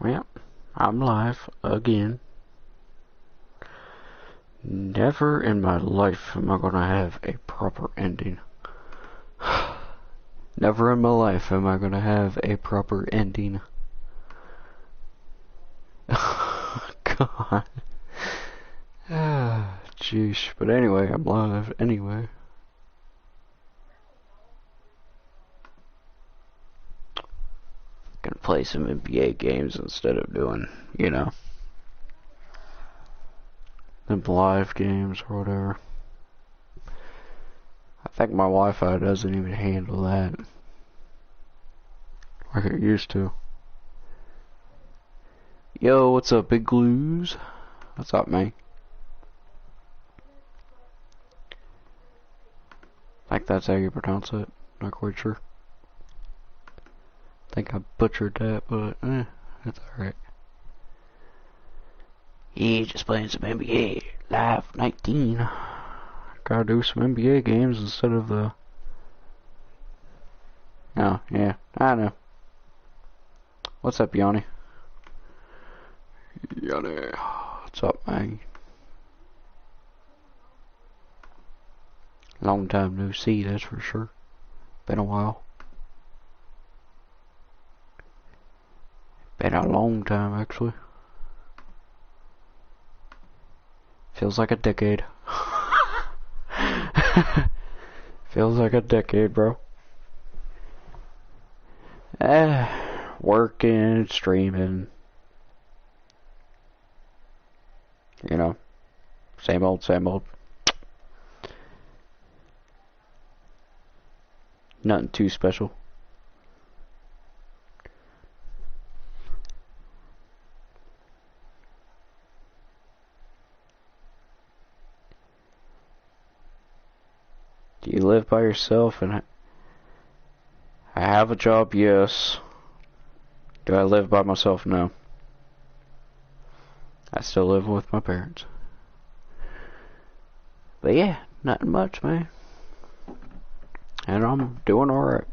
Well, I'm live again. Never in my life am I gonna have a proper ending. Never in my life am I gonna have a proper ending. God. Jeez. But anyway, I'm live anyway. Gonna play some NBA games instead of doing, them live games or whatever. I think my Wi-Fi doesn't even handle that like it used to. Yo, what's up, Big Glues? What's up, man? I think that's how you pronounce it. Not quite sure. I think I butchered that, but that's alright. Yeah, just playing some NBA Live 19. Gotta do some NBA games instead of the... Oh, yeah, I know. What's up, Yanni? Yanni, what's up, man? Long time no see, that's for sure. Been a while. Been a long time, actually. Feels like a decade. Feels like a decade, bro. Working, streaming. You know, same old, same old. Nothing too special. Do you live by yourself? And I have a job, yes. Do I live by myself? No. I still live with my parents. But yeah, nothing much, man. And I'm doing alright.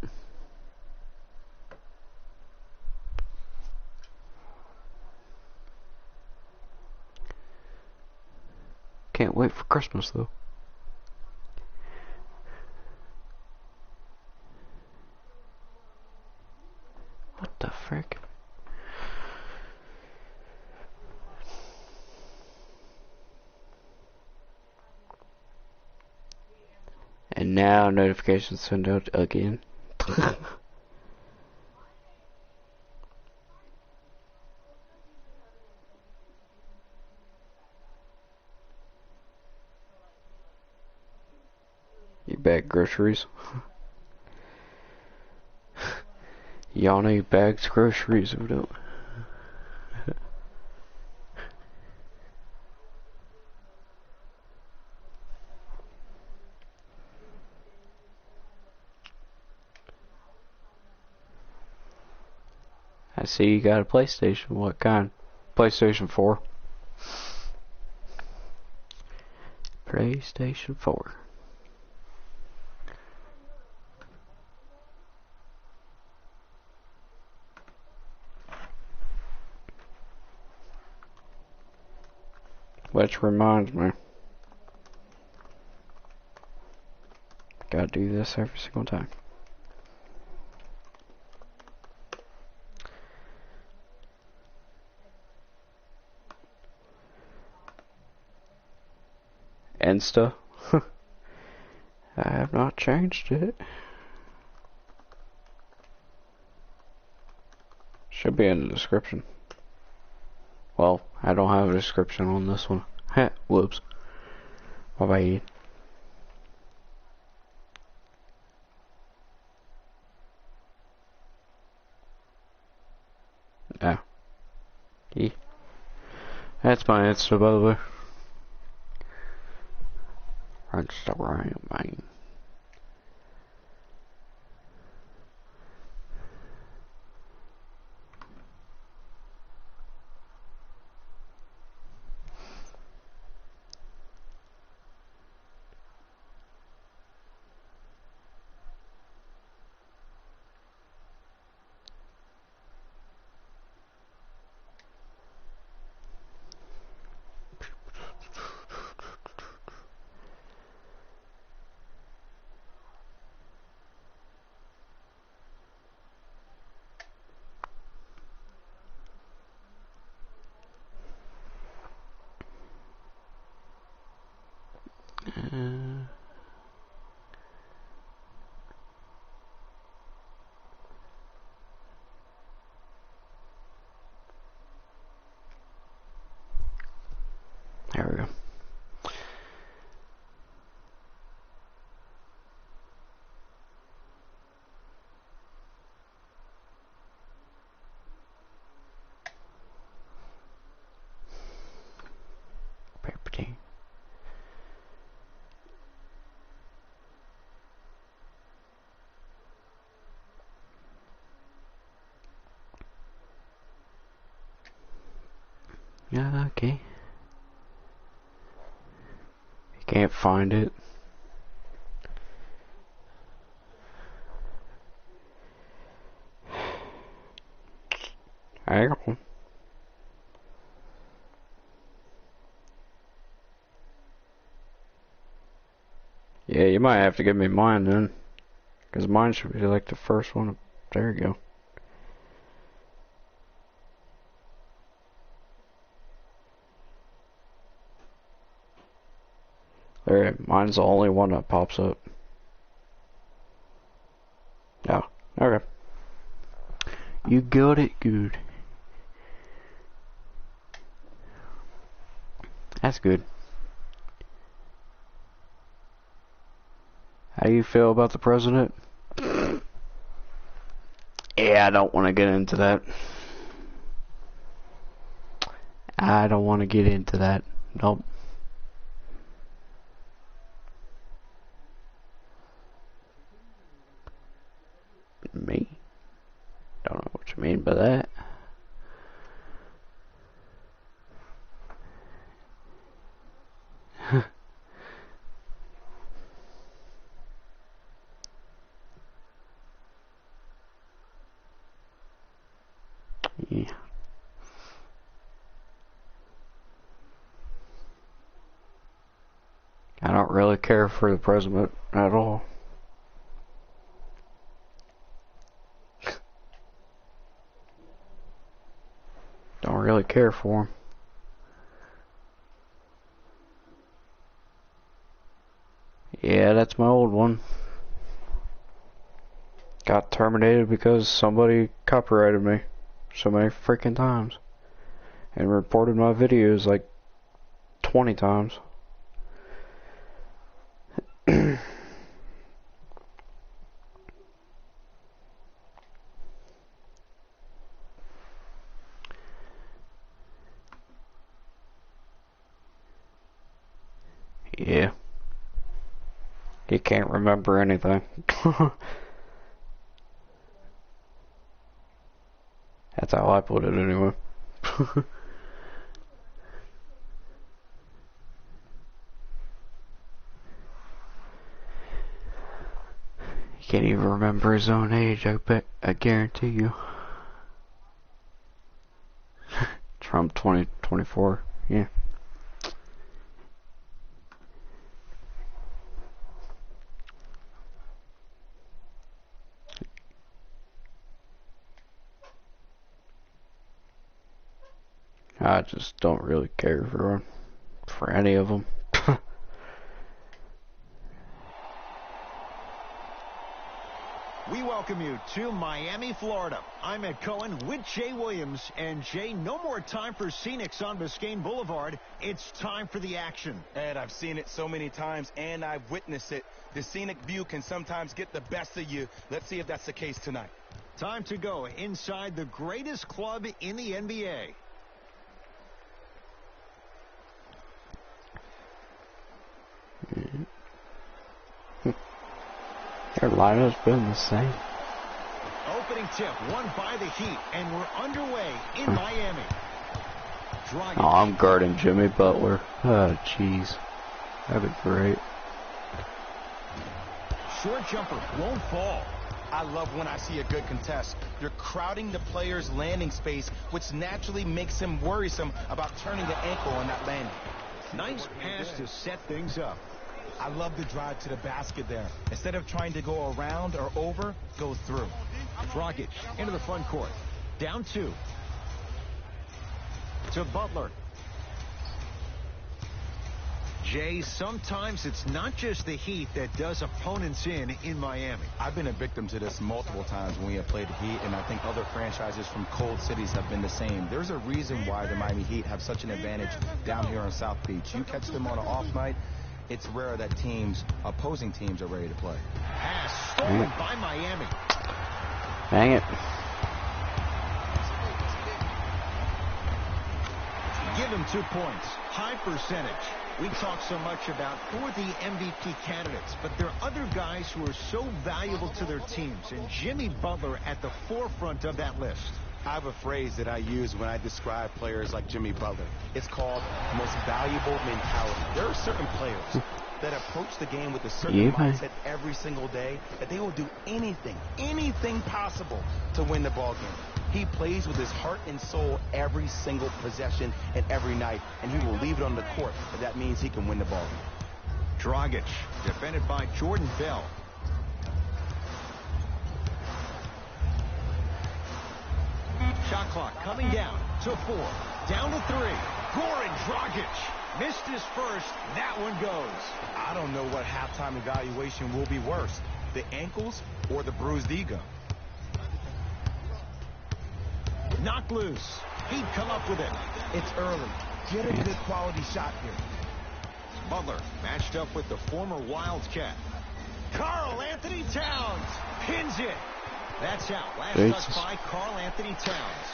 Can't wait for Christmas, though. What the frick? And now notifications send out again. You bag groceries? Yanni bags groceries. Who don't? I see you got a PlayStation. What kind? PlayStation 4. PlayStation 4. Which reminds me. Gotta do this every single time. Insta. I have not changed it. Should be in the description. Well, I don't have a description on this one. Whoops. My bad. Oh. Yeah. That's my Insta, by the way. Instagram, man. Yeah, okay. You can't find it. Hang on. Yeah, you might have to give me mine then. Because mine should be like the first one. There you go. There, mine's the only one that pops up. No. Okay. You got it good. That's good. How do you feel about the president? Yeah, I don't want to get into that. I don't want to get into that. Nope. Me? Don't know what you mean by that. Yeah. I don't really care for the president at all. Don't really care for him. Yeah, that's my old one. Got terminated because somebody copyrighted me so many freaking times. And reported my videos like 20 times. Yeah. He can't remember anything. That's how I put it anyway. He can't even remember his own age, I guarantee you. Trump 2024, yeah. I just don't really care for any of them. We welcome you to Miami, Florida. I'm Ed Cohen with Jay Williams. And Jay, no more time for scenics on Biscayne Boulevard. It's time for the action. Ed, I've seen it so many times, and I've witnessed it. The scenic view can sometimes get the best of you. Let's see if that's the case tonight. Time to go inside the greatest club in the NBA. Their lineup's been the same. Opening tip won by the Heat, and we're underway in Miami. Oh, I'm guarding Jimmy Butler. Oh, jeez. That'd be great. Short jumper won't fall. I love when I see a good contest. You're crowding the player's landing space, which naturally makes him worrisome about turning the ankle on that landing. Nice pass to set things up. I love the drive to the basket there. Instead of trying to go around or over, go through. Dragic into the front court. Down 2. To Butler. Jay, sometimes it's not just the Heat that does opponents in Miami. I've been a victim to this multiple times when we have played the Heat, and I think other franchises from cold cities have been the same. There's a reason why the Miami Heat have such an advantage down here on South Beach. You catch them on an off night, it's rare that opposing teams are ready to play. Pass stolen by Miami. Dang it. Give him 2 points. High percentage. We talk so much about who are the MVP candidates, but there are other guys who are so valuable to their teams, and Jimmy Butler at the forefront of that list. I have a phrase that I use when I describe players like Jimmy Butler. It's called most valuable mentality. There are certain players that approach the game with a certain mindset every single day that they will do anything possible to win the ball game. He plays with his heart and soul every single possession and every night, and he will leave it on the court if that means he can win the ball game. Dragic, defended by Jordan Bell. Shot clock coming down to 4. Down to 3. Goran Dragic missed his first. That one goes. I don't know what halftime evaluation will be worse, the ankles or the bruised ego. Knocked loose. He'd come up with it. It's early. Get a good quality shot here. Butler matched up with the former Wildcat. Karl Anthony Towns pins it. That's out. Last touch by Karl Anthony Towns.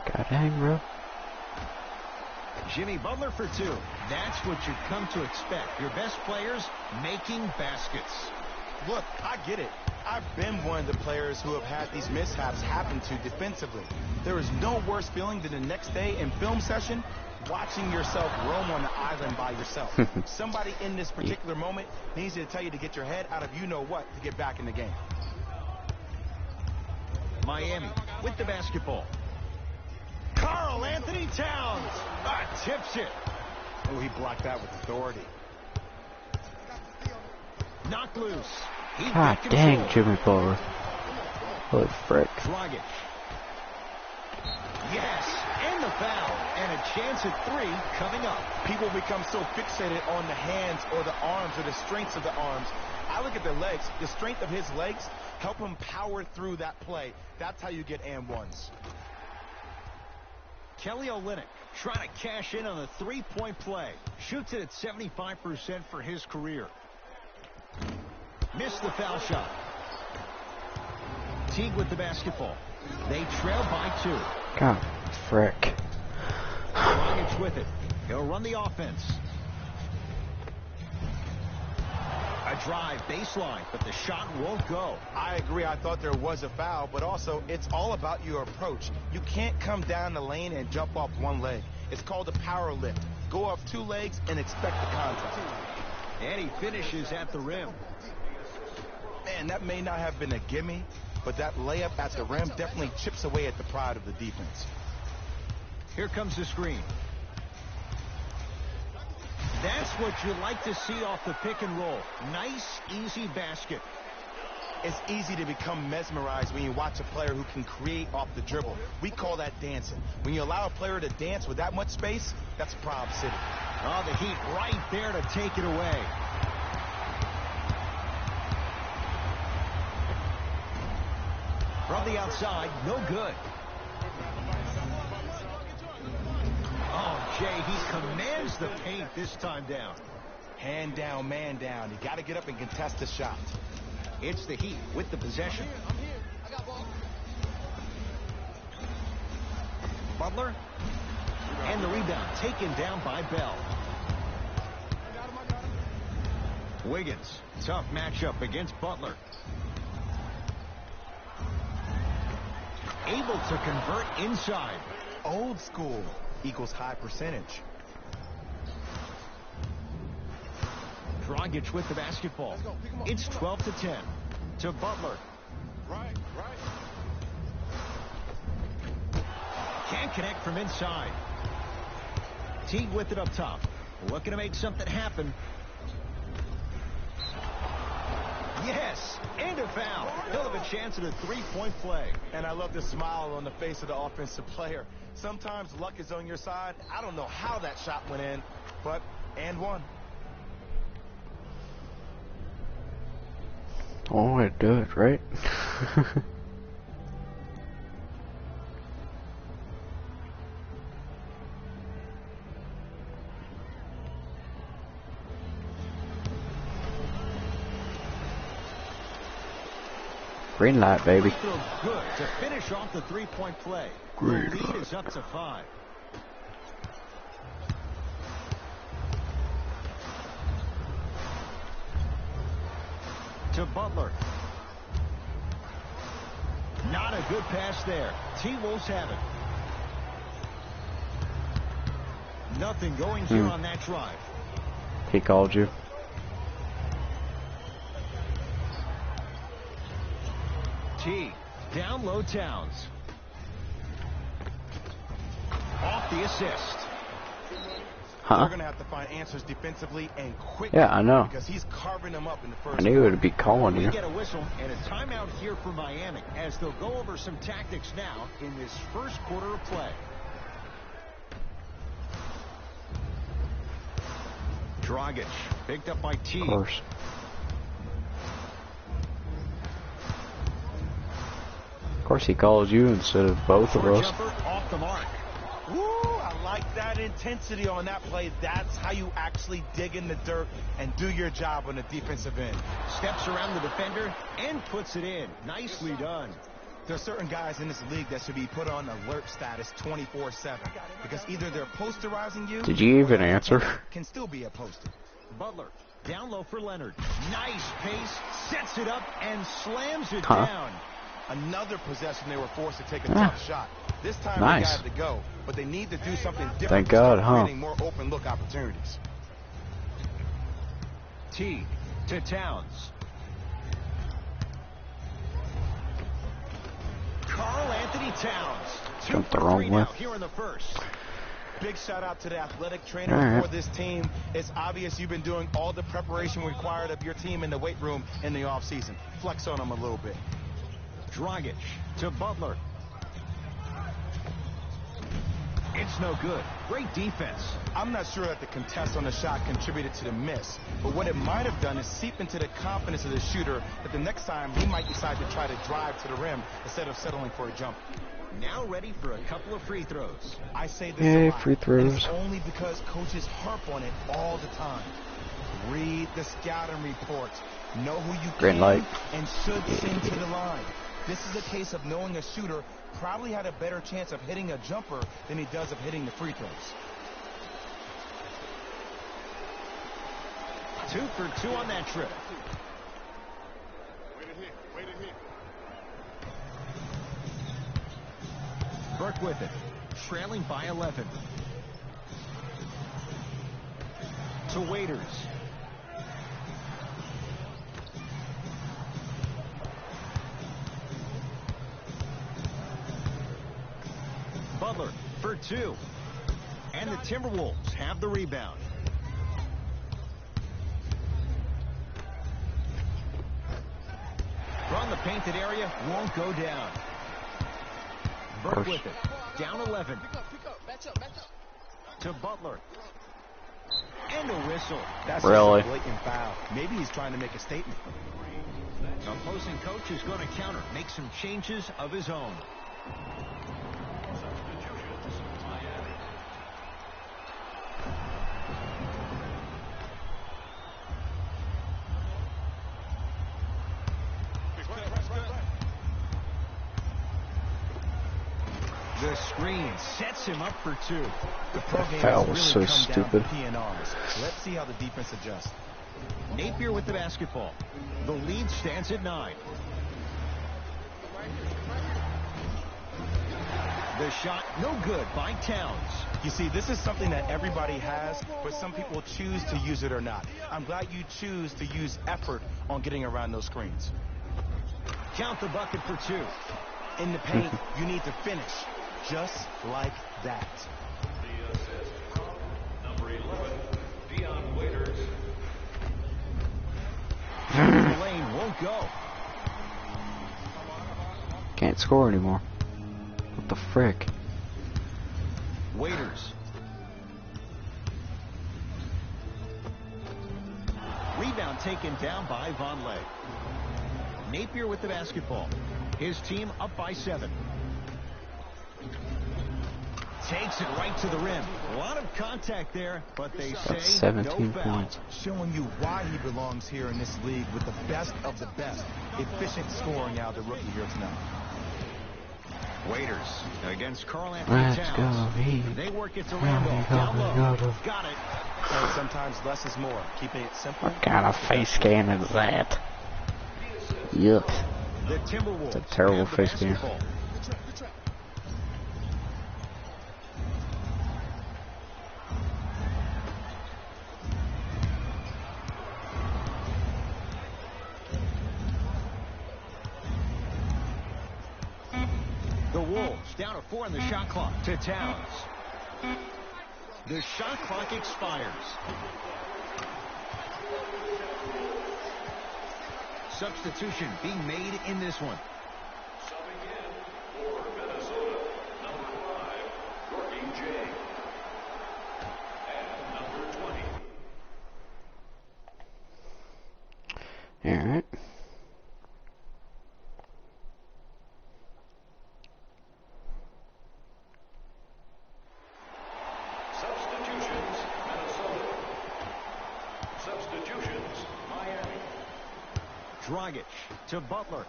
God dang, bro. Jimmy Butler for 2. That's what you've come to expect. Your best players making baskets. Look, I get it. I've been one of the players who have had these mishaps happen to defensively. There is no worse feeling than the next day in film session watching yourself roam on the island by yourself. Somebody in this particular moment needs to tell you to get your head out of you-know-what to get back in the game. Miami with the basketball. Karl Anthony Towns tips it. Oh, he blocked that with authority. Knocked loose. God dang, Jimmy Butler. Holy frick. Dragic. Yes, and the foul. And a chance at 3 coming up. People become so fixated on the hands or the arms or the strengths of the arms. I look at the legs. The strength of his legs help him power through that play. That's how you get and ones. Kelly Olynyk trying to cash in on the three-point play. Shoots it at 75% for his career. Missed the foul shot. Teague with the basketball. They trail by 2. God frick. Dragic with it. He'll run the offense. A drive baseline, but the shot won't go. I agree. I thought there was a foul, but also it's all about your approach. You can't come down the lane and jump off one leg. It's called a power lift. Go off 2 legs and expect the contact. And he finishes at the rim. Man, that may not have been a gimme, but that layup at the rim definitely chips away at the pride of the defense. Here comes the screen. That's what you like to see off the pick and roll. Nice, easy basket. It's easy to become mesmerized when you watch a player who can create off the dribble. We call that dancing. When you allow a player to dance with that much space, that's Prob City. Oh, the Heat right there to take it away. From the outside, no good. Oh, Jay, he commands the paint this time down. Hand down, man down. You got to get up and contest the shot. It's the Heat with the possession. Butler. And the rebound taken down by Bell. Wiggins. Tough matchup against Butler. Able to convert inside. Old school equals high percentage. Dragic with the basketball. It's 12-10 to Butler. Can't connect from inside. Teague with it up top. Looking to make something happen. Yes, and a foul. He'll have a chance at a three-point play. And I love the smile on the face of the offensive player. Sometimes luck is on your side. I don't know how that shot went in, but and one. One way to do it, right? Green light, baby. Feels good to finish off the three-point play. Green the lead light. is up to 5. to Butler. Not a good pass there. T-Wolves have it. Nothing going here on that drive. He called you. T. Down low Towns. Off the assist. They're Huh? going to have to find answers defensively and quickly. Yeah, I know. Because he's carving them up in the first I knew it would be calling We you. get a whistle and a timeout here for Miami as they'll go over some tactics now in this first quarter of play. Dragic picked up by T. Of course. Of course he calls you instead of both of Short us. jumper off the mark. Woo, I like that intensity on that play. That's how you actually dig in the dirt and do your job on the defensive end. Steps around the defender and puts it in. Nicely done. There are certain guys in this league that should be put on alert status 24/7 because either they're posterizing you. Did you even answer? Can still be a poster. Butler down low for Leonard. Nice pace. Sets it up and slams it Huh. down. Another possession they were forced to take a tough shot. This time Nice. they got to go, but they need to do something different. Thank to start God, huh? creating more open look opportunities. T to Towns. Karl Anthony Towns. Jumped the 2 for wrong 3 way. now here in the first. Big shout out to the athletic trainer All right. for this team. It's obvious you've been doing all the preparation required of your team in the weight room in the offseason. Flex on them a little bit. Dragic to Butler. It's no good. Great defense. I'm not sure that the contest on the shot contributed to the miss, but what it might have done is seep into the confidence of the shooter that the next time he might decide to try to drive to the rim instead of settling for a jump. Now ready for a couple of free throws. I say this Yay, a lot, free throws. and it's only because coaches harp on it all the time. Read the scouting report. Know who you Green can light. and should send to the line. This is a case of knowing a shooter probably had a better chance of hitting a jumper than he does of hitting the free throws. 2 for 2 on that trip. Burke with it. Trailing by 11. To Waiters. Butler for 2. And the Timberwolves have the rebound. From the painted area, won't go down. Burke with it. Down 11. To Butler. And a whistle. That's Really? just a blatant foul. Maybe he's trying to make a statement. Opposing coach is going to counter, make some changes of his own. The screen sets him up for 2. The pro game Foul has was really so come down to stupid. PNRs. Let's see how the defense adjusts. Napier with the basketball. The lead stands at 9. The shot no good by Towns. You see, this is something that everybody has, but some people choose to use it or not. I'm glad you choose to use effort on getting around those screens. Count the bucket for 2. In the paint, you need to finish just like that. Number 11, Dion Waiters. The lane won't go. Can't score anymore. What the frick? Waiters. Rebound taken down by Vonleh. Napier with the basketball. His team up by 7. Takes it right to the rim. A lot of contact there, but they say That's 17 no foul. points. Showing you why he belongs here in this league with the best of the best. Efficient scoring out of the rookie here tonight. Waiters against Karl Anthony Let's Towns. go, Heat. They work it to Randolph. Down low. Got it. And sometimes less is more. Keeping it simple. What kind of face scan is that? Yuck. The Timberwolves It's a terrible have the face game. basketball. The Wolves down to 4 on the shot clock to Towns. The shot clock expires. Substitution being made in this one. Subbing in for Minnesota, number 5, Gorgie Jang. And number 20. Alright. Substitutions, Minnesota. Substitutions, Miami. Dragic to Butler.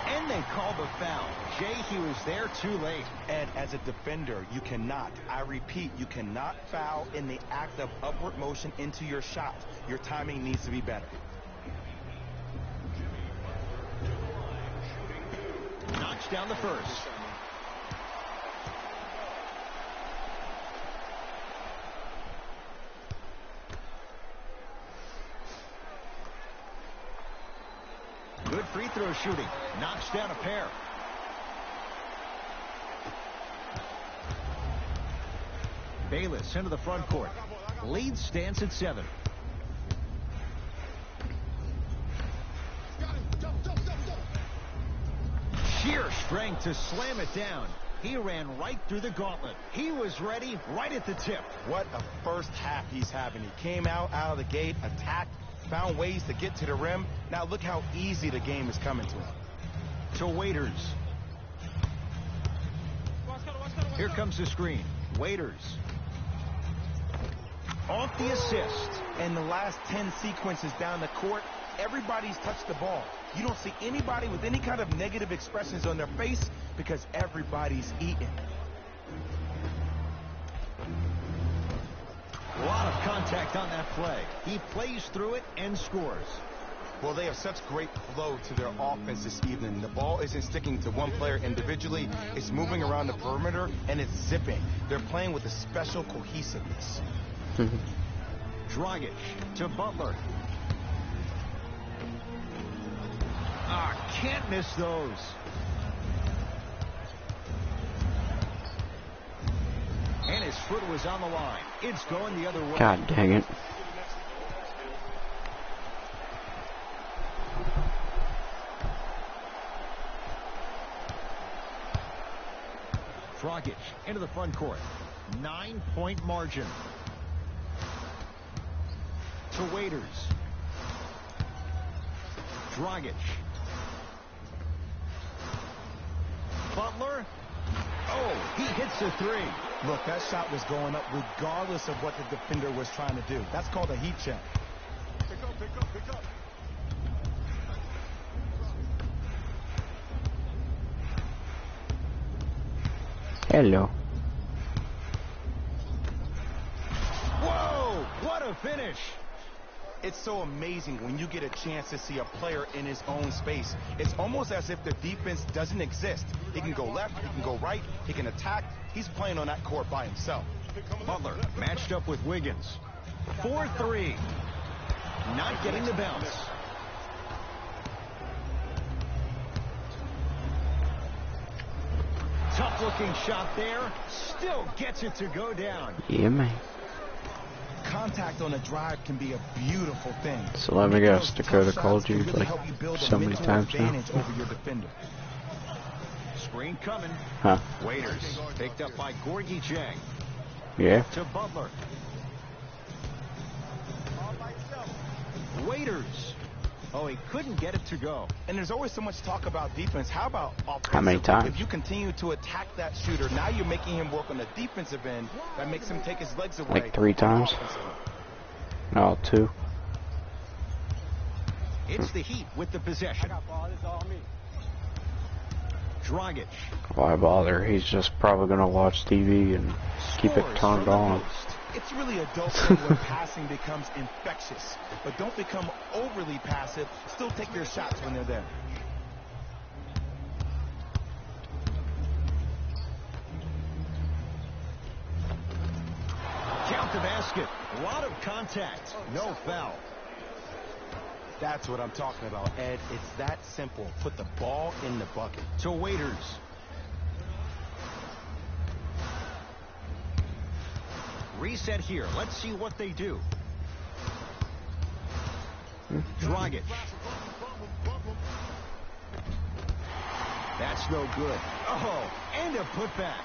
And they call the foul. Jay, he was there too late. And as a defender, you cannot, I repeat, you cannot foul in the act of upward motion into your shot. Your timing needs to be better. Knocks down the first. Good free throw shooting. Knocks down a pair. Bayless into the front court. Lead stands at 7. Sheer strength to slam it down. He ran right through the gauntlet. He was ready right at the tip. What a first half he's having. He came out of the gate, attacked, found ways to get to the rim. Now look how easy the game is coming to him. To Waiters. Here comes the screen. Waiters. Off the assist. And the last 10 sequences down the court, everybody's touched the ball. You don't see anybody with any kind of negative expressions on their face because everybody's eating. A lot of contact on that play. He plays through it and scores. Well, they have such great flow to their offense this evening. The ball isn't sticking to one player individually. It's moving around the perimeter, and it's zipping. They're playing with a special cohesiveness. Dragic to Butler. Can't miss those. And his foot was on the line. It's going the other way. God dang it. Dragic into the front court. 9-point margin. To Waiters. Dragic. Butler. Oh, he hits a three. Look, that shot was going up regardless of what the defender was trying to do. That's called a heat check. Pick up, pick up, pick up. Hello. Whoa, what a finish. It's so amazing when you get a chance to see a player in his own space. It's almost as if the defense doesn't exist. He can go left, he can go right, he can attack. He's playing on that court by himself. Butler matched up with Wiggins. 4-3. Not getting the bounce. Tough looking shot there. Still gets it to go down. Yeah, man. Contact on a drive can be a beautiful thing. So let me guess, Dakota Tough called shots you can really like help you build a so many mental times now. advantage over your defender. Screen coming. Huh? Waiters picked up by Gorgie Jang. Yeah. To Butler. Waiters. Oh, he couldn't get it to go. And there's always so much talk about defense. How about offensive? How many times? If you continue to attack that shooter, now you're making him work on the defensive end. That makes him take his legs away. Like 3 times? No, 2. It's the Heat with the possession. Dragic. Why bother? He's just probably gonna watch TV and keep it Scores turned from the on. post. It's really adulthood when passing becomes infectious. But don't become overly passive. Still take your shots when they're there. Count the basket. A lot of contact. No foul. That's what I'm talking about, Ed. It's that simple. Put the ball in the bucket. To Waiters. Reset here. Let's see what they do. Dragic. That's no good. Oh, and a putback.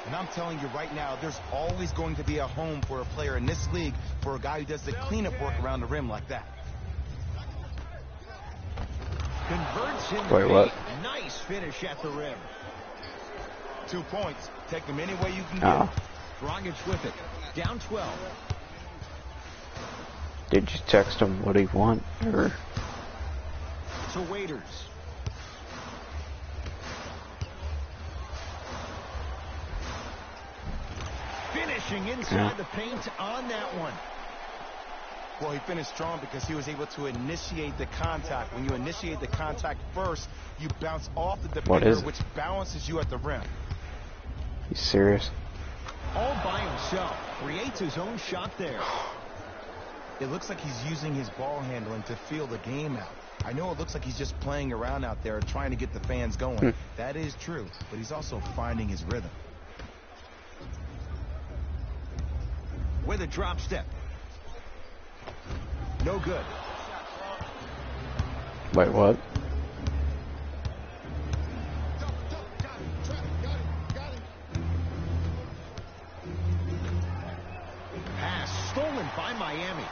And I'm telling you right now, there's always going to be a home for a player in this league for a guy who does the cleanup work around the rim like that. Converts in Wait, what? Nice finish at the rim. 2 points. Take them any way you can Oh. get. Dragic with it. Down 12. Did you text him what he want? Or To Waiters. Finishing inside the paint on that one. Well, he finished strong because he was able to initiate the contact. When you initiate the contact first, you bounce off the What defender, is it? which balances you at the rim. you serious? All by himself. Creates his own shot there. It looks like he's using his ball handling to feel the game out. I know it looks like he's just playing around out there trying to get the fans going. That is true, but he's also finding his rhythm. With a drop step. No good. Wait, what? Pass stolen by Miami.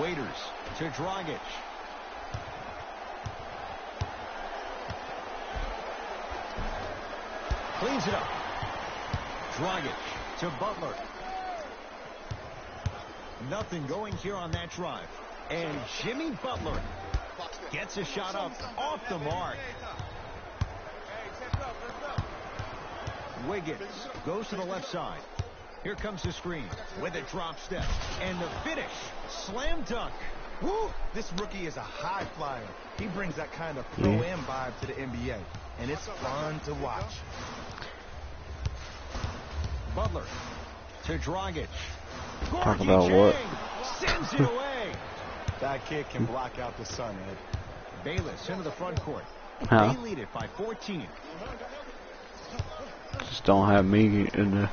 Waiters to Dragic. Cleans it up. Dragic to Butler. Nothing going here on that drive. And Jimmy Butler gets a shot up off the mark. Wiggins goes to the left side. Here comes the screen with a drop step. And the finish. Slam dunk. Woo! This rookie is a high flyer. He brings that kind of pro-am vibe to the NBA, and it's fun to watch. Butler to Dragic. Talk Gorgie about what? Jang sends it away. That kid can block out the sun, Ed. Bayless into the front court. Huh? They lead it by 14. Just don't have me in the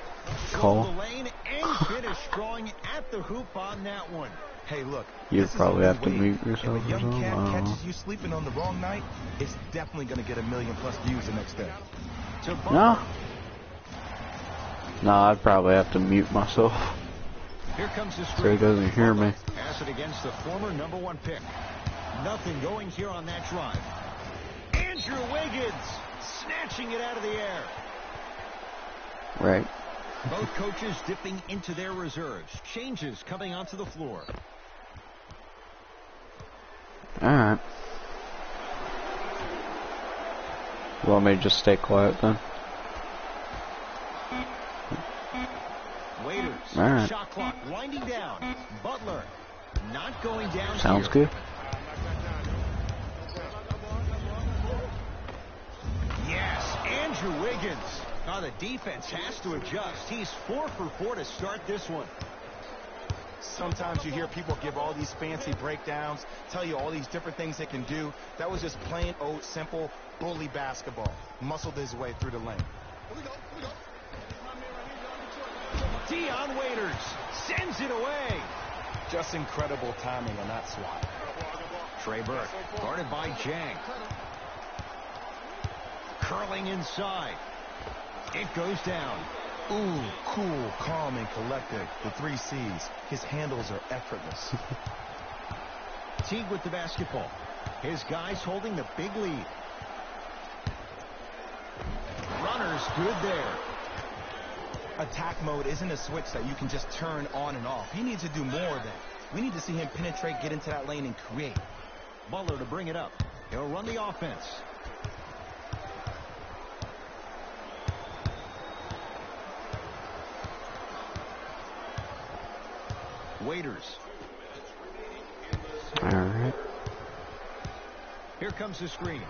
Drove call. the lane and finished strong at the hoop on that one. Hey, look. You'd this is probably a have to league. mute yourself If a or young something. I cat don't know. catches you sleeping on the wrong night, it's definitely going to get 1 million+ views the next day. To Butler. No. No, I'd probably have to mute myself Here comes the so screen. he doesn't hear me. Pass it against the former #1 pick. Nothing going here on that drive. Andrew Wiggins snatching it out of the air. Right. Both coaches dipping into their reserves. Changes coming onto the floor. Alright. You want me to just stay quiet then? Waiters. All right. Shot clock winding down. Butler not going down. Sounds here. good. Yes, Andrew Wiggins. Now the defense has to adjust. He's 4 for 4 to start this one. Sometimes you hear people give all these fancy breakdowns, tell you all these different things they can do. That was just plain old simple bully basketball. Muscled his way through the lane. Dion Waiters sends it away. Just incredible timing on that swat. Trey Burke guarded by Jang. Curling inside. It goes down. Ooh, cool, calm, and collected. The 3 C's. His handles are effortless. Teague with the basketball. His guys holding the big lead. Runners good there. Attack mode isn't a switch that you can just turn on and off. He needs to do more of that. We need to see him penetrate, get into that lane, and create. Butler to bring it up. He'll run the offense. Waiters. All right. Here comes the screen.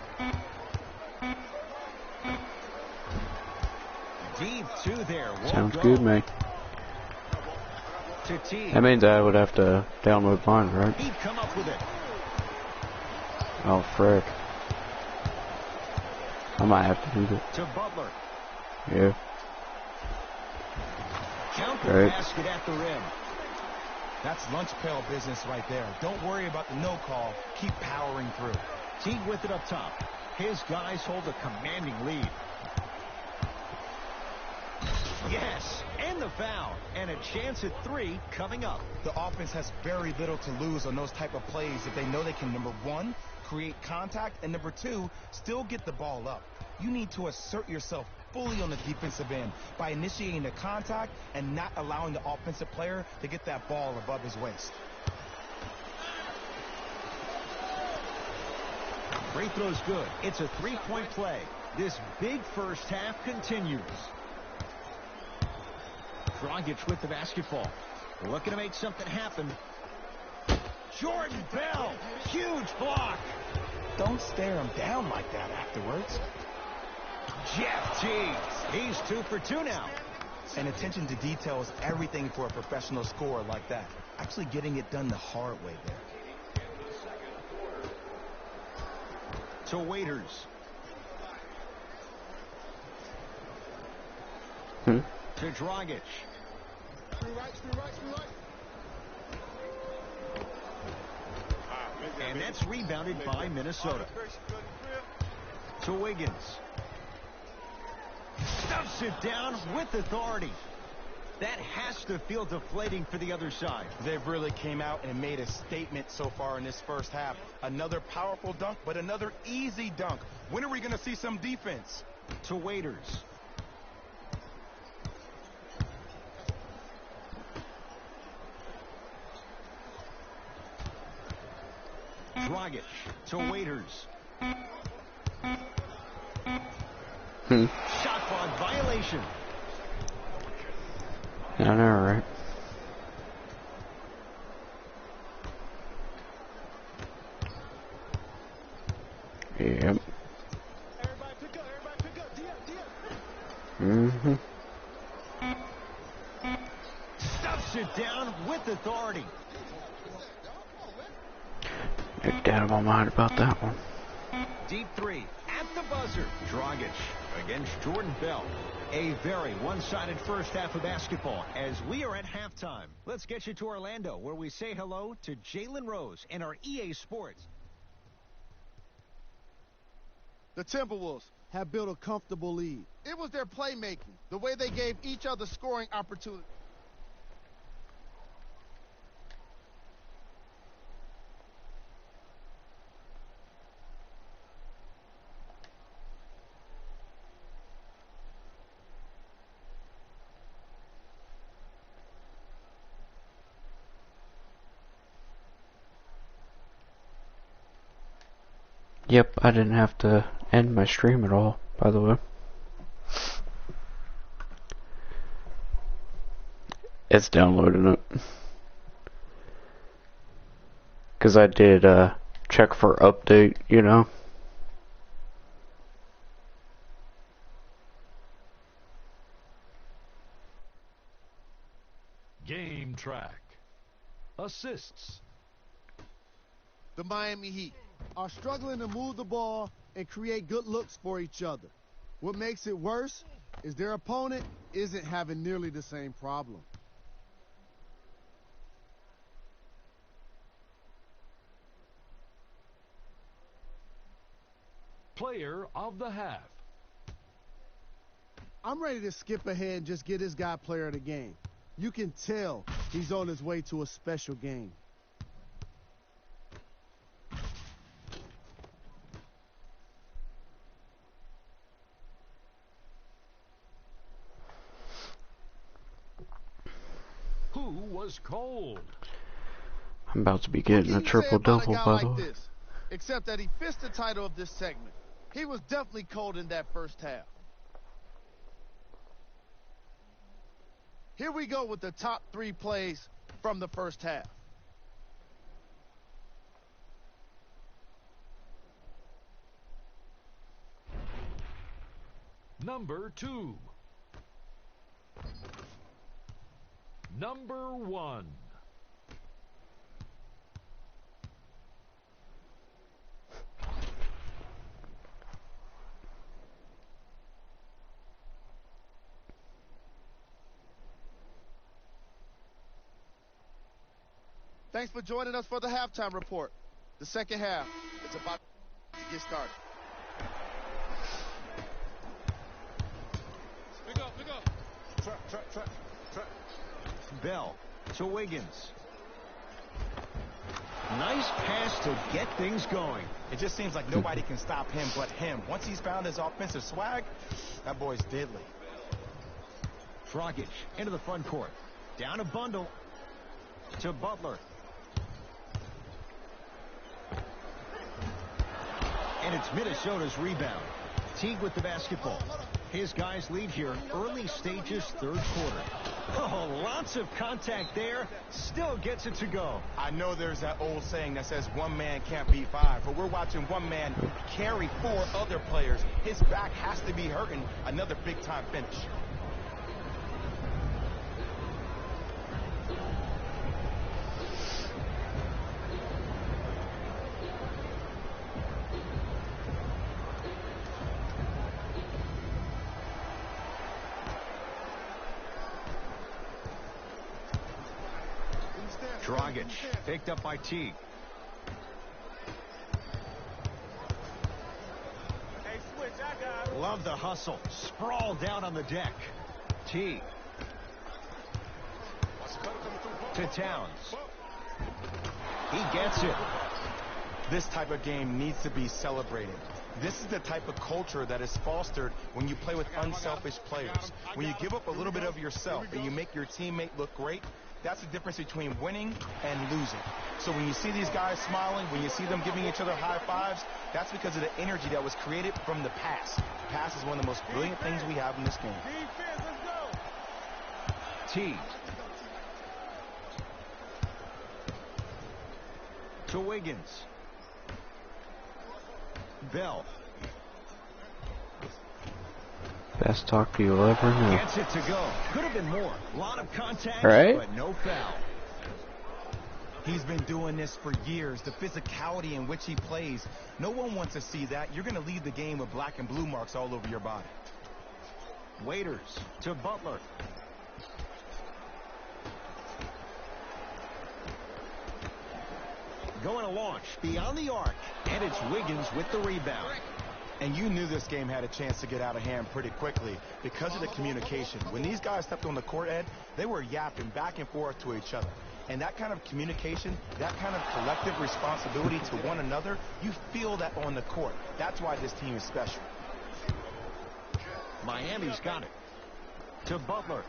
Deep two there. Won't Sounds go. good, mate. To T. That means I would have to download mine, right? He'd come up with it. Oh, frick. I might have to do that. To Butler. Yeah. Count the Right. basket at the rim. That's lunch pail business right there. Don't worry about the no call. Keep powering through. Teague with it up top. His guys hold a commanding lead. Yes, and the foul. And a chance at 3 coming up. The offense has very little to lose on those type of plays if they know they can, number one, create contact, and number two, still get the ball up. You need to assert yourself fully on the defensive end by initiating the contact and not allowing the offensive player to get that ball above his waist. Free throw's good. It's a 3-point play. This big first half continues. Dragic with the basketball. Looking to make something happen. Jordan Bell. Huge block. Don't stare him down like that afterwards. Jeff Teague. He's 2 for 2 now. And attention to detail is everything for a professional scorer like that. Actually getting it done the hard way there. To Waiters. Hmm? To Dragic. And that's rebounded by Minnesota. To Wiggins. Stuffs it down with authority. That has to feel deflating for the other side. They've really came out and made a statement so far in this first half. Another powerful dunk, but another easy dunk. When are we going to see some defense? To Waiters. Dragic to Waiters. Shot clock violation. I know, right? Yep. Mm-hmm. Stuffs it down with authority. No doubt in my mind about that one. Deep 3 at the buzzer. Dragic against Jordan Bell. A very one-sided first half of basketball as we are at halftime. Let's get you to Orlando, where we say hello to Jalen Rose and our EA Sports. The Timberwolves have built a comfortable lead. It was their playmaking, the way they gave each other scoring opportunity. Yep, I didn't have to end my stream at all, by the way. It's downloading it. Because I did check for update, you know. Game track. Assists. The Miami Heat are struggling to move the ball and create good looks for each other. What makes it worse is their opponent isn't having nearly the same problem. Player of the half. I'm ready to skip ahead and just get this guy player of the game. You can tell he's on his way to a special game. Who was cold? I'm about to be What can getting a you say triple-double, about a guy by like the way. this? Except that he fits the title of this segment. He was definitely cold in that first half. Here we go with the top 3 plays from the first half. Number 2. Number 1. Thanks for joining us for the halftime report. The second half is about to get started. Pick up. Track. Bell to Wiggins. Nice pass to get things going. It just seems like nobody can stop him but him. Once he's found his offensive swag, that boy's deadly. Dragic into the front court. Down a bundle to Butler. And it's Minnesota's rebound. Teague with the basketball. His guys lead here early stages, third quarter. Oh, lots of contact there. Still gets it to go. I know there's that old saying that says one man can't beat five, but we're watching one man carry 4 other players. His back has to be hurting. Another big-time finish. Dragic picked up by Teague. Love the hustle. Sprawled out on the deck. Teague to Towns. He gets it. This type of game needs to be celebrated. This is the type of culture that is fostered when you play with unselfish players. When you give up a little bit of yourself and you make your teammate look great, that's the difference between winning and losing. So when you see these guys smiling, when you see them giving each other high fives, that's because of the energy that was created from the pass. Pass is one of the most brilliant things we have in this game. Teague to Wiggins. Bell Best talk you'll ever know. gets it to go. Could have been more. A lot of contact, Right? but no foul. He's been doing this for years. The physicality in which he plays, no one wants to see that. You're going to lead the game with black and blue marks all over your body. Waiters to Butler. Going to launch beyond the arc, and it's Wiggins with the rebound. And you knew this game had a chance to get out of hand pretty quickly because of the communication. When these guys stepped on the court, Ed, they were yapping back and forth to each other. And that kind of communication, that kind of collective responsibility to one another, you feel that on the court. That's why this team is special. Miami's got it. To Butler.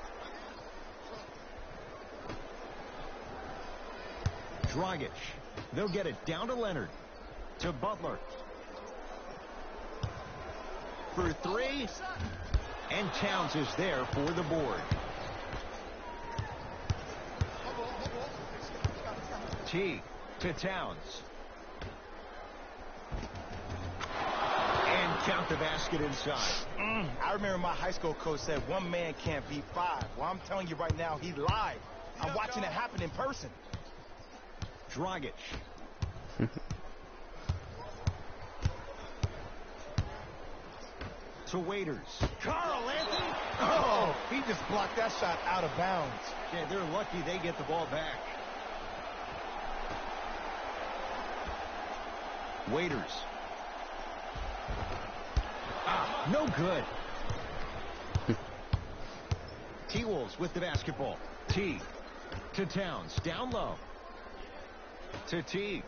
Dragic. They'll get it down to Leonard. To Butler. For 3. And Towns is there for the board. Teague to Towns. And count the basket inside. I remember my high school coach said one man can't beat 5. Well, I'm telling you right now, he's live. I'm watching it happen in person. Dragic. To Waiters. Carl Anthony. Oh, he just blocked that shot out of bounds. Yeah, they're lucky they get the ball back. Waiters. No good. T-Wolves with the basketball. Teague to Towns. Down low. To Teague.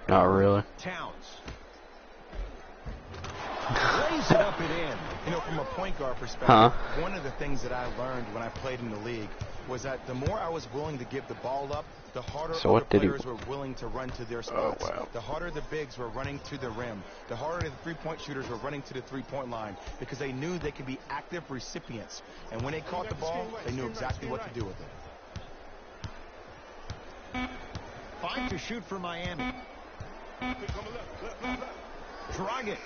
Not really. Towns. Lays it up and in. You know, from a point guard perspective, one of the things that I learned when I played in the league was that the more I was willing to give the ball up, the harder other players were willing to run to their spots. The harder the bigs were running to the rim. The harder the three-point shooters were running to the three-point line because they knew they could be active recipients. And when they caught the ball, they knew exactly what to do with it. 5 to shoot for Miami. Dragic.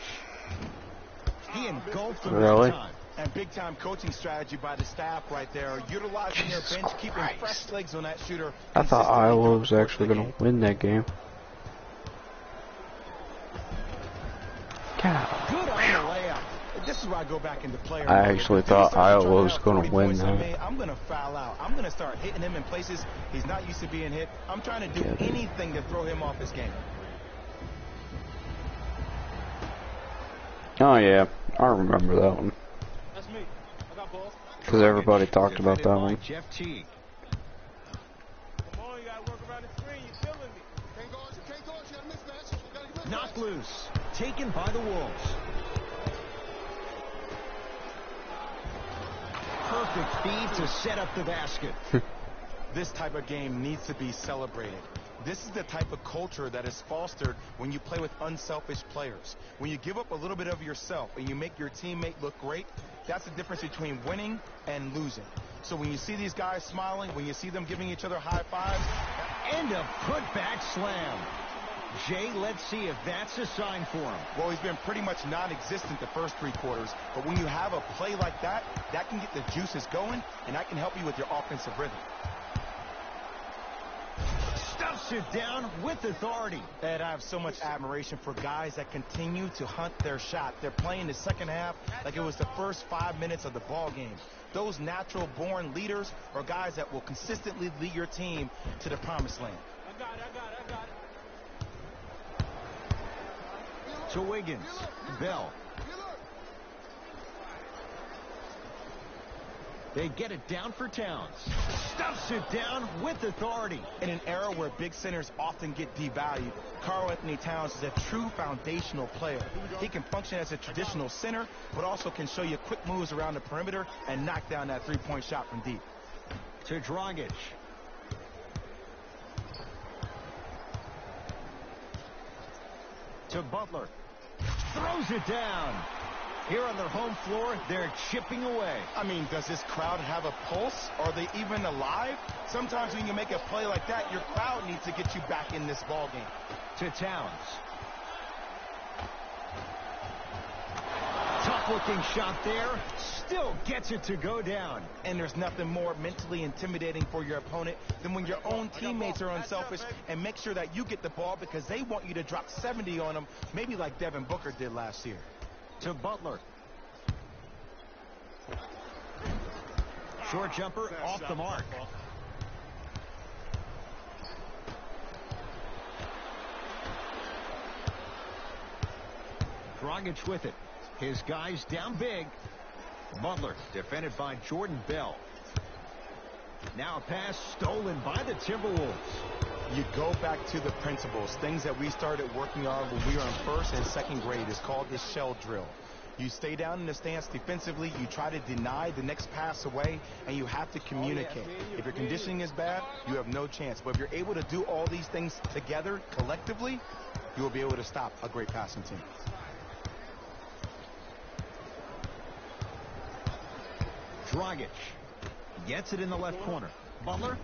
He engulfed them Really? that time. And big-time coaching strategy by the staff right there, utilizing Jesus their bench, keeping Christ. fresh legs on that shooter. I thought consistently Iowa throughout was the course actually of the going game. to win that game. God. Good on the layup. This is where I go back into player I mode. actually If the dude thought starts Iowa trying to was have gonna 40 win points on that. me, I'm going to foul out. I'm going to start hitting him in places he's not used to being hit. I'm trying to do Get it. anything to throw him off his game. Oh yeah, I remember that one. That's me. I got balls. Because everybody talked about that Defended by one. Jeff Teague. Come on, you gotta work around the screen. You're killing me. Can't guard you, can't guard you. Got a mismatch. You gotta get mismatch. Knocked loose. Taken by the Wolves. Perfect feed to set up the basket. This type of game needs to be celebrated. This is the type of culture that is fostered when you play with unselfish players. When you give up a little bit of yourself and you make your teammate look great, that's the difference between winning and losing. So when you see these guys smiling, when you see them giving each other high fives, And a putback slam. Jay, let's see if that's a sign for him. well, he's been pretty much non-existent the first 3 quarters. But when you have a play like that, that can get the juices going, and that can help you with your offensive rhythm. Stuffs it down with authority. And I have so much admiration for guys that continue to hunt their shot. They're playing the second half like it was the first 5 minutes of the ball game. Those natural-born leaders are guys that will consistently lead your team to the promised land. I got it. I got it. To Wiggins. Bell. They get it down for Towns. Stuffs it down with authority. In an era where big centers often get devalued, Karl-Anthony Towns is a true foundational player. He can function as a traditional center, but also can show you quick moves around the perimeter and knock down that three-point shot from deep. To Dragic. To Butler. Throws it down. Here on their home floor, they're chipping away. I mean, does this crowd have a pulse? Are they even alive? Sometimes when you make a play like that, your crowd needs to get you back in this ball game. To Towns. Tough-looking shot there. Still gets it to go down. And there's nothing more mentally intimidating for your opponent than when your own teammates are unselfish and make sure that you get the ball because they want you to drop 70 on them, maybe like Devin Booker did last year. To Butler. Short jumper off the mark. Dragic with it. His guys down big. Butler defended by Jordan Bell. Now a pass stolen by the Timberwolves. You go back to the principles, things that we started working on when we were in first and second grade. It's called the shell drill. You stay down in the stance defensively, you try to deny the next pass away, and you have to communicate. If your conditioning is bad, you have no chance. But if you're able to do all these things together, collectively, you will be able to stop a great passing team. Dragic gets it in the left corner. Butler.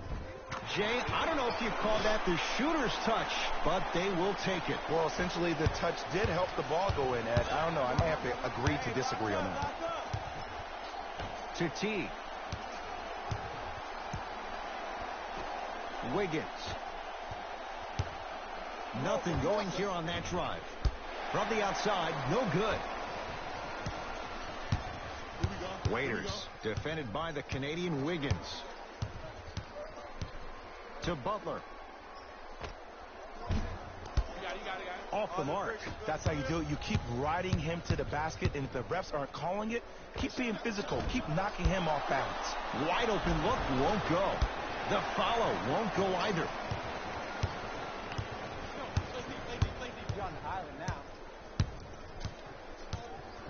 Jay, I don't know if you call that the shooter's touch, but they will take it. Well, essentially, the touch did help the ball go in, Ed. I don't know. I might have to agree to disagree on that. To T. Wiggins. Nothing going here on that drive. From the outside, no good. Waiters, defended by the Canadian Wiggins. To Butler. Off the mark. That's how you do it. You keep riding him to the basket, and if the refs aren't calling it, keep being physical. Keep knocking him off balance. Wide open look won't go. The follow won't go either.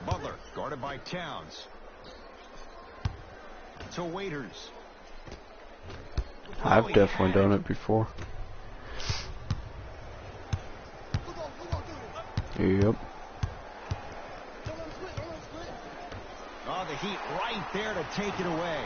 Butler guarded by Towns. To Waiters. I've definitely done it before. Yep. Oh, the Heat right there to take it away.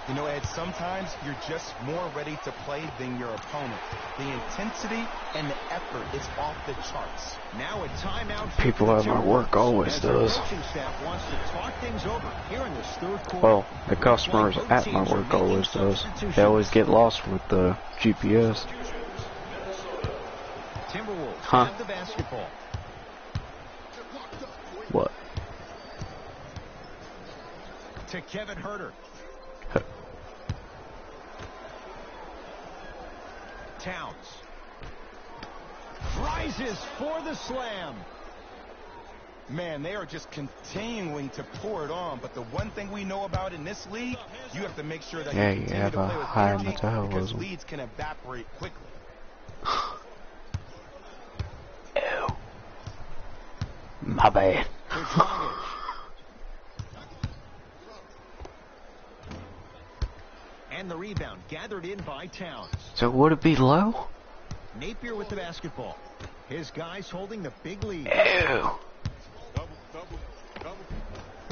You know, Ed, sometimes you're just more ready to play than your opponent. The intensity and the effort is off the charts. Now a timeout. People at my work always does. Staff wants to talk things over here in this third quarter. Well, the customers at my work always does. They always get lost with the GPS. Timberwolves Huh? have the basketball. What? To Kevin Huerter. Towns. Rises for the slam. Man, they are just continuing to pour it on. But the one thing we know about in this league, you have to make sure that Yeah, you you continue have to a play with higher energy because metabolism. leads can evaporate quickly. Ew. My bad. To Dragic. And the rebound gathered in by Towns. So would it be low? Napier with the basketball. His guys holding the big lead. Ew.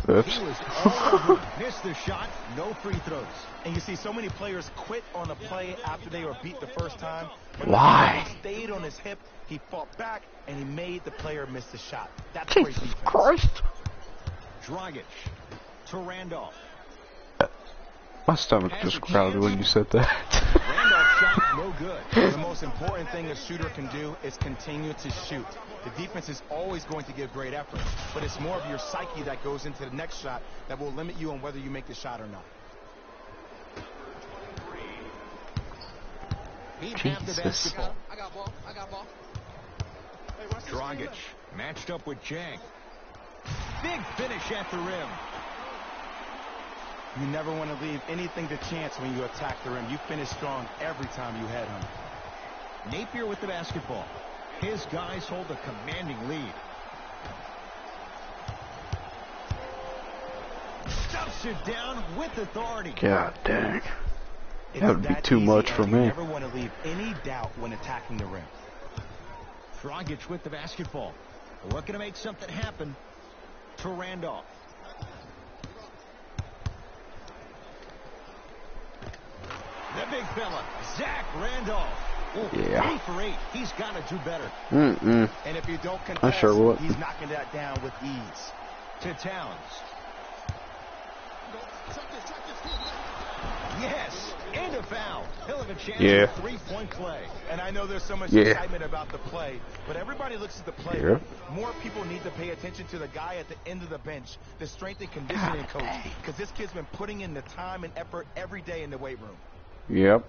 He Oops. was all over. Missed the shot. No free throws. And you see so many players quit on a play after they were beat the first time. Why? He stayed on his hip, he fought back, and he made the player miss the shot. That's great Jesus defense. Christ. Dragic to Randolph. My stomach just growled when you said that. Randolph shot no good. The most important thing a shooter can do is continue to shoot. The defense is always going to give great effort, but it's more of your psyche that goes into the next shot that will limit you on whether you make the shot or not. He'd have the Jesus. basketball. I got ball. I got ball. Hey, watch this Dragic screen. matched up with Jang. Big finish at the rim. You never want to leave anything to chance when you attack the rim. You finish strong every time you head home. Napier with the basketball. His guys hold a commanding lead. Stuffs it down with authority. God dang. It's That would be too easy, much and for you me. never want to leave any doubt when attacking the rim. Dragic with the basketball. Looking to make something happen. To Randolph. The big fella, Zach Randolph. Ooh, Yeah. 3 for 8. He's got to do better. Mm-mm. And if you don't contest, sure would. he's knocking that down with ease. To Towns. Yes, and a foul. He'll have a chance Yeah. for 3-point play. And I know there's so much Yeah. excitement about the play, but everybody looks at the player. Yeah. More people need to pay attention to the guy at the end of the bench, the strength and conditioning coach, because this kid's been putting in the time and effort every day in the weight room. Yep.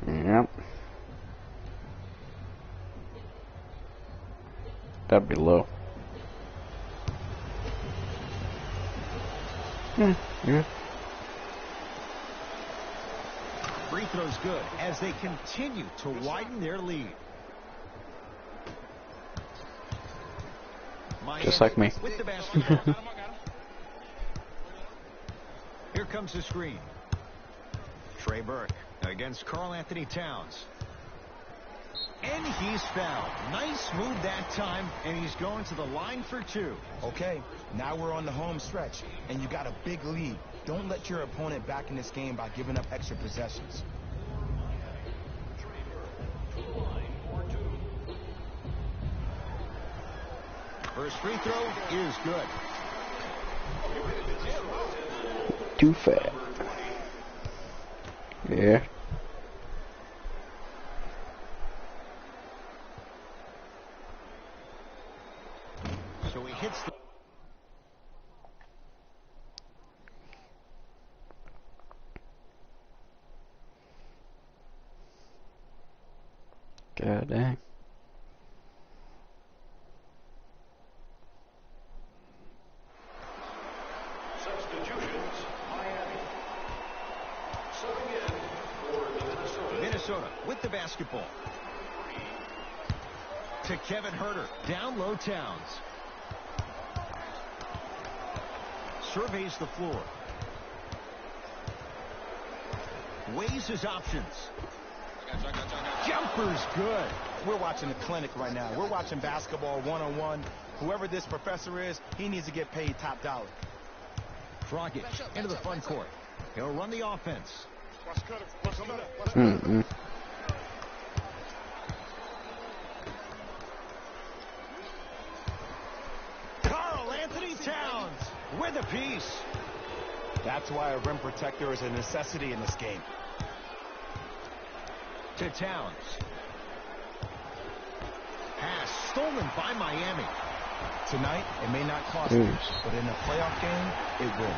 Yep. That'd be low. Yeah. Free throws good as they continue to widen their lead. Just like me. With the basketball. Here comes the screen. Trey Burke against Karl Anthony Towns. And he's fouled. Nice move that time, and he's going to the line for 2. Okay, now we're on the home stretch, and you got a big lead. Don't let your opponent back in this game by giving up extra possessions. First free throw is good. Too fat. Yeah. So he hits the... God dang. Minnesota with the basketball. To Kevin Huerter. Down low Towns. Surveys the floor. Weighs his options. Jumper's good. We're watching a clinic right now. We're watching basketball one-on-one. Whoever this professor is, he needs to get paid top dollar. Dragic into the front court. He'll run the offense. Mm-mm. Karl Anthony Towns with a piece. That's why a rim protector is a necessity in this game. To Towns. Pass stolen by Miami. Tonight, it may not cost Jeez. you, but in a playoff game, it will.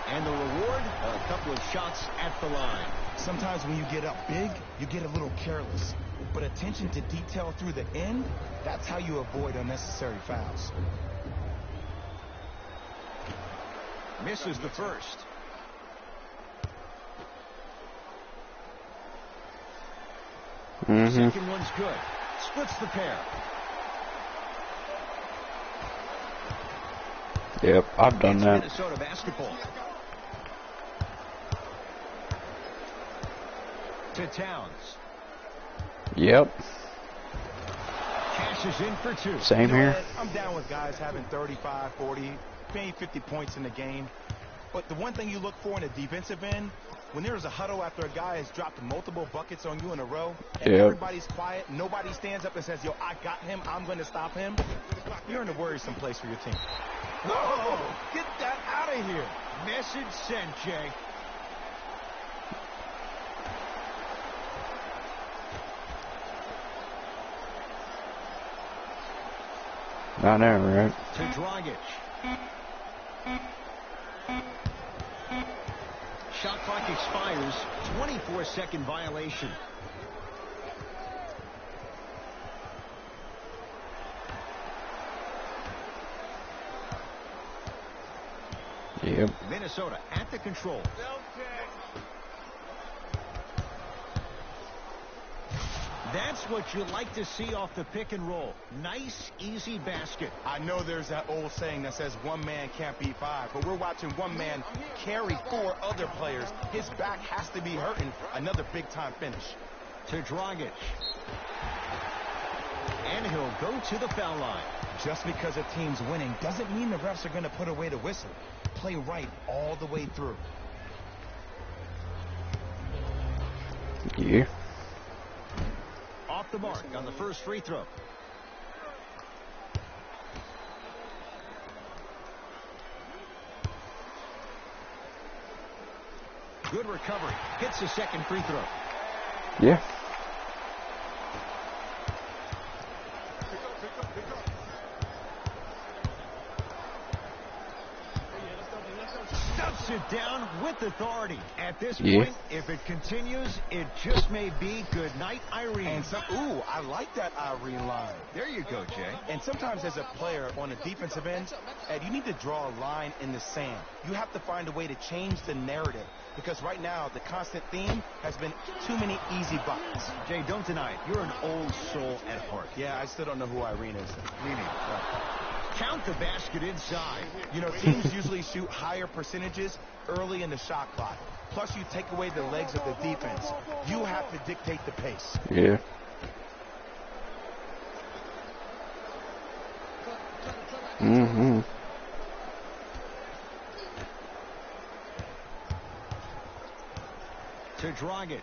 And the reward, a couple of shots at the line. Sometimes when you get up big, you get a little careless. But attention to detail through the end, that's how you avoid unnecessary fouls. Misses the first. Mm-hmm. Second one's good. Splits the pair. Yep, I've done It's that. Minnesota basketball. To Towns. Yep. Cashes in for two. Same You know here. what? I'm down with guys having 35, 40, maybe 50 points in the game. But the one thing you look for in a defensive end, when there's a huddle after a guy has dropped multiple buckets on you in a row, and Yep. everybody's quiet, nobody stands up and says, yo, I got him, I'm going to stop him, you're in a worrisome place for your team. Whoa! Get that out of here. Message sent, Jay. I know, right? To Dragic. Shot clock expires. 24-second violation. Yep. Minnesota at the control. That's what you like to see off the pick and roll. Nice, easy basket. I know there's that old saying that says one man can't beat five, but we're watching one man carry four other players. His back has to be hurting. Another big-time finish. To Dragic. And he'll go to the foul line. Just because a team's winning doesn't mean the refs are going to put away the whistle. Play right all the way through. Yeah. Off the mark on the first free throw. Good recovery. Hits the second free throw. Yeah. Stuffs it down with authority. At this Yeah. point, if it continues, it just may be good night, Irene. And ooh, I like that Irene line. There you go, Jay. And sometimes as a player on a defensive end, Ed, you need to draw a line in the sand. You have to find a way to change the narrative. Because right now, the constant theme has been too many easy buckets. Jay, don't deny it. You're an old soul at heart. Yeah, I still don't know who Irene is. Meaning, count the basket inside. You know, teams usually shoot higher percentages early in the shot clock. Plus, you take away the legs of the defense. You have to dictate the pace. Yeah. Mm-hmm. To Dragic.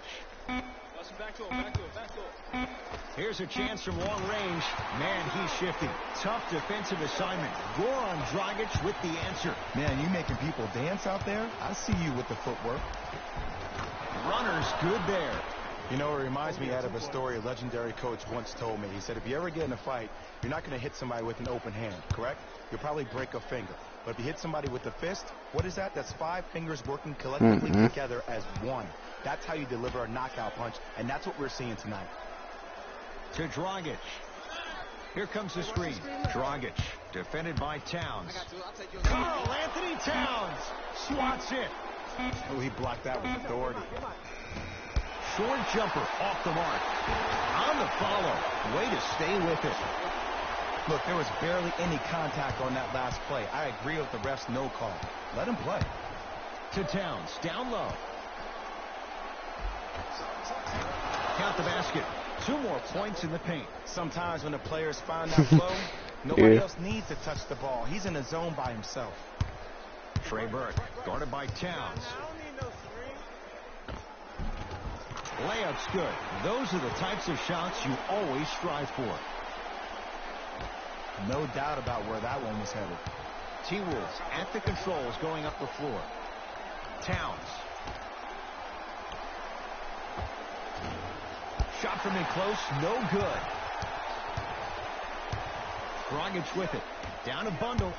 Here's a chance from long range. Man, he's shifting. Tough defensive assignment. Goran Dragic with the answer. Man, you making people dance out there? I see you with the footwork. Runner's good there. You know, it reminds me out of a story a legendary coach once told me. He said, if you ever get in a fight, you're not going to hit somebody with an open hand, correct? You'll probably break a finger. But if you hit somebody with a fist, what is that? That's 5 fingers working collectively together as one. That's how you deliver a knockout punch, and that's what we're seeing tonight. To Dragic. Here comes the screen. Dragic, defended by Towns. Karl Anthony Towns swats it. Oh, he blocked that with authority. Short jumper off the mark. On the follow. Way to stay with it. Look, there was barely any contact on that last play. I agree with the ref's no call. Let him play. To Towns, down low. Count the basket. 2 more points in the paint. Sometimes when the players find that flow, Nobody else needs to touch the ball. He's in a zone by himself. Trey Burke, guarded by Towns. Layup's good. Those are the types of shots you always strive for. No doubt about where that one was headed. T-Wolves at the controls going up the floor. Towns. Shot from in close, no good. Dragic with it. Down a bundle.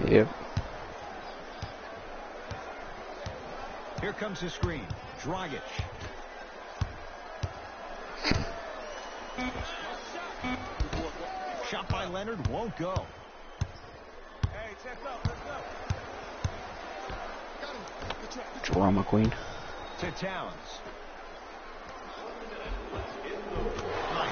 Yep. Here comes the screen. Dragic. Shot by Leonard won't go. Hey, check up. Let's go. Drama queen. To Towns.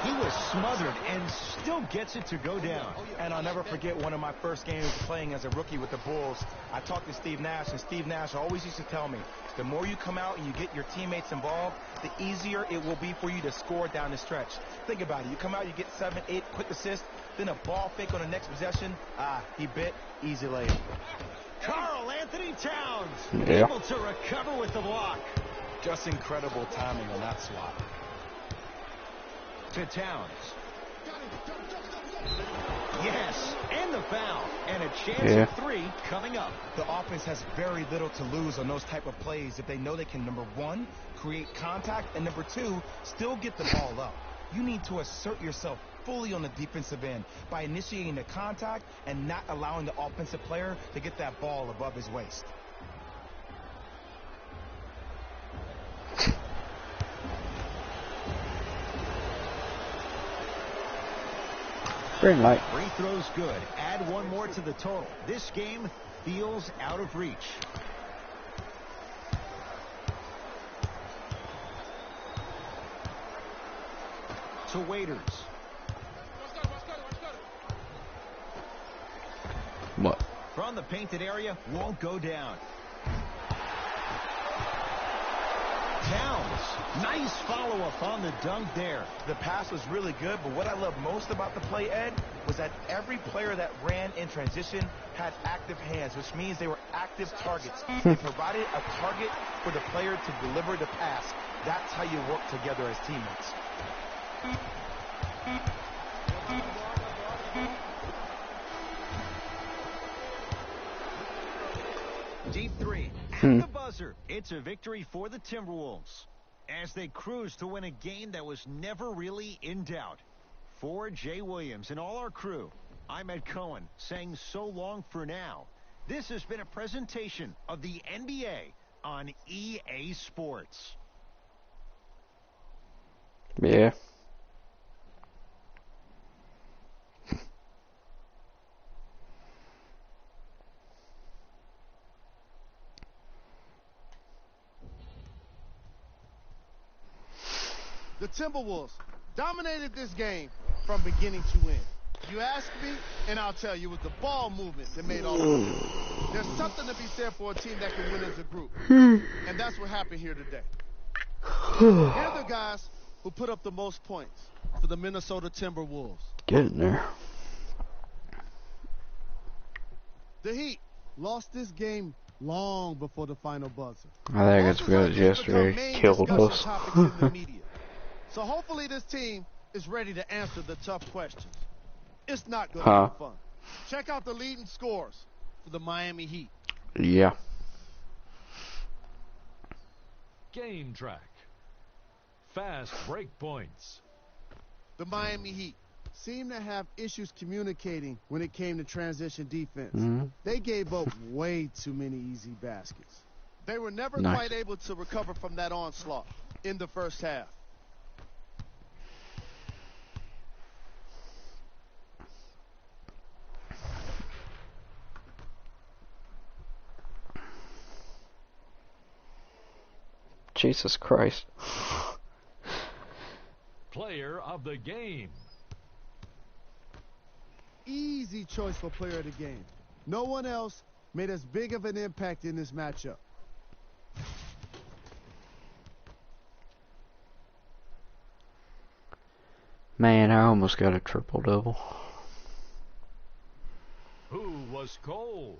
He was smothered and still gets it to go down. And I'll never forget one of my first games playing as a rookie with the Bulls. I talked to Steve Nash, and Steve Nash always used to tell me, the more you come out and you get your teammates involved, the easier it will be for you to score down the stretch. Think about it. You come out, you get 7, 8 quick assists, then a ball fake on the next possession. He bit. Easy layup. Karl Anthony Towns Yeah. able to recover with the block. Just incredible timing on that swat. To Towns. Yes, and the foul. And a chance Yeah. of 3 coming up. The offense has very little to lose on those type of plays if they know they can, number 1, create contact, and number 2, still get the ball up. You need to assert yourself fully on the defensive end by initiating the contact and not allowing the offensive player to get that ball above his waist. Green light. Free throws good. Add one more to the total. This game feels out of reach. To Waiters. What? From the painted area, won't go down. Towns, nice follow-up on the dunk there. The pass was really good, but what I love most about the play, Ed, was that every player that ran in transition had active hands, which means they were active targets. They provided a target for the player to deliver the pass. That's how you work together as teammates. Deep 3 at the buzzer. It's a victory for the Timberwolves as they cruise to win a game that was never really in doubt. For Jay Williams and all our crew, I'm Ed Cohen saying so long for now. This has been a presentation of the NBA on EA Sports. Yeah. The Timberwolves dominated this game from beginning to end. You ask me, and I'll tell you, it was the ball movement that made all the difference. There's something to be said for a team that can win as a group, and that's what happened here today. Here are the guys who put up the most points for the Minnesota Timberwolves. Getting there. The Heat lost this game long before the final buzzer. I think it's because yesterday killed us. Topics in the media. So hopefully this team is ready to answer the tough questions. It's not going to be fun. Check out the leading scores for the Miami Heat. Yeah. Game track. Fast break points. The Miami Heat seemed to have issues communicating when it came to transition defense. They gave up way too many easy baskets. They were never quite able to recover from that onslaught in the first half. Jesus Christ. Player of the game. Easy choice for player of the game. No one else made as big of an impact in this matchup. Man, I almost got a triple-double. Who was cold?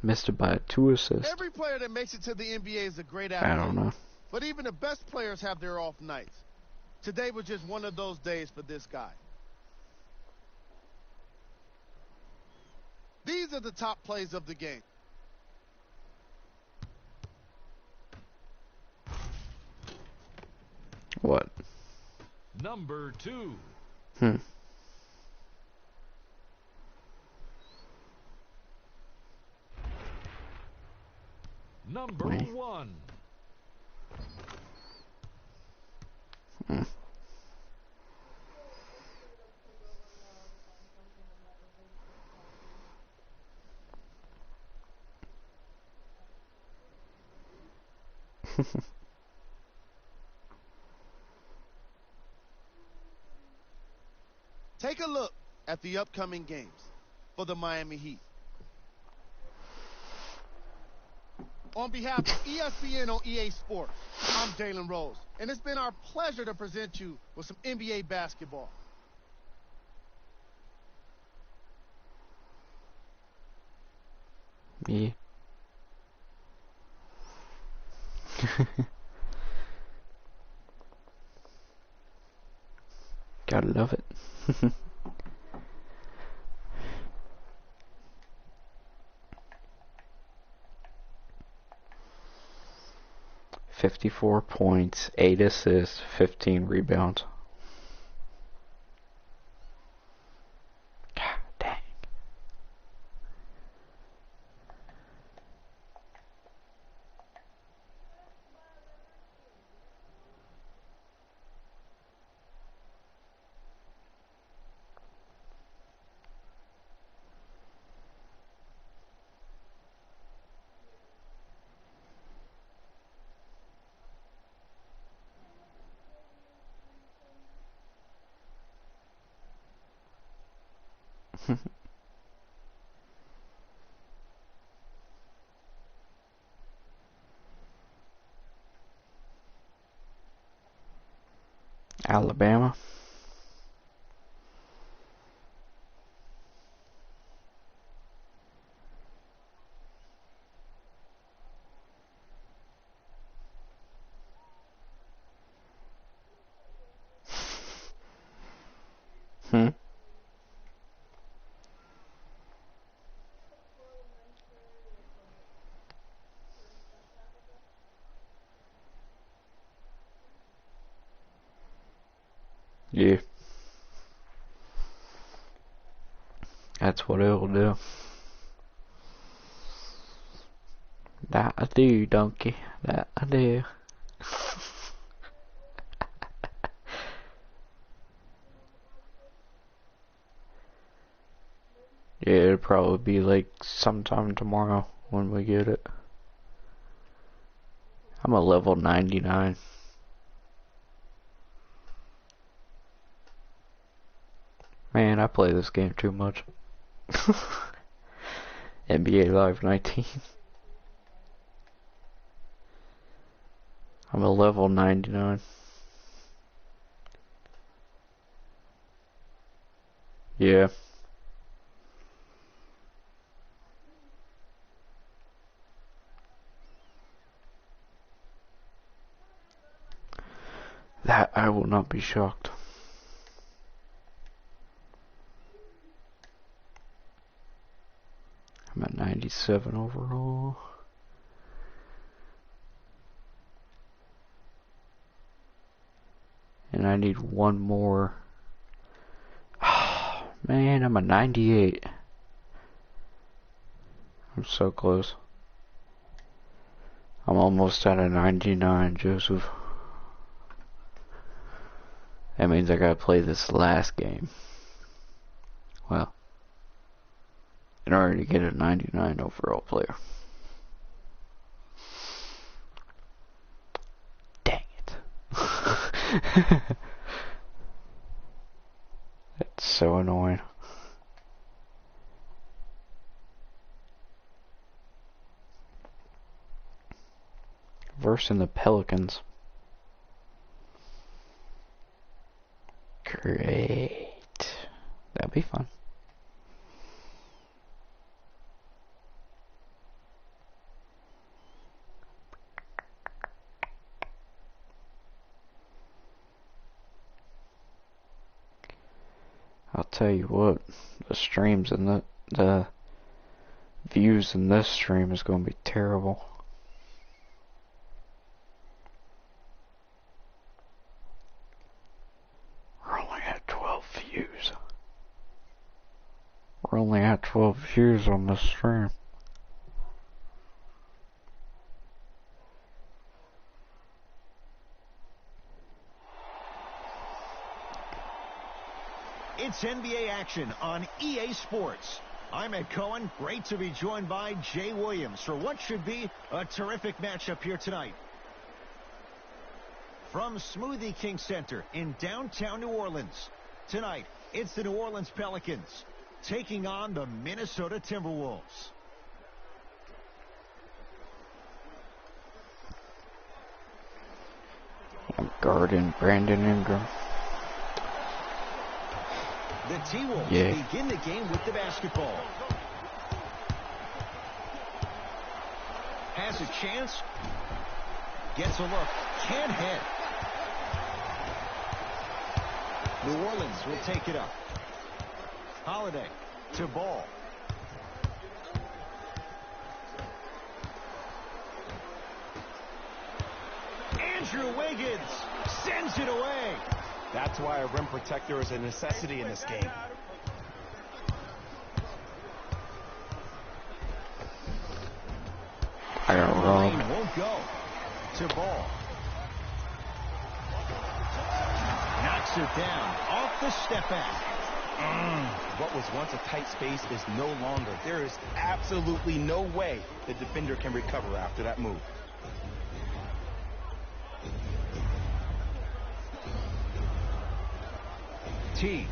Missed it by 2 assists. Every player that makes it to the NBA is a great I don't athlete. know. But even the best players have their off nights. Today was just one of those days for this guy. These are the top plays of the game. What? Number 2. Number 1. Take a look at the upcoming games for the Miami Heat. On behalf of ESPN on EA Sports, I'm Jalen Rose, and it's been our pleasure to present you with some NBA basketball. Yeah. Gotta love it. 54 points, 8 assists, 15 rebounds. God dang. Alabama. Yeah. That's what it'll do. That I do, donkey. That I do. Yeah, it'll probably be like sometime tomorrow when we get it. I'm a level 99. Man, I play this game too much. NBA Live 19. I'm a level 99. Yeah. That I will not be shocked. I'm at 97 overall. And I need one more. Oh, man, I'm a 98. I'm so close. I'm almost at a 99, Joseph. That means I gotta play this last game. Well, in order to get a 99 overall player. Dang it. That's so annoying. Versing the Pelicans. Great. That'll be fun. I'll tell you what, the streams and the views in this stream is going to be terrible. We're only at 12 views. We're only at 12 views on this stream. It's NBA action on EA Sports. I'm Ed Cohen. Great to be joined by Jay Williams for what should be a terrific matchup here tonight. From Smoothie King Center in downtown New Orleans, tonight it's the New Orleans Pelicans taking on the Minnesota Timberwolves. I'm guarding Brandon Ingram. The T-Wolves begin the game with the basketball. Has a chance. Gets a look. Can't hit. New Orleans will take it up. Holiday to Ball. Andrew Wiggins sends it away. That's why a rim protector is a necessity in this game. I got robbed. Won't go to Ball. Knocks it down off the step back. What was once a tight space is no longer. There is absolutely no way the defender can recover after that move. T.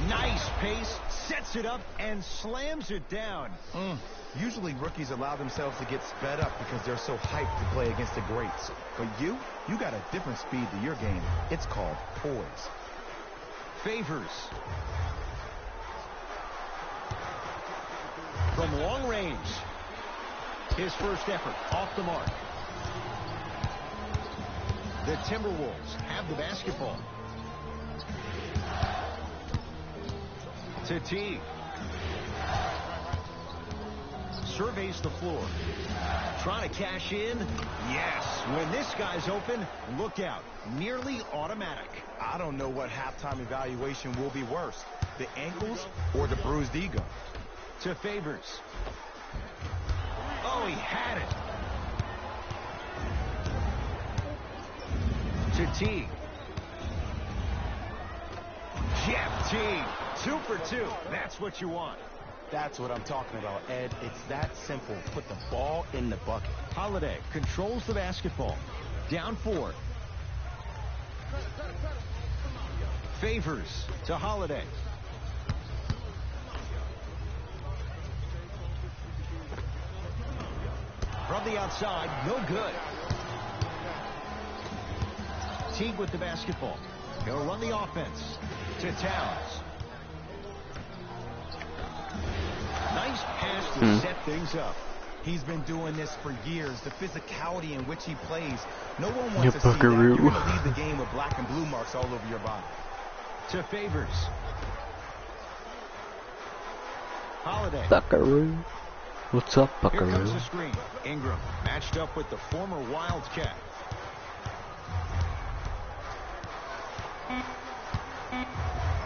Nice pace, sets it up, and slams it down. Usually rookies allow themselves to get sped up because they're so hyped to play against the greats. But you got a different speed to your game. It's called poise. Favors. From long range. His first effort off the mark. The Timberwolves have the basketball. To T. Surveys the floor. Trying to cash in. Yes. When this guy's open, look out. Nearly automatic. I don't know what halftime evaluation will be worse, the ankles or the bruised ego. To Favors. Oh, he had it. To T. Jeff T. 2 for 2. That's what you want. That's what I'm talking about, Ed. It's that simple. Put the ball in the bucket. Holiday controls the basketball. Down 4. Favors to Holiday. From the outside, no good. Teague with the basketball. He'll run the offense to Towns. Nice pass to set things up. He's been doing this for years. The physicality in which he plays. No one wants to see that. Buckaroo. You're going to leave the game with black and blue marks all over your body. To Favors. Holiday. Buckaroo. What's up, Here Buckaroo? comes the screen. Ingram matched up with the former Wildcat.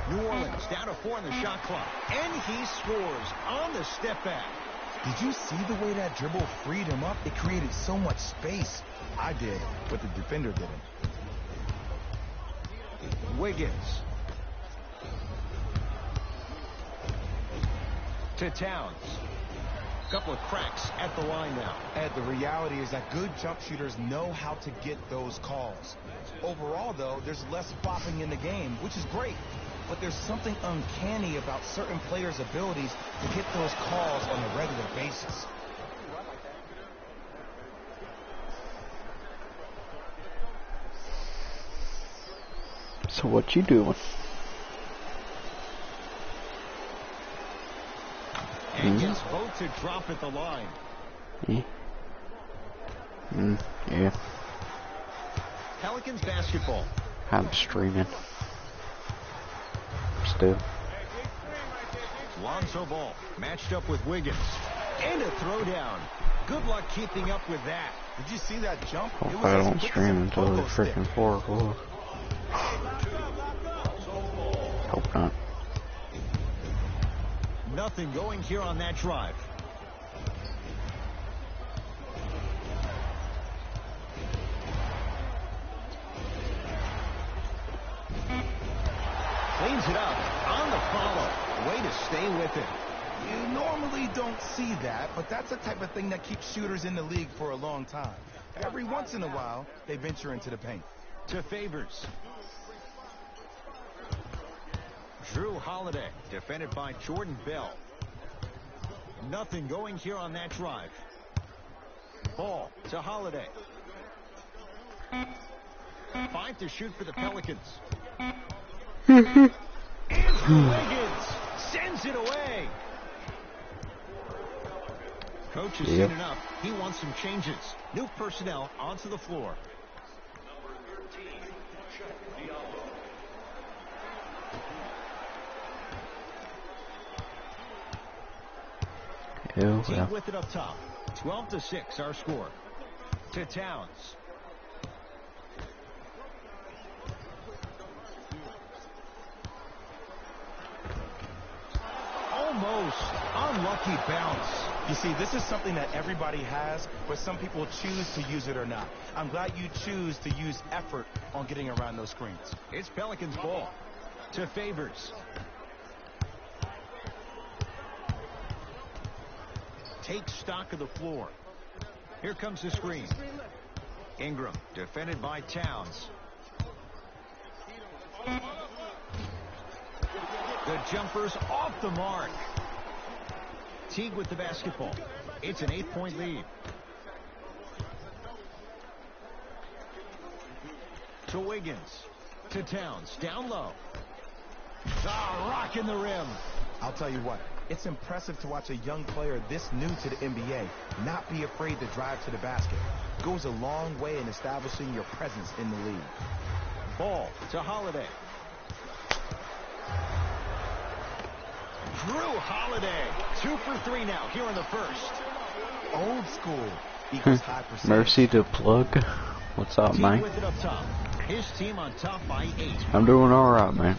New Orleans down to 4 in the shot clock. And he scores on the step back. Did you see the way that dribble freed him up? It created so much space. I did, but the defender didn't. Wiggins. To Towns. Couple of cracks at the line now. Ed, the reality is that good jump shooters know how to get those calls. Overall, though, there's less bopping in the game, which is great. But there's something uncanny about certain players' abilities to get those calls on a regular basis. So what you doing? And gets both to drop at the line. Yeah. Yeah. Pelicans basketball. I'm streaming. Still. Lonzo Ball matched up with Wiggins. And a throwdown. Good luck keeping up with that. Did you see that jump? Hope I don't stream until the freaking 4 o'clock. Hope not. Nothing going here on that drive. Cleans it up on the follow. Way to stay with it. You normally don't see that, but that's the type of thing that keeps shooters in the league for a long time. Every once in a while, they venture into the paint. To Favors. Drew Holiday, defended by Jordan Bell. Nothing going here on that drive. Ball to Holiday. 5 to shoot for the Pelicans. And Wiggins sends it away. Coach has seen enough. He wants some changes. New personnel onto the floor. Team with it up top. 12-6 our score. To Towns. Almost unlucky bounce. You see, this is something that everybody has, but some people choose to use it or not. I'm glad you choose to use effort on getting around those screens. It's Pelicans ball. To Favors. Takes stock of the floor. Here comes the screen. Ingram, defended by Towns. The jumper's off the mark. Teague with the basketball. It's an 8-point lead. To Wiggins. To Towns. Down low. Rocking the rim. I'll tell you what, it's impressive to watch a young player this new to the NBA not be afraid to drive to the basket. Goes a long way in establishing your presence in the league. Ball to Holiday. Drew Holiday. 2 for 3 now here in the first. Old school equals high percentage. Mercy to plug. What's up, man? With it up top. His team on top by 8. I'm doing alright, man.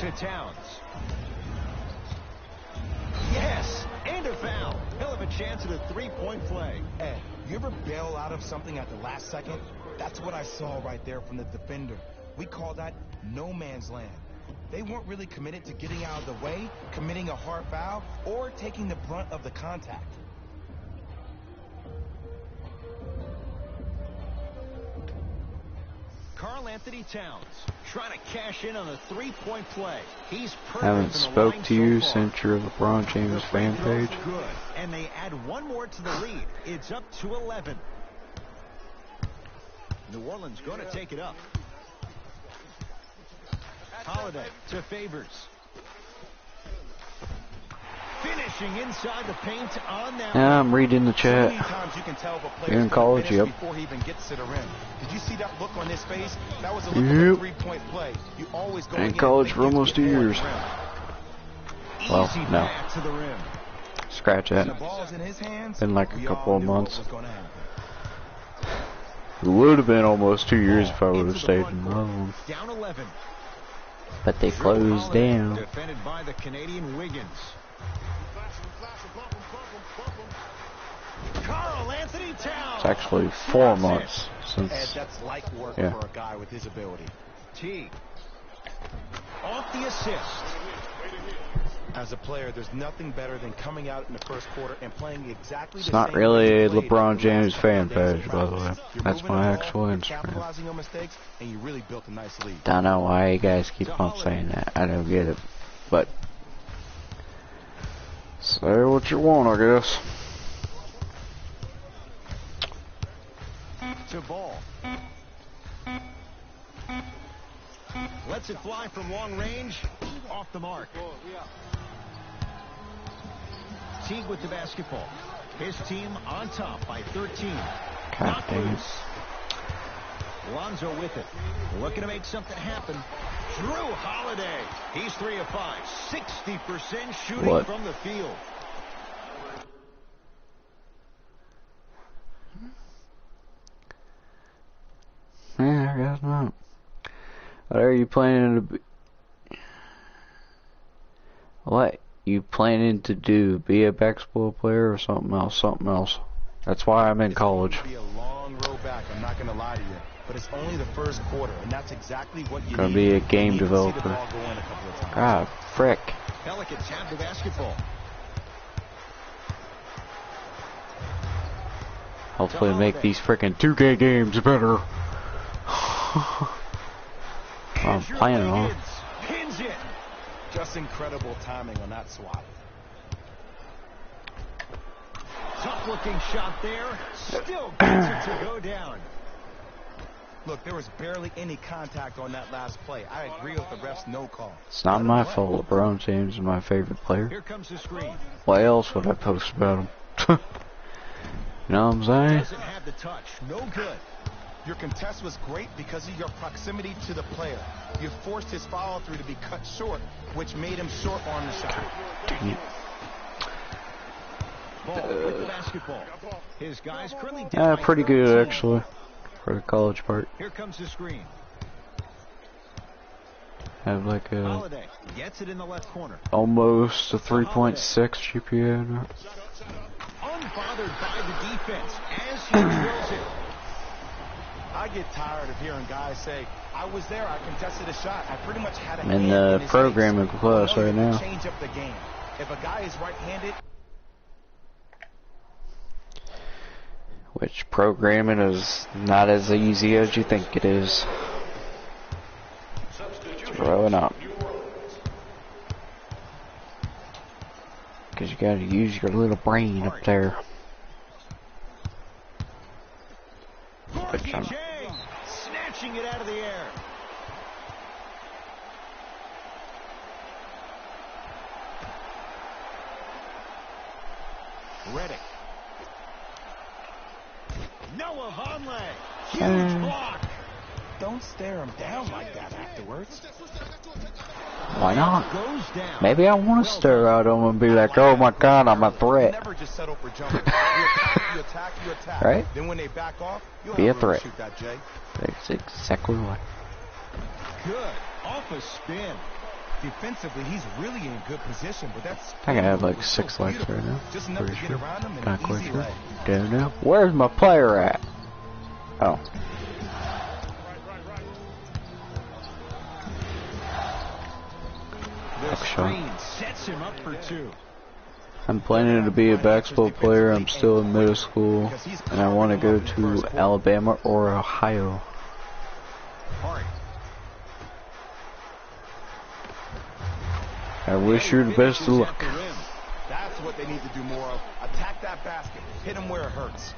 To Towns. Yes, and a foul. He'll have a chance at a 3-point play. Ed, you ever bail out of something at the last second? That's what I saw right there from the defender. We call that no man's land. They weren't really committed to getting out of the way, committing a hard foul, or taking the brunt of the contact. Karl Anthony Towns trying to cash in on a 3-point play. He's perfect. Haven't spoke to you since your LeBron James fan page. Good, and they add one more to the lead. It's up to 11. New Orleans going to take it up. Holiday to Favors. Finishing inside the paint on that. Yeah, I'm reading the So many chat. times you can tell if a You're player's in college, finished yep. before he even gets to the rim. Did you see that look on his face? That was a look of Yep. a 3-point play. You always go In college for almost 2 years. Well, Easy no. pass to the rim. Scratch The that. ball's in his hands. Been like a we couple all of knew what months. was gonna happen. It would have been almost 2 years if I would Into have the stayed front in court. Love. Down 11. But they Drew closed Holiday, down. Defended by the Canadian Wiggins. Karl Anthony Towns. It's actually 4 months Ed, since. that's light work Yeah. for a guy with his ability. Teague. Off the assist. As a player, there's nothing better than coming out in the first quarter and playing exactly It's the not same really way a you played LeBron in the James last fan couple of days page, of by the way. practice. You're That's moving my the ball, actual you're Instagram. capitalizing on mistakes, and you really built a nice lead. Don't know why you guys keep on saying that. I don't get it. But say what you want, I guess. To Ball. Lets it fly from long range. Off the mark. Teague with the basketball. His team on top by 13. God dang it. Lonzo with it. Looking to make something happen. Drew Holiday. He's 3 of 5. 60% shooting What? from the field. Yeah, I guess not. What are you planning to be? What you planning to do? Be a basketball player or something else? Something else. That's why I'm in college. It's going to be a long road back, I'm not going to lie to you. But it's only the first quarter, and that's exactly what you Gonna need. be a You game need to see the developer. ball go in a couple of times. God, frick. Pelicans have the basketball. Hopefully make these frickin' 2K games better. I'm playing on. Pins it. Just incredible timing on that swat. Tough looking shot there. Still gets it to go down. Look, there was barely any contact on that last play. I agree with the ref's no call. It's not my fault LeBron James is my favorite player. Here comes the screen. Why else would I post about him? You know what I'm saying? Doesn't have the touch. No good. Your contest was great because of your proximity to the player. You forced his follow-through to be cut short, which made him short on the shot. Dang it. Ball with the basketball. His guys currently down by Pretty good 13. actually. For the college part. Here comes the screen. Have like a Holiday gets it in the left corner. almost a 3.6 GPA now. Unbothered by the defense as he drills it. I get tired of hearing guys say, I was there, I contested a shot, I pretty much had a I'm in hand the in his programming ace." class No, right you can now. Change up the game. If a guy is right-handed, Which programming is not as easy as you think it is. Growing up. Because you gotta use your little brain up there. Gorky I'm- Chang snatching it out of the air. Reddick. Noah Vonleh. Huge block. don't stare him down like that afterwards. Why not? Goes down. Maybe I want to stare at them and be like, oh my god, I'm a You threat. never just settle for jumpers. You attack. Right? Then when they back off, you'll Be have a room to threat. shoot that, Jay. That's exactly right. Good. Off a spin. Defensively, he's really in good position, but that's... I think I have like was 6 so likes beautiful. right now. Just enough Pretty to sure. get around him and Not an quite easy sure. lay. Don't know. Where's my player at? Oh. The Tough shot. screen sets him up for 2. I'm planning to be a basketball player. I'm still in middle school, and I want to go to Alabama or Ohio. Hart. I wish you the best of Finishes luck. at the rim. That's what they need to do more of. Attack that basket. Hit him where it hurts.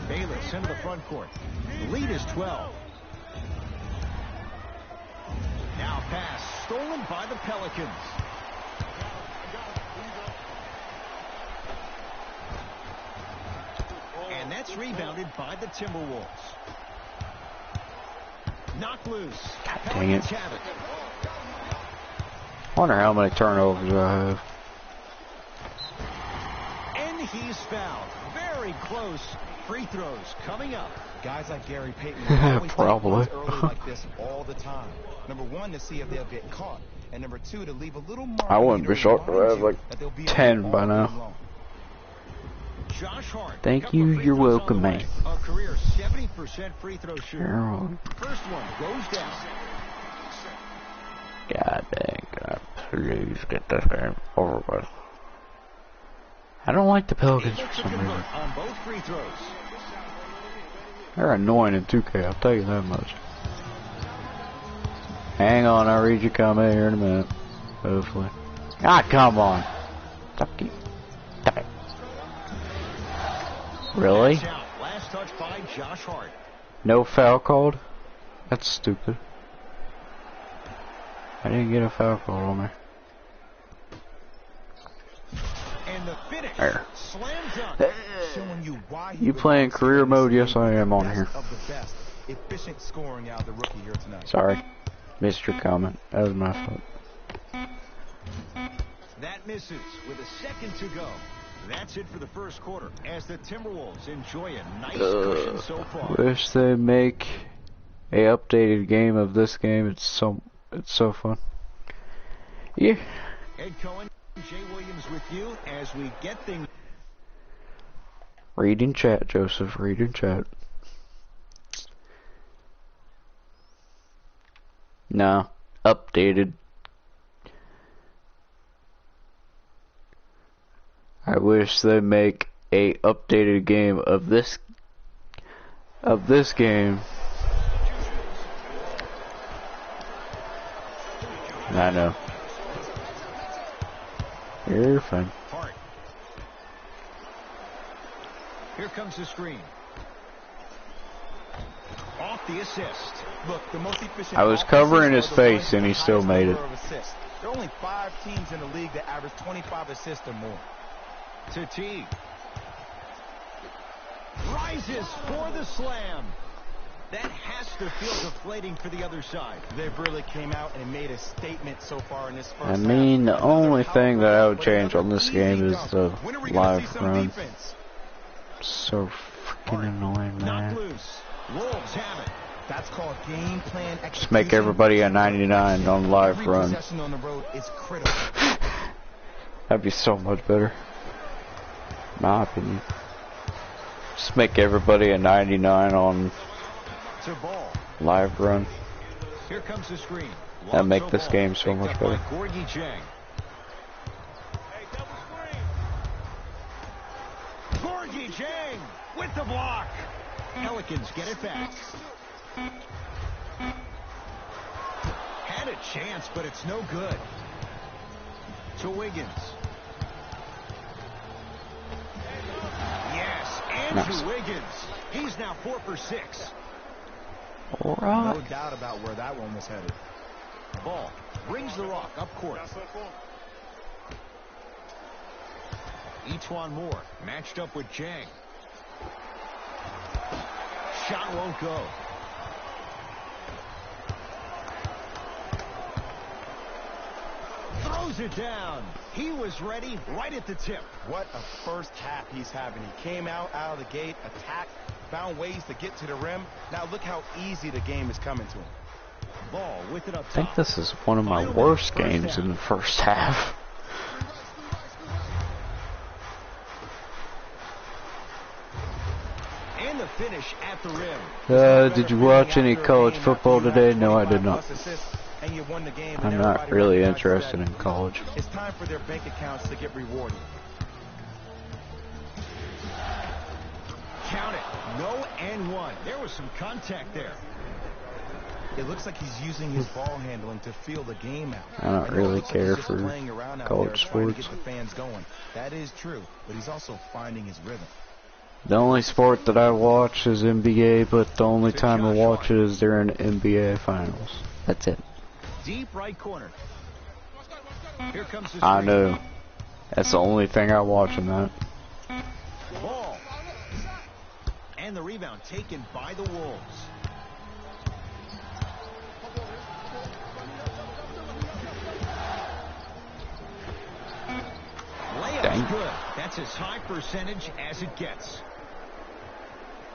Bayless into the front court. The lead is 12. Now pass stolen by the Pelicans. And that's rebounded by the Timberwolves. Knocked loose. dang it. Pelicans have it. Wonder how many turnovers I have. And he's fouled. Very close. Free throws coming up. Guys like Gary Payton will always take Probably. runs early like this all the time. Number one, to see if they'll get caught. And number two, to leave a little mark. I wouldn't be shocked if I had like 10 by now. Josh Hart. Thank couple you, of free you're throws welcome, on the man. way. A career 70% free throw shooter. Girl. First one goes down. God dang, God, please get this game over with. I don't like the Pelicans Able for to some reason. convert on both free throws. They're annoying in 2K, I'll tell you that much. Hang on, I'll read your comment here in a minute. Hopefully. Ah, come on. Fuck you. Damn it. Really? That's out. Last touch by Josh Hart. No foul called? That's stupid. I didn't get a foul call on me. And the finish. There. Slam dunk. Showing you why he You playing career mode? Yes, I am on here. Of the best. Efficient scoring out of the rookie here tonight. Sorry. Missed your comment. That was my fault. That misses with a second to go. That's it for the first quarter as the Timberwolves enjoy a nice cushion so far. Wish they make a updated game of this game. It's so fun. Yeah. Ed Cohen, Jay Williams with you as we get things. Read in chat, Joseph. Read in chat. No. Updated. I wish they make a updated game of this game. I know. You're fine. Hart. Here comes the screen. Off the assist. Look, the most efficient. I was covering his face and he still made it. There are only 5 teams in the league that average 25 assists or more. To T. Rises for the slam. That has to feel deflating for the other side. They really came out and made a statement so far in this first I mean, the only thing that I would change on this game is the live run. So freaking annoying, man. Knocked loose. Wolves have it. That's called game plan execution. Just make everybody a 99 on live run. Possession on the road is critical. That'd be so much better. My opinion. Just make everybody a 99 on To ball. live run. Here comes the screen. That'd make Lonzo this Ball game so picked much up better. by Gorgie Jang. Hey, double screen. Gorgie Jang with the block. Pelicans get it back. Had a chance, but it's no good. To Wiggins. Yes, and Nice. to Wiggins. He's now 4 for 6. No Alright. doubt about where that one was headed. Ball brings the rock up court. That's so cool. Etuan Moore matched up with Jang. Shot won't go. Throws it down. He was ready right at the tip. What a first half he's having. He came out of the gate, attacked, found ways to get to the rim. Now look how easy the game is coming to him. Ball with it up I think top. this is one of my worst games in the first half. And the finish at the rim. Did you watch any college football today? No, I did not. I'm not really interested in college. It's time for their bank accounts to get rewarded. Count it. No and one. There was some contact there. It looks like he's using his ball handling to feel the game out. I don't know it really looks like care he's just for playing around out college there, trying to sports. get the fans going. That is true, but he's also finding his rhythm. The only sport that I watch is NBA, but the only time I watch it is during NBA finals. That's it. Deep right corner. Here comes the I screen. know. That's the only thing I watch in that. Ball. And the rebound taken by the Wolves. Layup's Dang. good. That's as high percentage as it gets.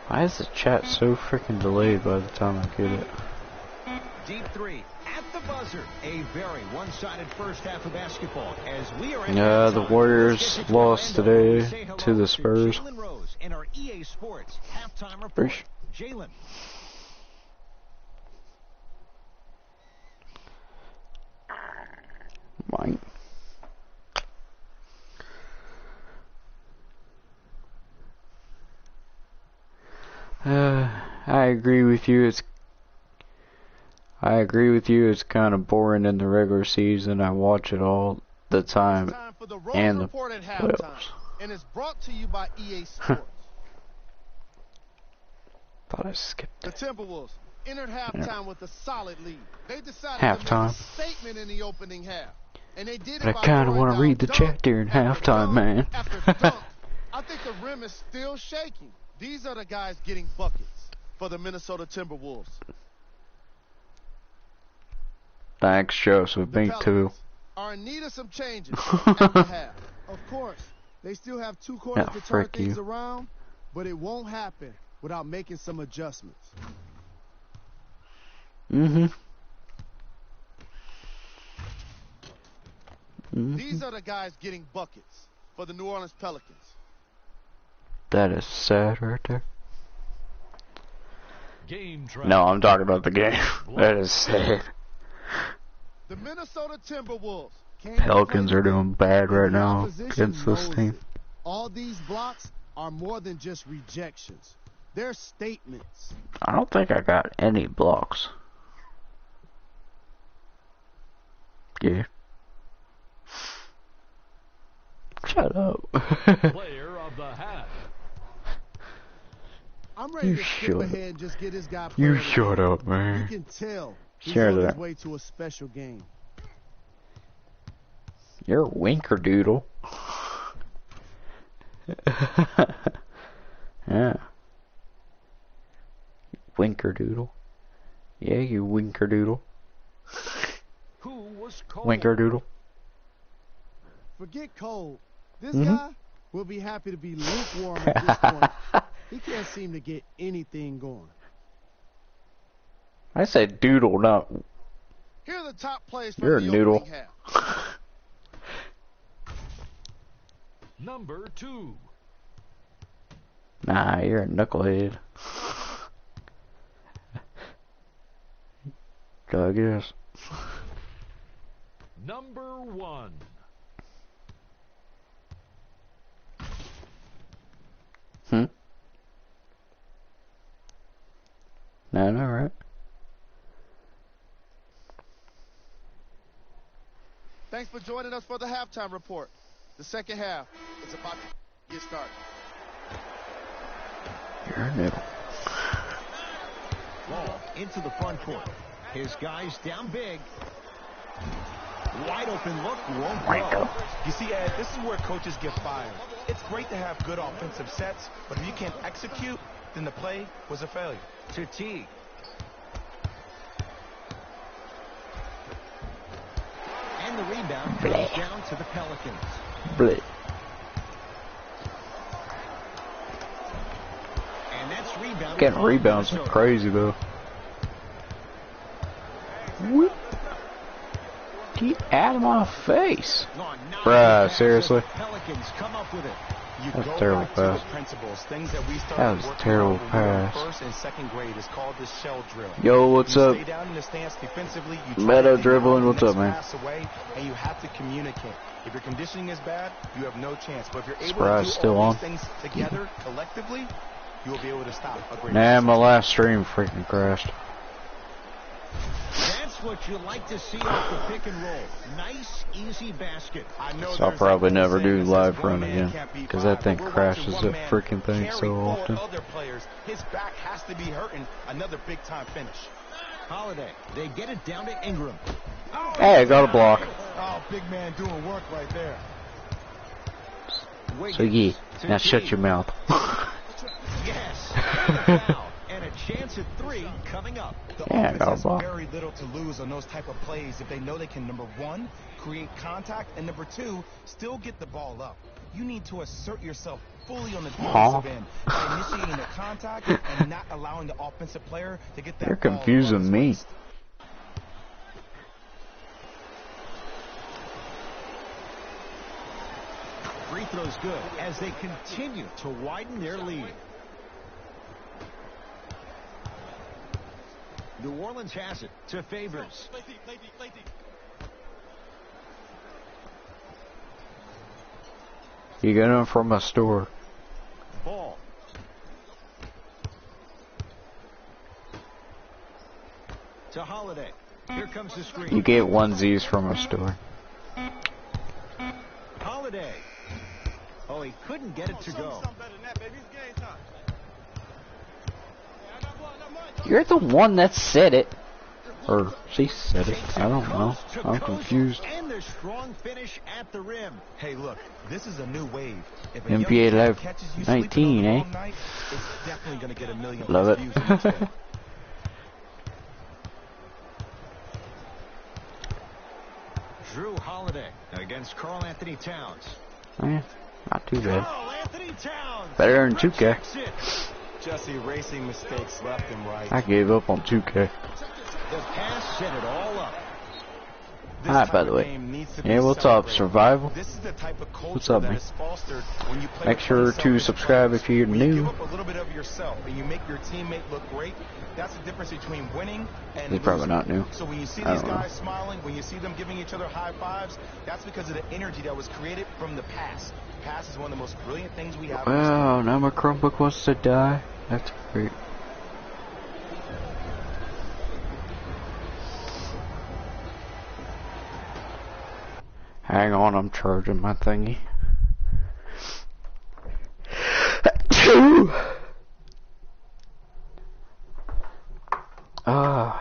Why is the chat so freaking delayed by the time I get it? Deep three at the buzzer. A very one-sided first half of basketball as we are at Yeah, the halftime. Warriors Let's get you lost Orlando, where we today say hello to the Spurs. Jalen Rose and our EA Sports halftime report. Spurs. Jalen. Mine. I agree with you. It's kind of boring in the regular season. I watch it all the time. Time for the Rose And the Report at halftime, playoffs. and it's brought to you by EA Sports. Thought I skipped The it. Timberwolves entered halftime with a solid lead. They decided to Halftime. make a statement in the opening half. And they did it But I by kinda throwing wanna down read the dunk chat during after halftime, dunk man. after dunk. I think the rim is still shaking. These are the guys getting buckets for the Minnesota Timberwolves. Thanks, Joseph. The Me too. Pelicans are in need of some changes at the half. Of course, they still have two quarters Yeah, to turn frick things you. around, but it won't happen without making some adjustments. Mm-hmm. These are the guys getting buckets for the New Orleans Pelicans. That is sad right there. Game track. No, I'm talking about the game. That is sad. The Minnesota Timberwolves came Pelicans to play are doing bad and right the now opposition against this knows team. it. All these blocks are more than just rejections. They're statements. I don't think I got any blocks. Yeah. Shut up. Player of the half. I'm ready You to skip shut ahead and just get this guy You player of the shut game. up, You man. can tell he's Share on his that. way to a special game. You're a winkerdoodle. Yeah. Winkerdoodle. Yeah, you winkerdoodle. Who was Cole? Winkerdoodle. Forget Cole. This Mhm. guy will be happy to be lukewarm at this point. He can't seem to get anything going. I said doodle, not. Here are the top plays from You're a the noodle. opening half. Number 2. Nah, you're a knucklehead. I guess. Number 1. No, no, right? Thanks for joining us for the halftime report. The second half is about to get started. You're a noodle. Ball into the front court. His guys down big. Wide open look, won't go. You see, Ed, this is where coaches get fired. It's great to have good offensive sets, but if you can't execute, then the play was a failure. To Teague. And the rebound comes down to the Pelicans. Bleh. And that's rebounded. Getting by rebounds are Minnesota. crazy, though. Whoop. Get out of my face. Oh, nice Bruh, pass, seriously? and the Pelicans come up with it. You That's go terrible back to the pass. principles, things that we started That was working terrible on when we were in pass. first and second grade. Is called the shell drill. Yo, what's you up? Stay down in the stance defensively. You try Meta to deny dribbling, the what's next up, man? pass away, and you have to communicate. If your conditioning is bad, you have no chance. But if you're able Surprise, to do still all on? these things together, collectively, you will be able to stop a great Nah, my last stream freaking crashed. That's what you like to see off the pick and roll. Nice, easy basket. I know So I'll there's probably that never saying do that says live one run man again, can't beat 'cause five, that thing but we're crashes watching one that man freaking thing carry so four often. Other players, his back has to be hurting. Another big time finish. Holiday. They get it down to Ingram. Hey, I got a block. Oh, big man doing work right there. Wiggins So yeah, to now shut Teague. your mouth. Yes. And a foul. And a chance at 3 coming up. The Yeah, I offense got a has block. very little to lose on those type of plays if they know they can, number one, create contact, and number two, still get the ball up. You need to assert yourself fully on the defensive end by initiating the contact and not allowing the offensive player to get that You're ball confusing above his me. waist. Free throw's good as they continue to widen their lead. New Orleans has it to Favors. You get them from a store. Ball. To Holiday. Here comes the screen. You get onesies from a store. Holiday. Oh, he couldn't get it to go. Something better than that, baby. It's game time. Hey, I got block. You're the one that said it. Or she said it. I don't know. I'm confused. And the strong finish at the rim. Hey, look, this is a new wave. If a NBA young kid Live catches you 19, sleeping on the eh? wrong night, it's definitely going to get a million Love plus it. views on YouTube. Drew Holiday against Karl Anthony Towns. Eh, not too bad. Karl Anthony Towns. Better than 2K. Rejects it. Just erasing mistakes left and right. I gave up on 2K. The pass set it all up. This Alright, type by the of way. game needs to be Yeah, what's up, celebrated. Survival? This is the type of culture What's up, that man? is fostered when you play Make with sure to unselfish subscribe players. if you're When you new. give up a little bit of yourself and you make your teammate look great, that's the difference between winning and He's probably losing. not new. So when you see I these don't know. guys smiling, when you see them giving each other high fives, that's because of the energy that was created from the past. The past is one of the most brilliant things we have. in this Well, now my Chromebook wants to die. That's great. Hang on, I'm charging my thingy. Ah.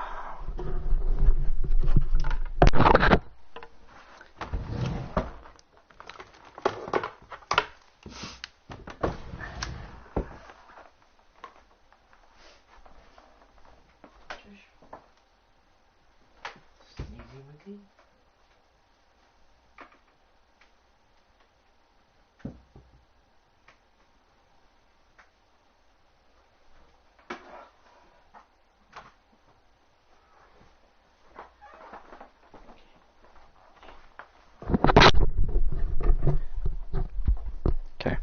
Okay.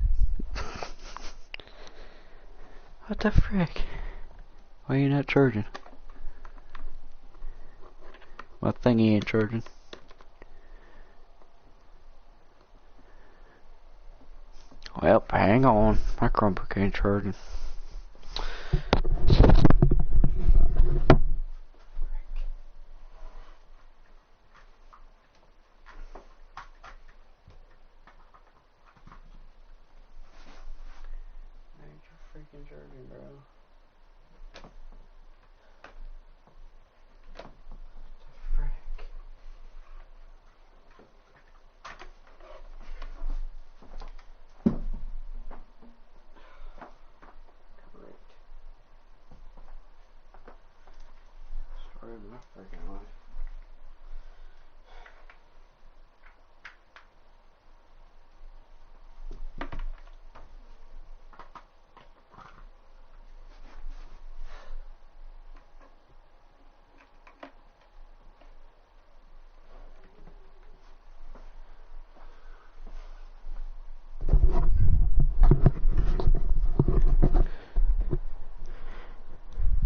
What the frick? Why are you not charging? My thingy ain't charging. Well, hang on. My Chromebook ain't charging. Ain't you freaking charging, bro? What the frick? Great. Sorry, my freaking life.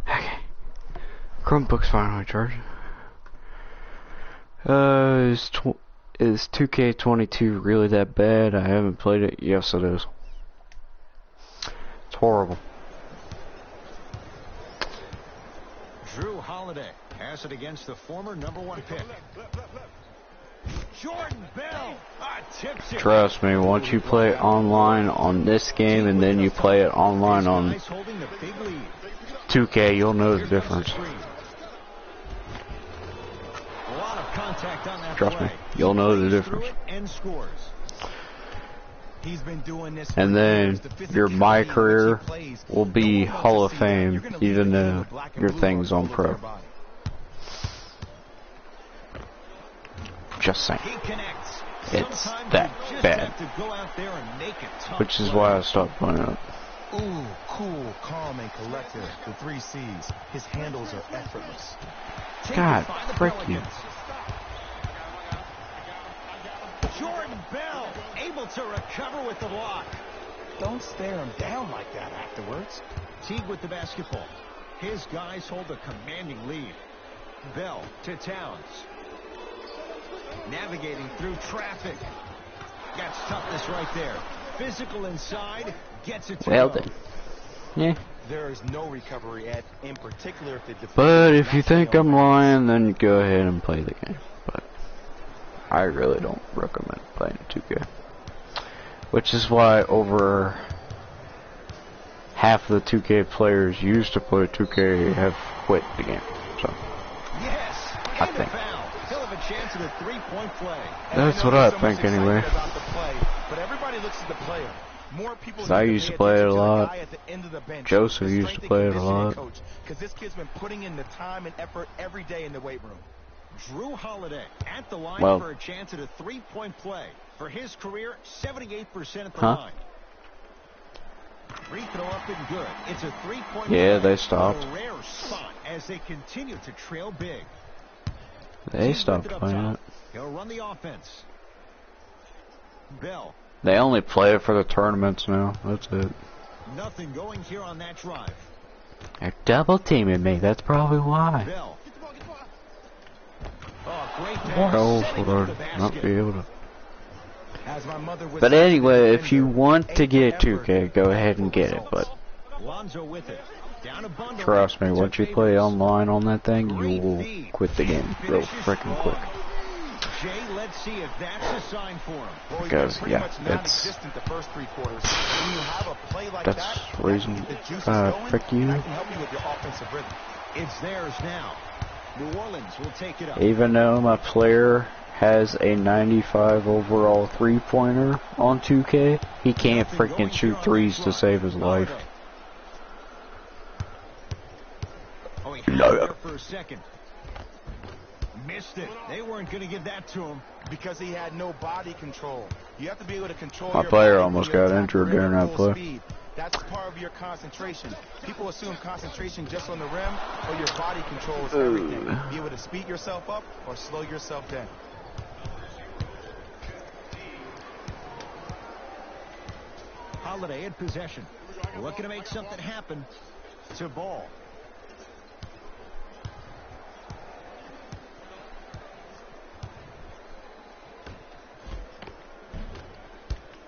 Okay. Chromebook's finally charging. Is 2K22 really that bad? I haven't played it. Yes, it is. It's horrible. Drew Holiday has it against the former #1 pick. Jordan Bell tips it. Trust me, once you play online on this game and then you play it online on Guys holding the big lead. 2K, you'll know the Here comes difference. screen. A lot of contact on that Trust me, play. you'll know the Plays difference. through it and scores. He's been doing this And for then years. The your My physicality in which Career he plays, will be no one wants Hall to of see that. Fame, You're gonna leave even the team though with black and your blue thing's all on over Pro. their body. Just saying. He connects. It's Sometimes that you just bad. have to go out there and make it tough. Which is why I stopped playing it. Ooh, cool, calm, and collected. The 3 C's. His handles are effortless. Taken God, by the frick you. Pelicans. Jordan Bell able to recover with the block. Don't stare him down like that afterwards. Teague with the basketball. His guys hold a commanding lead. Bell to Towns. Navigating through traffic. Got toughness right there. Physical inside. Gets it to Well go. then. Yeah. There is no recovery at, in particular, if the defense But does if not you stay think on I'm the lying, then go ahead and play the game. But I really don't recommend playing 2K. Which is why over half of the 2K players used to play 2K have quit the game. So Yes, I and a think. foul. He'll have a chance at a three-point play. That's what I think anyway. About the play, but everybody looks at the player. More people I need used pay to play it a attention to the lot. guy at the end of the bench, Joseph the used to strength and play it a conditioning lot. coach, because this kid's been putting in the time and effort every day in the weight room. Drew Holiday at the line Well- for a chance at a three-point play. For his career, 78% at the Huh? line. Free throw up and good. It's a three-point Yeah, play. they stopped. A rare spot as they continue to trail big. They Team stopped with it up playing top. it. He'll run the offense. Bell. They only play it for the tournaments now. That's it. Nothing going here on that drive. They're double teaming me. That's probably why. Bell. Oh, great pass. Why else Setting would up the I not basket. be able to? As my mother would But say, anyway, if you want to aim get for effort, 2K, go ahead and get it. But Lonzo with it. Down a bundle. trust me, To once you play Favors. online on that thing, you Great will feed. quit the game real Finishes freaking strong. quick. Jay, let's see if that's a sign for him. Well, he Because, was pretty yeah, much it's- non-existent the first three quarters. When you have a play like That's that, the reason that can get the juices I going, pick you. and that can help you with your offensive rhythm. It's theirs now. New Orleans will take it up. Even though my player has a 95 overall three-pointer on 2K, he can't Nothing going freaking here shoot on threes that to drive. save his life. Holiday. Oh, he had No. it there for a second. Missed it. They weren't going to give that to him. Because he had no body control. You have to be able to control My your player body almost when you got attack injured the rim during at that full play. speed. That's part of your concentration. People assume concentration just on the rim, but your body controls everything. Be able to speed yourself up or slow yourself down. Holiday in possession. Looking to make something happen. To Ball.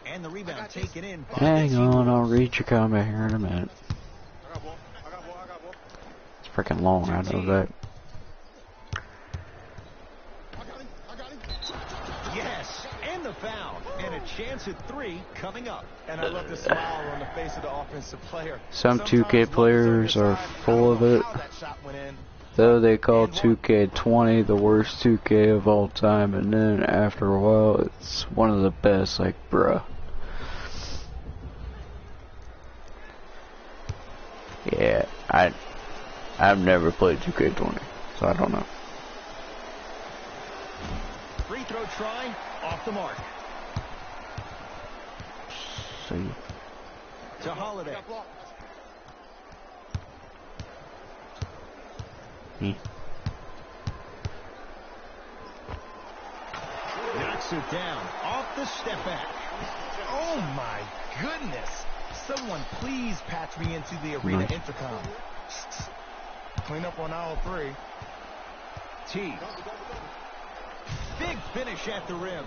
And the rebound taken in by Hang the on, I'll T-Wolves. read your comment here in a minute. It's freaking long, I know that. Yes, and the foul. And a chance at three coming up. And I love the smile on the face of the offensive player. Some Sometimes 2K luck is on players your are side. full I of don't know it. how that shot went in. Though they call 2K20 the worst 2K of all time, and then after a while, it's one of the best, like, bruh. Yeah, I've never played 2K20, so I don't know. Free throw try off the mark. See, To Holiday. Knocks it down off the step back. Oh my goodness. Someone please patch me into the arena Nice. intercom. Clean up on aisle 3. T. Big finish at the rim.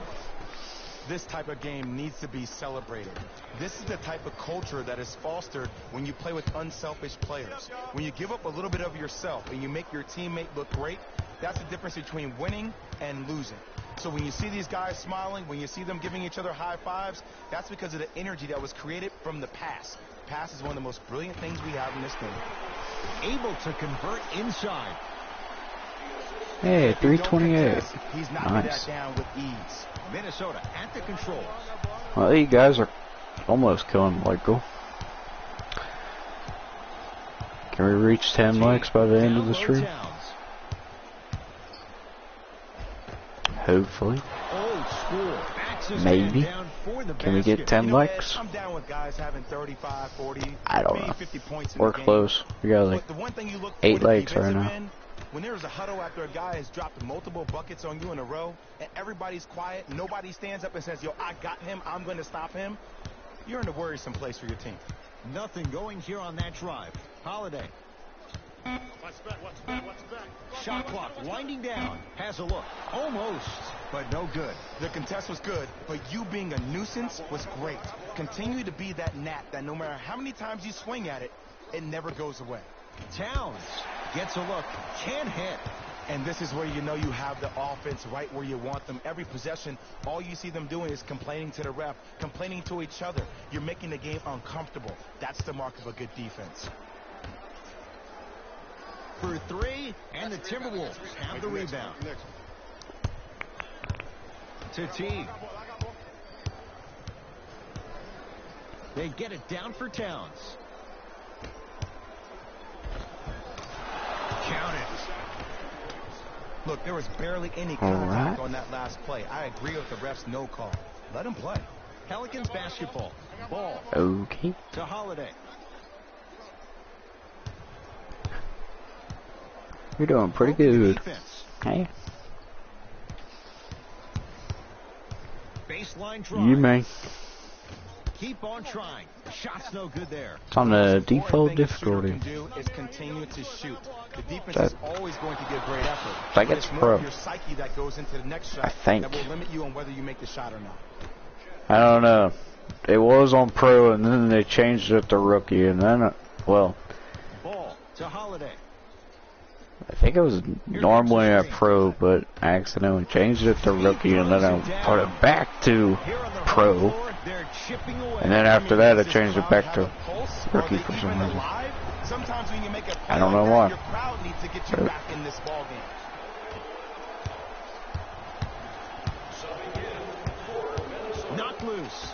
This type of game needs to be celebrated. This is the type of culture that is fostered when you play with unselfish players. When you give up a little bit of yourself and you make your teammate look great, that's the difference between winning and losing. So when you see these guys smiling, when you see them giving each other high fives, that's because of the energy that was created from the pass. Pass is one of the most brilliant things we have in this game. Able to convert inside. hey, If you don't 328. contest, he's knocking Nice. that down with ease. Minnesota at the controls. Well, you guys are almost killing Michael. Can we reach 10 likes by the end of the Down low stream? Towns. Hopefully. Old school. Backs his Maybe. man down for the Can we get basket. 10 You know, Ed, likes? I'm down with guys having 35, 40, I don't maybe know. 50 points in We're the game. close. We got like But the one thing you look for 8 in the likes right defensive now. end, when there's a huddle after a guy has dropped multiple buckets on you in a row, and everybody's quiet, nobody stands up and says, yo, I got him, I'm going to stop him, you're in a worrisome place for your team. Nothing going here on that drive. Holiday. Shot clock winding down. Has a look. Almost, but no good. The contest was good, but you being a nuisance was great. Continue to be that gnat that no matter how many times you swing at it, it never goes away. Towns gets a look. Can't hit. And this is where you know you have the offense right where you want them. Every possession, all you see them doing is complaining to the ref, complaining to each other. You're making the game uncomfortable. That's the mark of a good defense. For three, and the Timberwolves have the rebound. To Teague. They get it down for Towns. Count it. Look, there was barely any contact on that last play. I agree with the ref's no call. Let him play. Pelicans basketball. Ball. Okay. To Holiday. You're doing pretty good. Defense. Hey. Baseline drive. You may. Keep on trying. Shot's no good there. It's on the Important default thing the shooter difficulty. can do is continue to shoot. The defense That- is always going to give great effort. I think but it's more pro. of your psyche that goes into the next shot I think. that will limit you on whether you make the shot or not. I don't know. It was on pro, and then they changed it to rookie, and then, well, Ball to Holiday. I think it was normally a pro, but I accidentally changed it to rookie, and then I put it back to Here on the pro, home floor, they're chipping away. and then after that I Does this changed it crowd back have to a pulse? rookie Are they for some even reason. alive? Sometimes when you make a play I don't know like why. that, your crowd needs to get you back in this ball game. Knocked loose.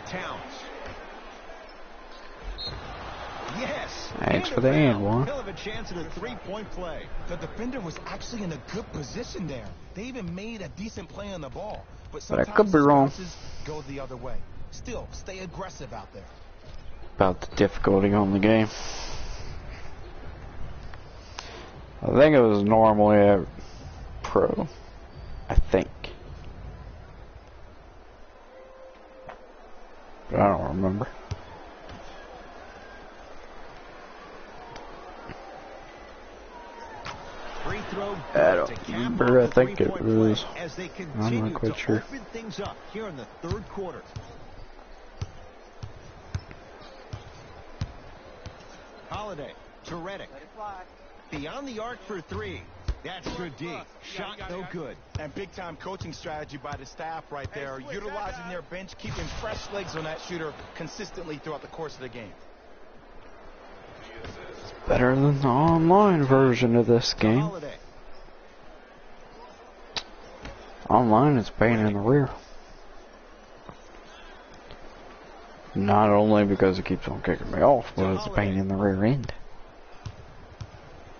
Towns. Yes. Thanks for the and one. He'll have a chance at a three-point play. The defender was actually in a good position there. They even made a decent play on the ball. But But I sometimes could be these wrong. bounces go the other way. Still, stay aggressive out there. About the difficulty on the game. I think it was normally a pro. I think. But I don't remember. Free throw. I don't to cap remember. off I think the it three-point play was. as they I'm continue not quite to sure. open things up here in the third quarter. Holiday to Redick. Beyond the arc for three. That's good D. Shot no good. And big-time coaching strategy by the staff right there, utilizing their bench, keeping fresh legs on that shooter consistently throughout the course of the game. Better than the online version of this game. Holiday. Online it's pain in the rear. Not only because it keeps on kicking me off, but it's a pain in the rear end.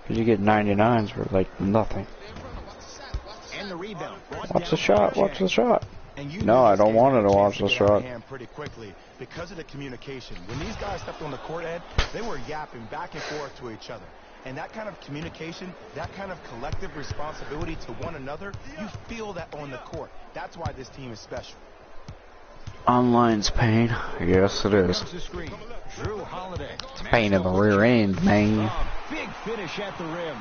Because you get 99s for like nothing. And the rebound. Brought Watch down the shot, by watch the Jack. shot. And you No, knew I this don't game want had her to a watch chance the get out of shot. hand pretty quickly because of the communication. When these guys stepped on the court, Ed, they were yapping back and forth to each other. And that kind of communication, that kind of collective responsibility to one another, you feel that on the court. That's why this team is special. Online's pain. Yes, it is. Comes the screen. Drew Holiday. It's pain in the rear end, man. A big finish at the rim.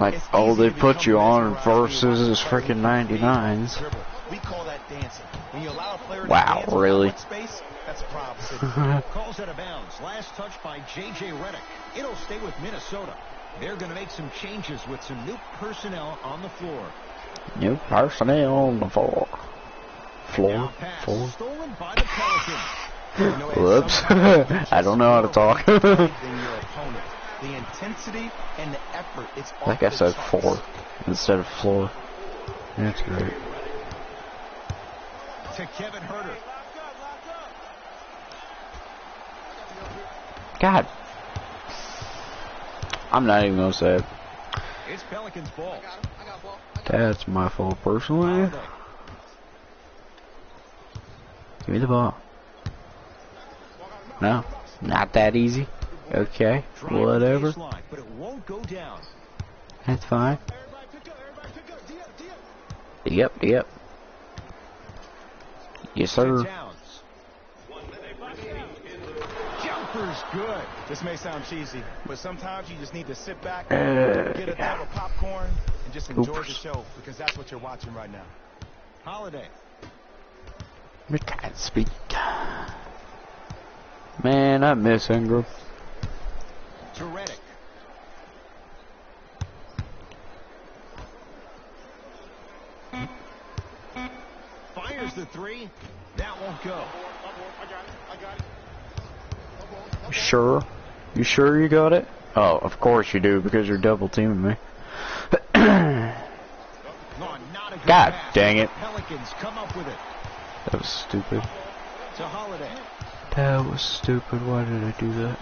Like, It's all easy they to put become you on mesmerized when you versus watch is a player freaking who 99s. dribble. We call that dancing. When you allow a player to Wow, dance really? in space, that's Prob City. Calls out of bounds. Last touch by J.J. Redick. It'll stay with Minnesota. They're going to make some changes with some new personnel on the floor. New personnel on the floor. Now pass stolen by the Pelicans. You know, Ed, Whoops. sometimes I don't know how to talk. than your opponent. The intensity and the effort, it's I think I said 4 instead of floor. That's great. To Kevin Huerter. God. I'm not even gonna say it. It's Pelicans ball. That's my fault personally. Holiday. Give me the ball. No, not that easy. Okay, Drive whatever. baseline, but it won't go down. That's fine. Yep. Yes, sir. Towns. Jumper's good. This may sound cheesy, but sometimes you just need to sit back, Uh, get a tub of popcorn, and just enjoy the Oops. show, because that's what you're watching right now. Holiday. We can't speak. Man, I miss Ingram. To Redick. three. That won't go. Sure? You sure you got it? Oh, of course you do, because you're double teaming me. Oh, not a good God pass. dang it. Pelicans come up with it. That was stupid. To Holiday. That was stupid. Why did I do that?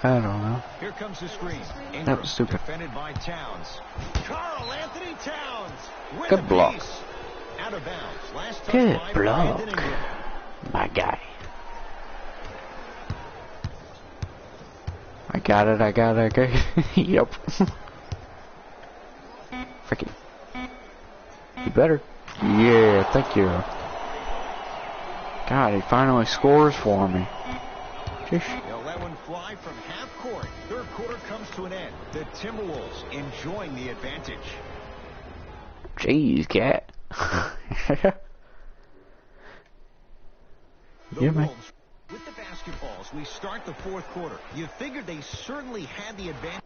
I don't know. Here comes the screen. That was stupid. Defended by Towns. Karl Anthony Towns. With Good a block. piece. Out of bounds. Last touch Good by block. Brandon Ingram. My guy. I got it. Yep. Freaking. You better. Yeah, thank you. God, he finally scores for me. Sheesh. They'll let one fly from half court. Third quarter comes to an end. The Timberwolves enjoying the advantage. Jeez, cat. The Yeah, man. Wolves with the basketballs. We start the fourth quarter. You figured they certainly had the advantage.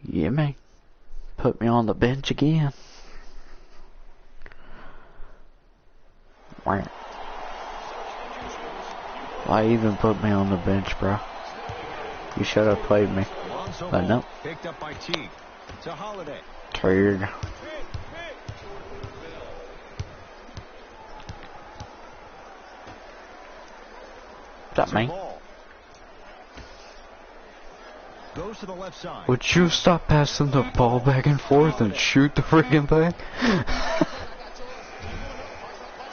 Yeah, man. Put me on the bench again. Why even put me on the bench, bro? You should have played me. Lonzo But Ball no. picked up by Teague. To Holiday. Tired. That To me? Ball. Goes to the left side. Would you stop passing the ball back and forth and shoot the freaking thing?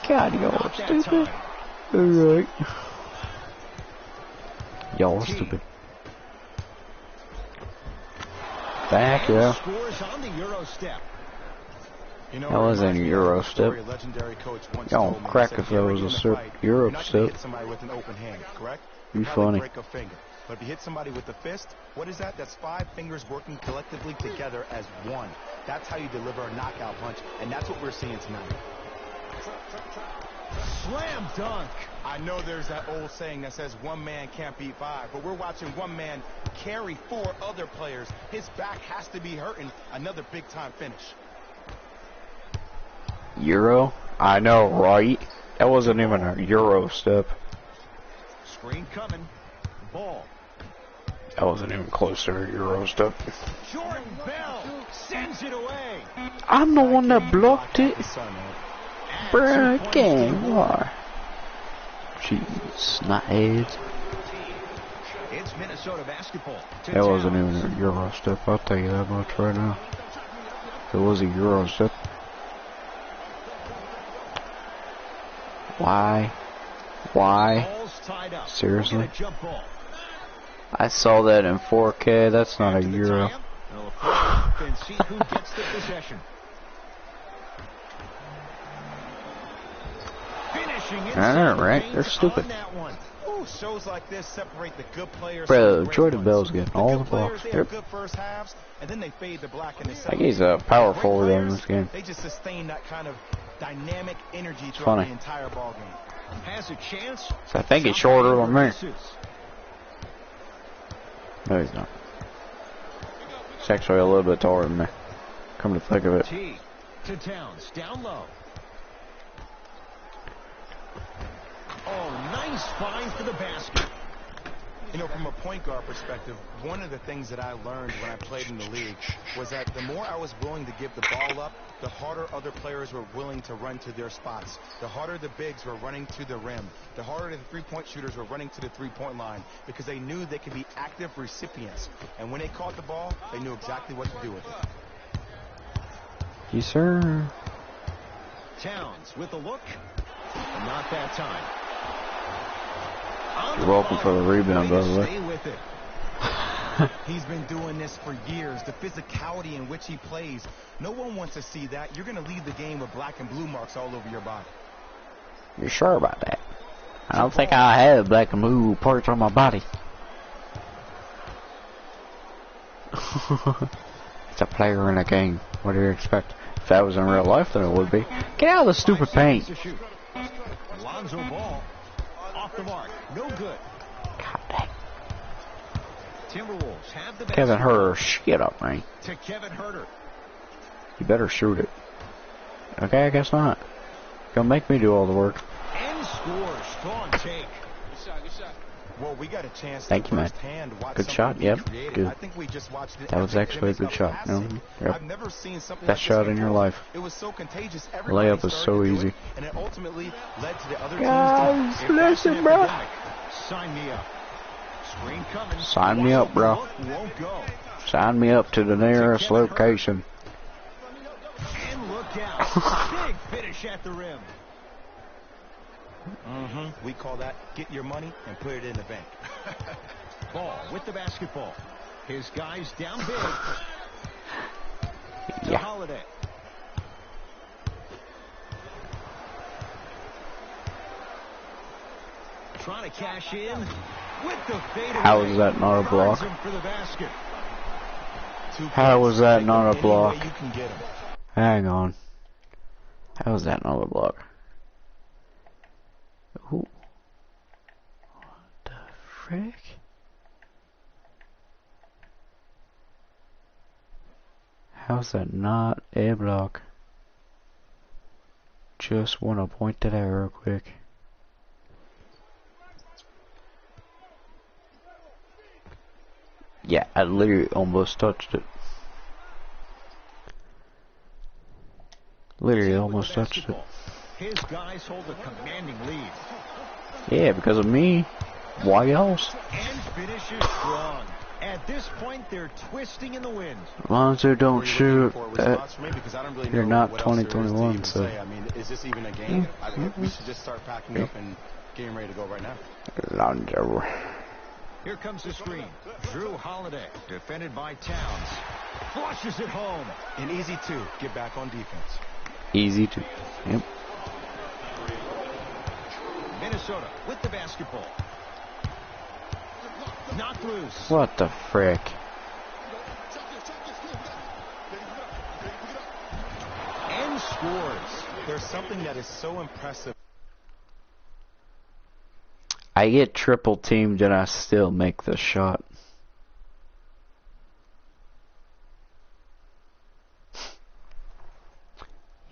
God, y'all are Not that stupid. time. Alright. Y'all are Teague. stupid. Back, yeah. Scores on the Euro step. You know, That wasn't a Euro step. story a legendary coach once Y'all told me. He crack said, if there was a "If you're in a fight, Euro you're not gonna step. hit somebody with an open hand, correct? You Probably funny. break a finger. But if you hit somebody with a fist, what is that? That's 5 fingers working collectively together as one. That's how you deliver a knockout punch, and that's what we're seeing tonight. Slam dunk. I know there's that old saying that says one man can't beat 5, but we're watching one man carry 4 other players. His back has to be hurting. Another big-time finish. Euro? I know, right? That wasn't even a Euro step. Screen coming. Ball. That wasn't even close to a Euro step. Jordan Bell sends it away. I'm the one that blocked it. His son, man. Add Bruh, 2 points to the game board. war. Jeez, not heads. It's Minnesota basketball. To That wasn't Towns. even a Euro step, I'll tell you that much right now. If it was a Euro step. Why? Ball's tied up. Seriously? We'll get a jump ball. I saw that in 4K, that's not a To the Euro. tie-up. They'll throw it up and see who gets the possession. Finishing I inside know, the right? paint They're stupid. on that one. Ooh, shows like this separate the good players Bro, from the great Jordan ones. Bell's getting The all good the players, blocks. they Yep. have good first halves, and then they fade to black in the I second. think he's a power Great forward in players, this game. They just sustain that kind of dynamic energy throughout funny. the entire ball game. Has a chance. So I think he's shorter than me. Misses. No, he's not. He's actually a little bit taller than me. Come to think of it. T to Towns, down low. Oh, nice find for the basket. You know, from a point guard perspective, one of the things that I learned when I played in the league was that the more I was willing to give the ball up, the harder other players were willing to run to their spots. The harder the bigs were running to the rim. The harder the three-point shooters were running to the three-point line because they knew they could be active recipients. And when they caught the ball, they knew exactly what to do with it. Yes, sir. Towns with the look. Not that time. On You're the welcome for the follow. rebound, Way by to the way. stay with it. He's been doing this for years. The physicality in which he plays. No one wants to see that. You're going to leave the game with black and blue marks all over your body. You're sure about that? I don't think I have black and blue parts on my body. It's a player in a game. What do you expect? If that was in real life, then it would be. Get out of the stupid 5 paint. seconds to shoot. Lonzo Ball off the mark. No good. God dang. Timberwolves have the Kevin basketball. Herter, shit up, man. To Kevin Herter. You better shoot it. Okay, I guess not. Gonna make me do all the work. And scores. Strong take. Well, we got a chance to Thank you, man. firsthand watch Good something shot, be yep, created. good. I think we just watched it. That was actually a good shot. Yep. I've never seen something Best like this shot in your before. life. It was so contagious. Everybody Layup is started so to do easy. it, and it ultimately led to the other Guys, teams. listen, bro. Sign me up. Screen coming. Sign me up, bro. Look won't go. Sign me up to the nearest location. And look out. Big finish at the rim. We call that get your money and put it in the bank. Ball with the basketball. His guys down big. To Yeah. Holiday. Trying to cash in with the fade. How is that not a block? For the basket. How was that Take not them a any way block? you can get 'em. Hang on. How is that not a block? Ooh. What the frick? How's that not a block? Just want to point to that real quick. Yeah, I literally almost touched it. Literally almost touched it. His guys hold a commanding lead. Yeah, because of me. Why else? And finishes strong. At this point, they're twisting in the wind. Lonzo, don't Are you shoot. looking for a response from me? Because I don't really You're know not what else there is to 2021, even so. say. I mean, is this even a game? I think we should just start packing up and getting ready to go right now. Lonzo. Here comes the screen. Drew Holiday, defended by Towns. Flushes it home. And easy two, get back on defense. Easy to. Yep. Minnesota with the basketball. Knocked loose. What the frick? And scores. There's something that is so impressive. I get triple teamed and I still make the shot.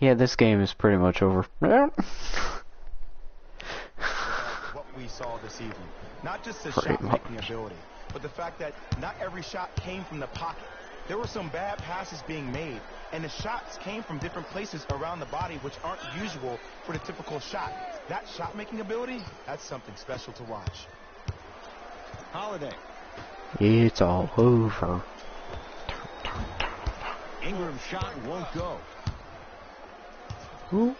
Yeah, this game is pretty much over. What we saw this evening. Not just the Pretty shot-making much. ability, but the fact that not every shot came from the pocket. There were some bad passes being made, and the shots came from different places around the body, which aren't usual for the typical shot. That shot-making ability, that's something special to watch. Holiday. It's all over. Ingram's shot won't go. Ooh.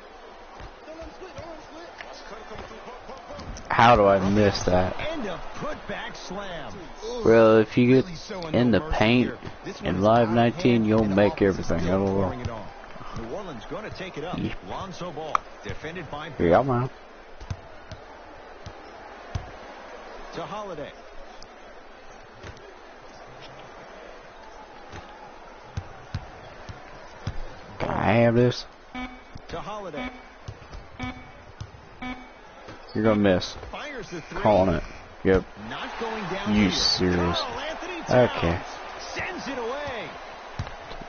How do I miss that? And a putback slam. Well, if you get Really showing in no the mercy paint here. This one in is Live out of 19, hand, you'll and make offense is everything. I still don't know. pouring it on. New Orleans going to take it up. Yeah. Lonzo Ball, defended by Yeah, man. to Holiday. Can I have this? To Holiday. You're gonna miss. Fires the three. Calling it. Yep. Not going down. You here. serious? Carl Anthony Towns Okay. sends it away.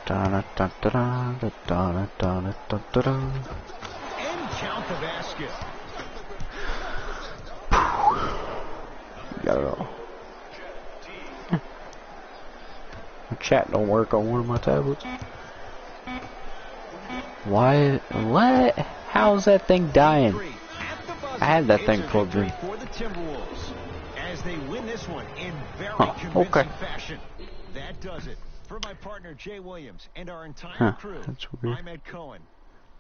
Da-da-da-da-da-da-da-da-da-da. And count the basket. Got it all. My chat don't work on one of my tablets. Why? What? How's that thing dying? Three at the buzzer. I had that It's thing a plugged in. victory for the Timberwolves as they win this one in very convincing okay. fashion. That does it. For my partner Jay Williams and our entire Huh, crew, that's weird. I'm Ed Cohen.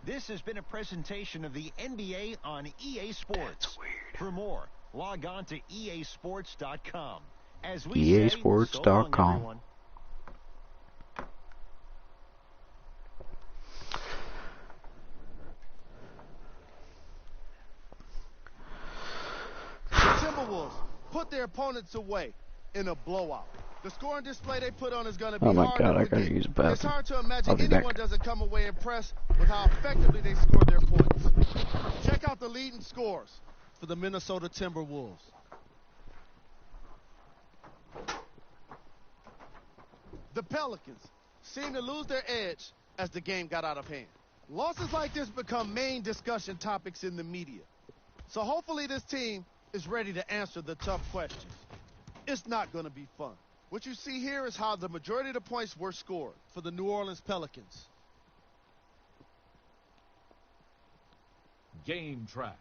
This has been a presentation of the NBA on EA Sports. That's weird. For more, log on to easports.com. As we easports.com. say, so long, everyone. The Timberwolves put their opponents away in a blowout. The scoring display they put on is going to be Oh my hard God, to I gotta forget. use a It's bathroom. hard to I'll imagine be anyone back. doesn't come away impressed with how effectively they scored their points. Check out the leading scores for the Minnesota Timberwolves. The Pelicans seemed to lose their edge as the game got out of hand. Losses like this become main discussion topics in the media. So hopefully this team is ready to answer the tough questions. It's not going to be fun. What you see here is how the majority of the points were scored for the New Orleans Pelicans. Game track.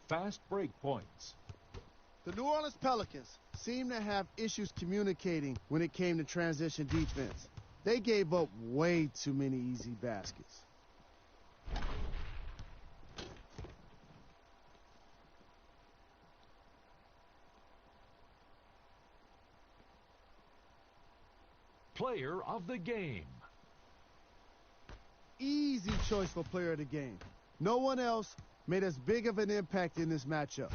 Fast break points. The New Orleans Pelicans seem to have issues communicating when it came to transition defense. They gave up way too many easy baskets. Player of the game. Easy choice for player of the game. No one else made as big of an impact in this matchup.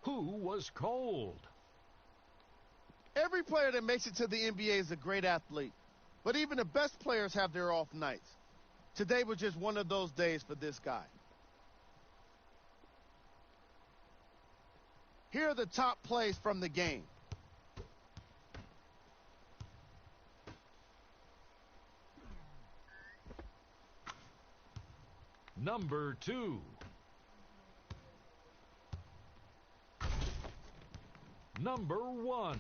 Who was cold? Every player that makes it to the NBA is a great athlete, but even the best players have their off nights. Today was just one of those days for this guy. Here are the top plays from the game. Number 2. Number 1.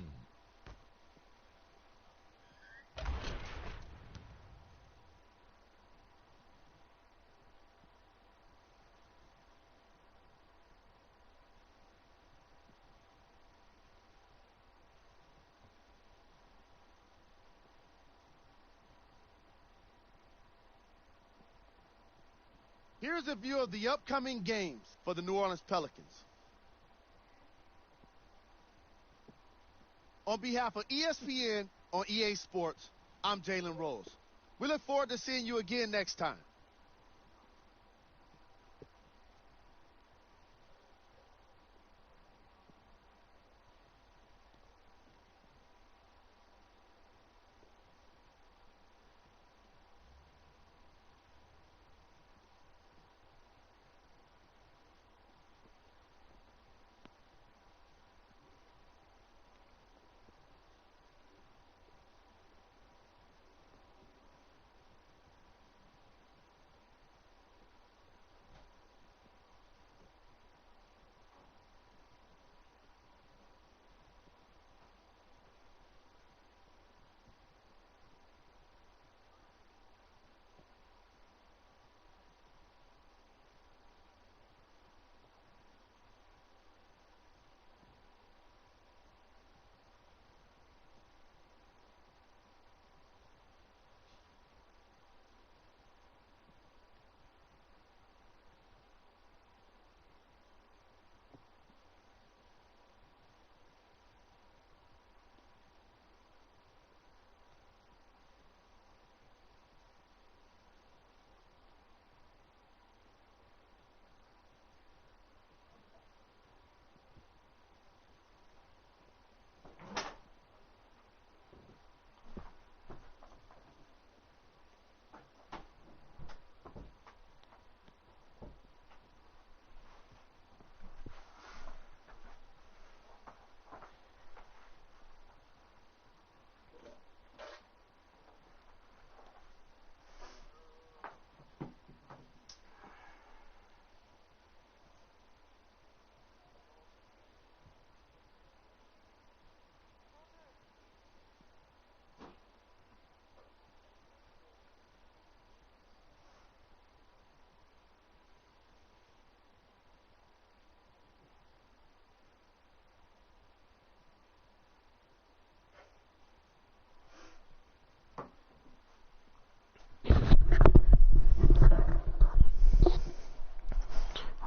Here's a view of the upcoming games for the New Orleans Pelicans. On behalf of ESPN on EA Sports, I'm Jalen Rose. We look forward to seeing you again next time.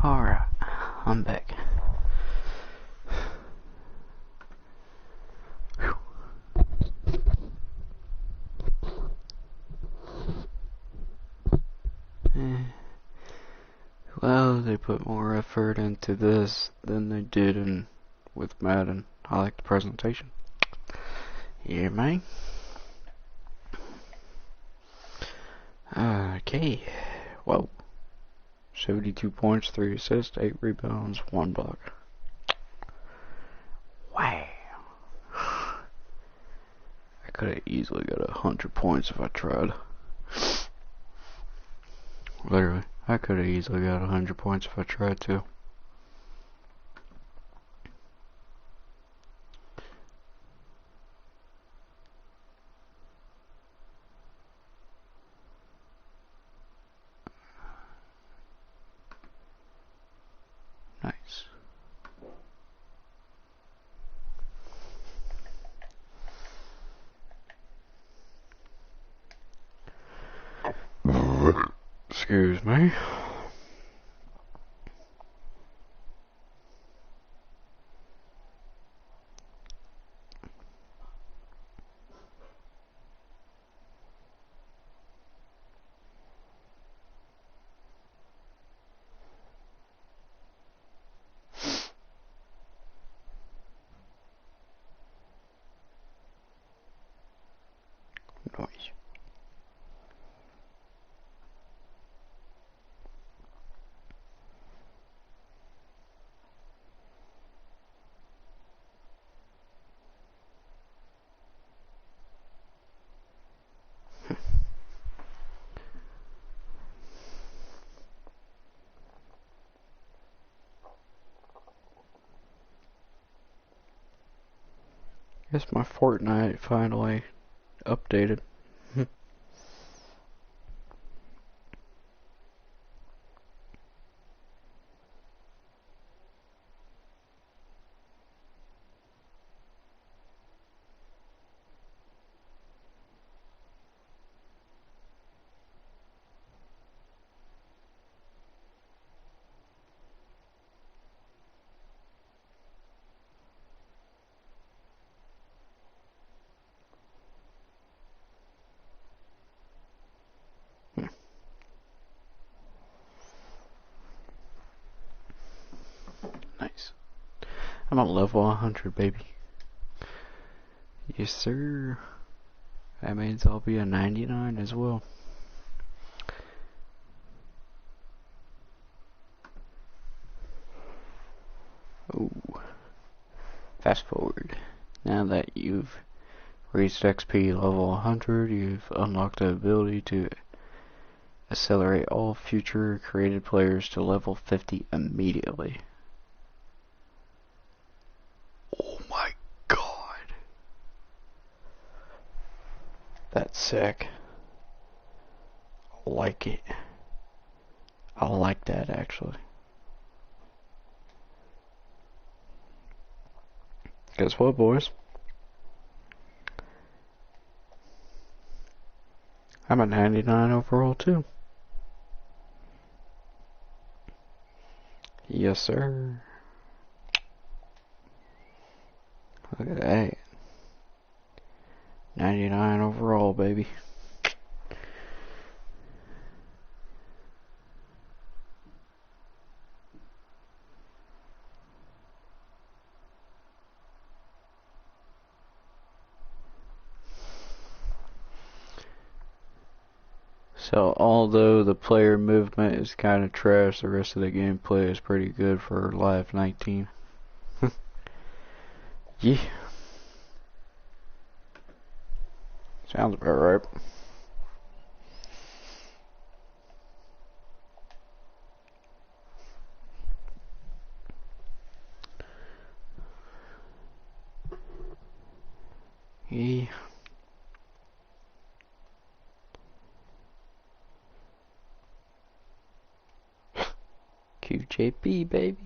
Alright, I'm back. Whew. Well, they put more effort into this than they did with Madden. I like the presentation. Yeah, man. Okay. Whoa. 72 points, 3 assists, 8 rebounds, 1 block. Wow. I could have easily got 100 points if I tried. Literally, I could have easily got 100 points if I tried to. Nice. Excuse me. Noise. Guess my Fortnite finally updated. Nice. I'm at level 100, baby. Yes, sir. That means I'll be a 99 as well. Oh. Fast forward. Now that you've reached XP level 100, you've unlocked the ability to accelerate all future created players to level 50 immediately. Oh my god. That's sick. I like it. I like that actually. Guess what, boys? I'm a 99 overall too. Yes, sir. Look at that. 99 overall, baby. So, although the player movement is kind of trash, the rest of the gameplay is pretty good for Live 19. Yeah. Sounds about right. Yeah. QJP, baby.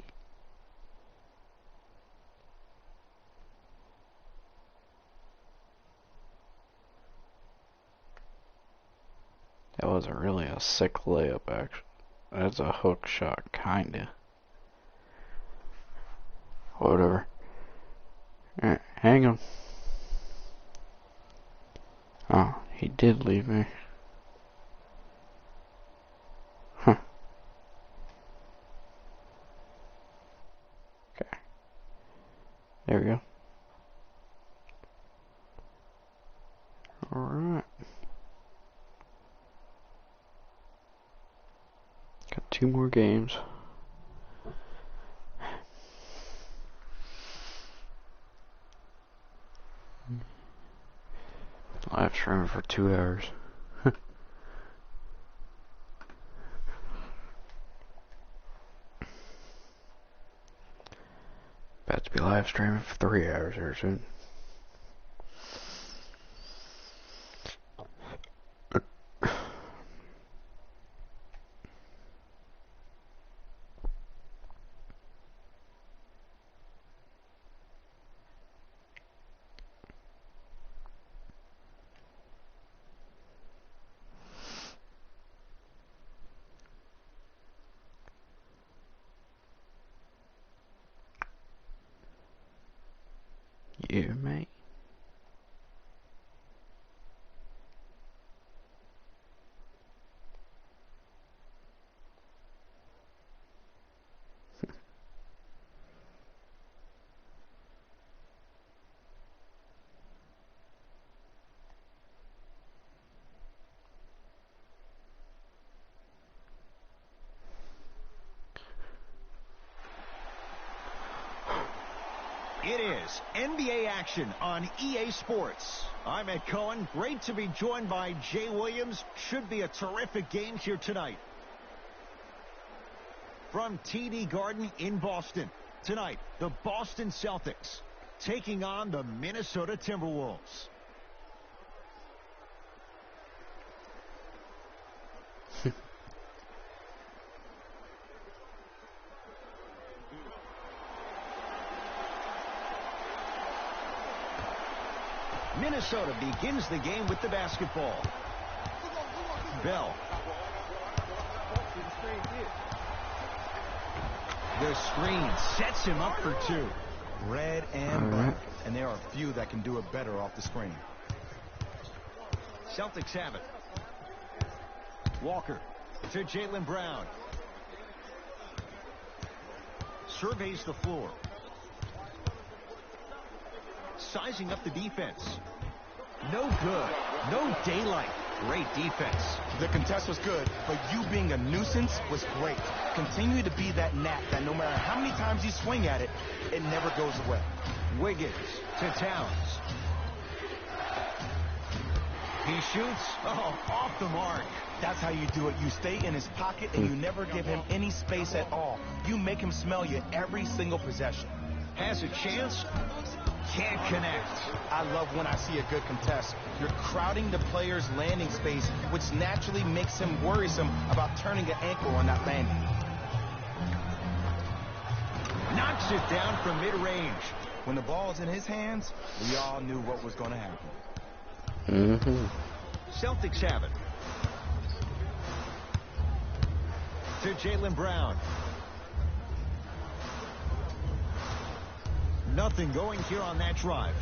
That wasn't really a sick layup, actually. That's a hook shot, kinda. Whatever. Alright, hang on. Oh, he did leave me. Huh. Okay. There we go. Alright. Got 2 more games. Live streaming for 2 hours. About to be live streaming for 3 hours here soon. Yeah, mate. It is NBA action on EA Sports. I'm Ed Cohen. Great to be joined by Jay Williams. Should be a terrific game here tonight. From TD Garden in Boston. Tonight, the Boston Celtics taking on the Minnesota Timberwolves. Minnesota begins the game with the basketball. Bell. The screen sets him up for 2. Red and black. And there are few that can do it better off the screen. Celtics have it. Walker to Jaylen Brown. Surveys the floor. Sizing up the defense. No good. No daylight. Great defense. The contest was good, but you being a nuisance was great. Continue to be that gnat that no matter how many times you swing at it, it never goes away. Wiggins to Towns. He shoots. Oh, off the mark. That's how you do it. You stay in his pocket and you never give him any space at all. You make him smell you every single possession. Has a chance. Can't connect. I love when I see a good contest. You're crowding the player's landing space, which naturally makes him worrisome about turning an ankle on that landing. Knocks it down from mid-range. When the ball's in his hands, we all knew what was going to happen. Celtics have it. To Jaylen Brown. Nothing going here on that drive.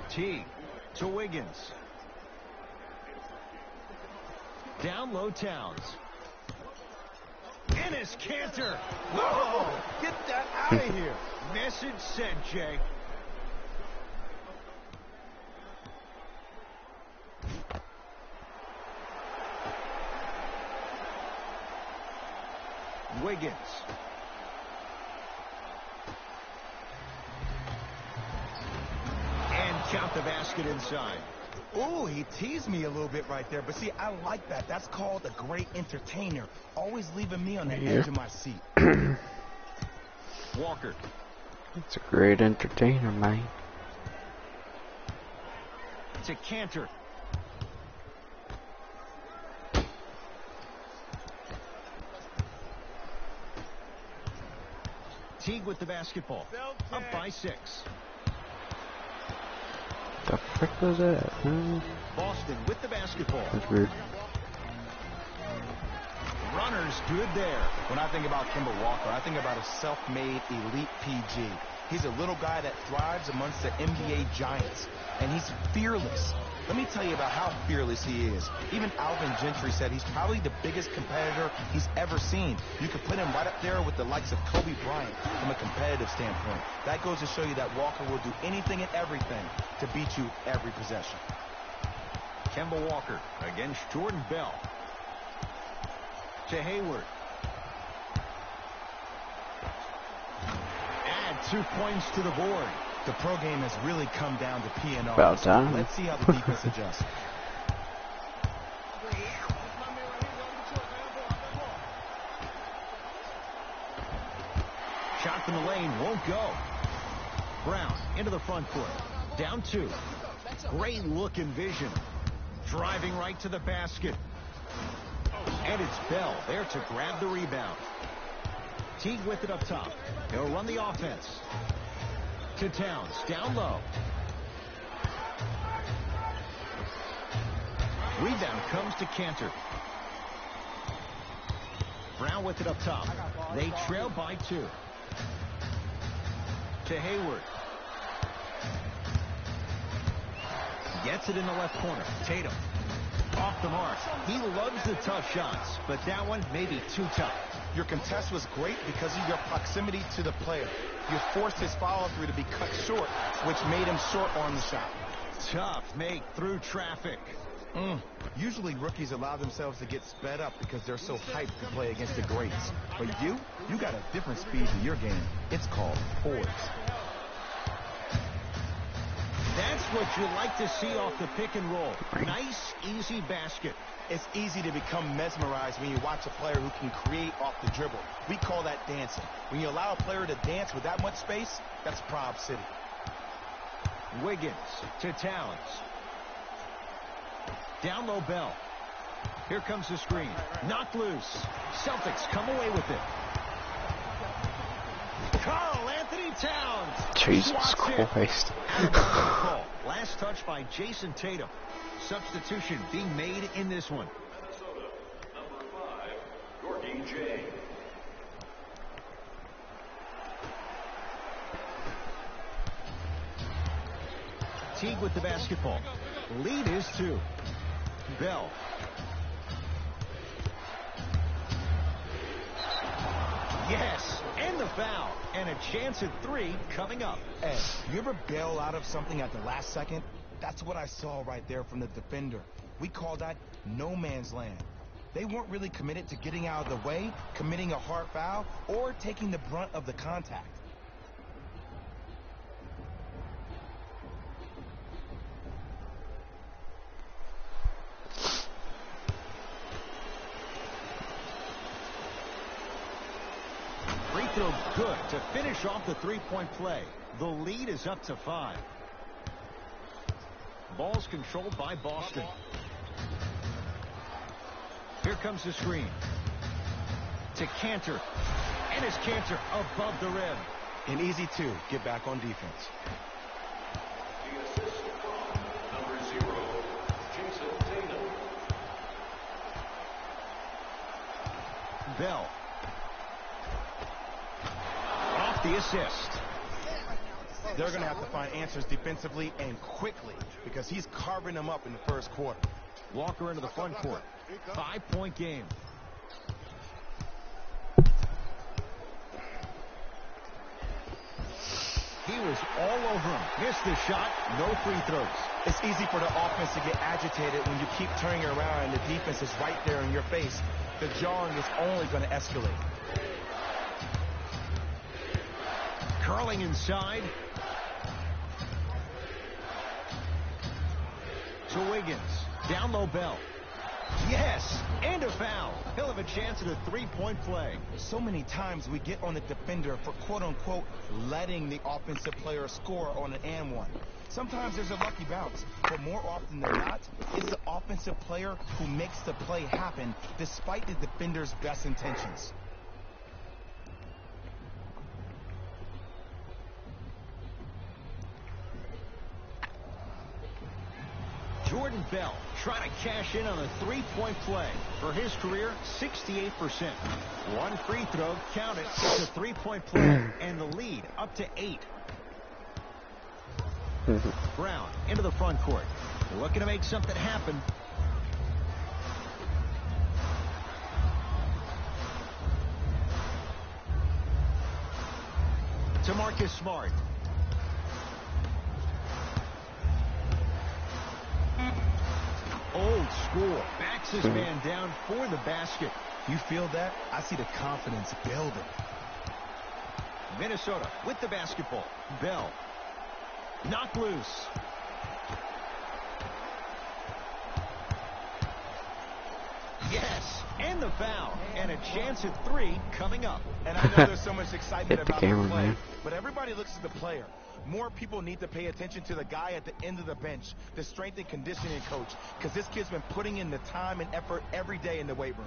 T to Wiggins. Down low Towns. Enes Kanter. Whoa! Get that out of here. Message sent, Jay. Wiggins. And count the basket inside. Ooh, he teased me a little bit right there. But see, I like that. That's called a great entertainer. Always leaving me on the edge of my seat. Walker. It's a great entertainer, man. To Kanter. Teague with the basketball. Up by 6. The frick was that? Huh? Boston with the basketball. That's weird. Runners good there. When I think about Kemba Walker, I think about a self-made elite PG. He's a little guy that thrives amongst the NBA giants, and he's fearless. Let me tell you about how fearless he is. Even Alvin Gentry said he's probably the biggest competitor he's ever seen. You could put him right up there with the likes of Kobe Bryant from a competitive standpoint. That goes to show you that Walker will do anything and everything to beat you every possession. Kemba Walker against Jordan Bell. To Hayward. Add 2 points to the board. The pro game has really come down to P&R. About time. Let's see how the defense adjusts. Shot from the lane won't go. Brown into the front court. Down 2. Great look and vision. Driving right to the basket. And it's Bell there to grab the rebound. Teague with it up top. He'll run the offense. To Towns. Down low. Rebound comes to Cantor. Brown with it up top. They trail by 2. To Hayward. Gets it in the left corner. Tatum. Off the mark. He loves the tough shots, but that one may be too tough. Your contest was great because of your proximity to the player. You forced his follow-through to be cut short, which made him short on the shot. Tough make through traffic. Usually rookies allow themselves to get sped up because they're so hyped to play against the greats. But you got a different speed to your game. It's called poise. That's what you like to see off the pick and roll. Nice, easy basket. It's easy to become mesmerized when you watch a player who can create off the dribble. We call that dancing. When you allow a player to dance with that much space, that's Prob City. Wiggins to Towns. Down low Bell. Here comes the screen. Knocked loose. Celtics come away with it. Karl Anthony Towns. Jesus Christ. Last touch by Jason Tatum. Substitution being made in this one. Number 5, Gorgie J. Teague with the basketball. Lead is 2. Bell. Yes, and the foul. And a chance at 3 coming up. Ed, you ever bail out of something at the last second? That's what I saw right there from the defender. We call that no man's land. They weren't really committed to getting out of the way, committing a hard foul, or taking the brunt of the contact. Free throw good to finish off the three-point play. The lead is up to 5. Ball's controlled by Boston. Here comes the screen. To Cantor. And it's Cantor above the rim. An easy 2. Get back on defense. The assist from number 0, Jason Tatum. Bell. Off the assist. They're going to have to find answers defensively and quickly because he's carving them up in the first quarter. Walker into the front court. 5-point game. He was all over him. Missed the shot. No free throws. It's easy for the offense to get agitated when you keep turning around and the defense is right there in your face. The jarring is only going to escalate. Curling inside. To Wiggins. Down low Bell. Yes, and a foul. He'll have a chance at a three-point play. So many times we get on the defender for quote-unquote letting the offensive player score on an and one. Sometimes there's a lucky bounce, but more often than not, it's the offensive player who makes the play happen despite the defender's best intentions. Jordan Bell trying to cash in on a three-point play. For his career, 68%. One free throw, count it, it's a three-point play, and the lead up to 8. Brown into the front court. Looking to make something happen. To Marcus Smart. score. Backs his man down for the basket. You feel that? I see the confidence building. Minnesota with the basketball. Bell. Knocked loose. Yes, and the foul. And a chance at 3 coming up. And I know there's so much excitement Hit the about the camera, play, man. but everybody looks at the player. More people need to pay attention to the guy at the end of the bench, the strength and conditioning coach, because this kid's been putting in the time and effort every day in the weight room.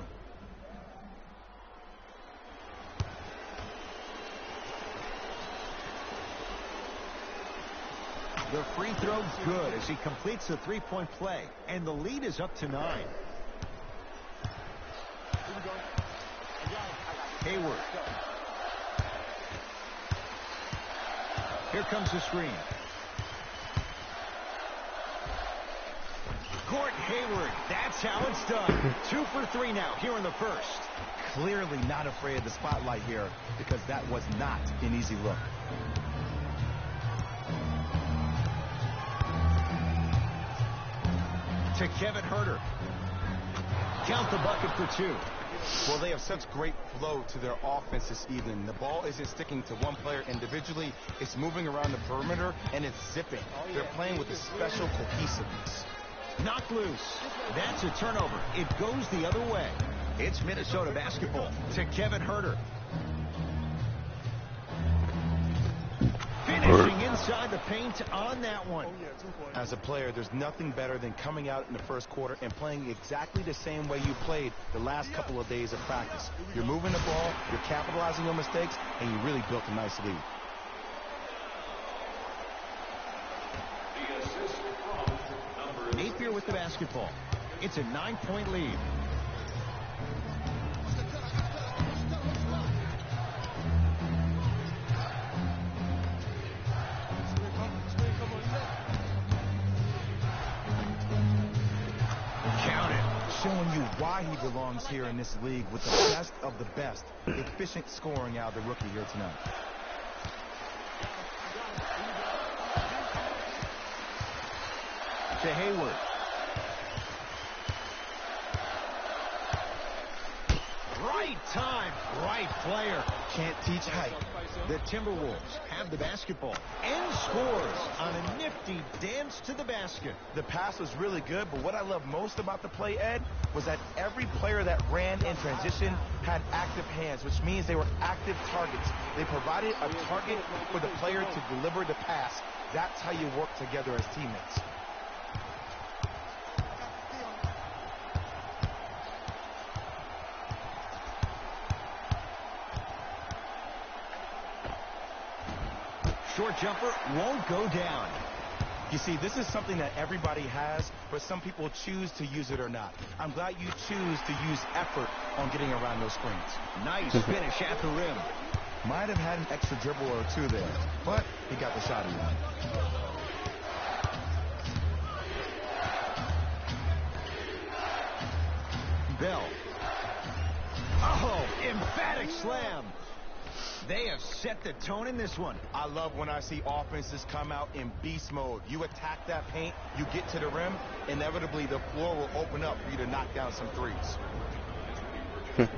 The free throw good as he completes the three-point play. And the lead is up to 9. Hayward. Here comes the screen. Gordon Hayward. That's how it's done. 2 for 3 now here in the first. Clearly not afraid of the spotlight here, because that was not an easy look. To Kevin Huerter. Count the bucket for 2. Well, they have such great flow to their offense this evening. The ball isn't sticking to one player individually. It's moving around the perimeter, and it's zipping. They're playing with a special cohesiveness. Knocked loose. That's a turnover. It goes the other way. It's Minnesota basketball to Kevin Huerter. Finishing inside the paint on that one. As a player, there's nothing better than coming out in the first quarter and playing exactly the same way you played the last couple of days of practice. You're moving the ball, you're capitalizing on mistakes, and you really built a nice lead. The assist from number Napier with the basketball. It's a 9-point lead. Showing you why he belongs here in this league with the best of the best. Efficient scoring out of the rookie here tonight. To Hayward. Right time, right player. Can't teach height. The Timberwolves have the basketball and scores on a nifty dance to the basket. The pass was really good, but what I love most about the play, Ed, was that every player that ran in transition had active hands, which means they were active targets. They provided a target for the player to deliver the pass. That's how you work together as teammates. Short jumper won't go down. You see, this is something that everybody has, but some people choose to use it or not. I'm glad you choose to use effort on getting around those screens. Nice finish at the rim. Might have had an extra dribble or two there, but he got the shot in. Bell. Oh, emphatic slam. They have set the tone in this one. I love when I see offenses come out in beast mode. You attack that paint, you get to the rim, inevitably the floor will open up for you to knock down some threes. This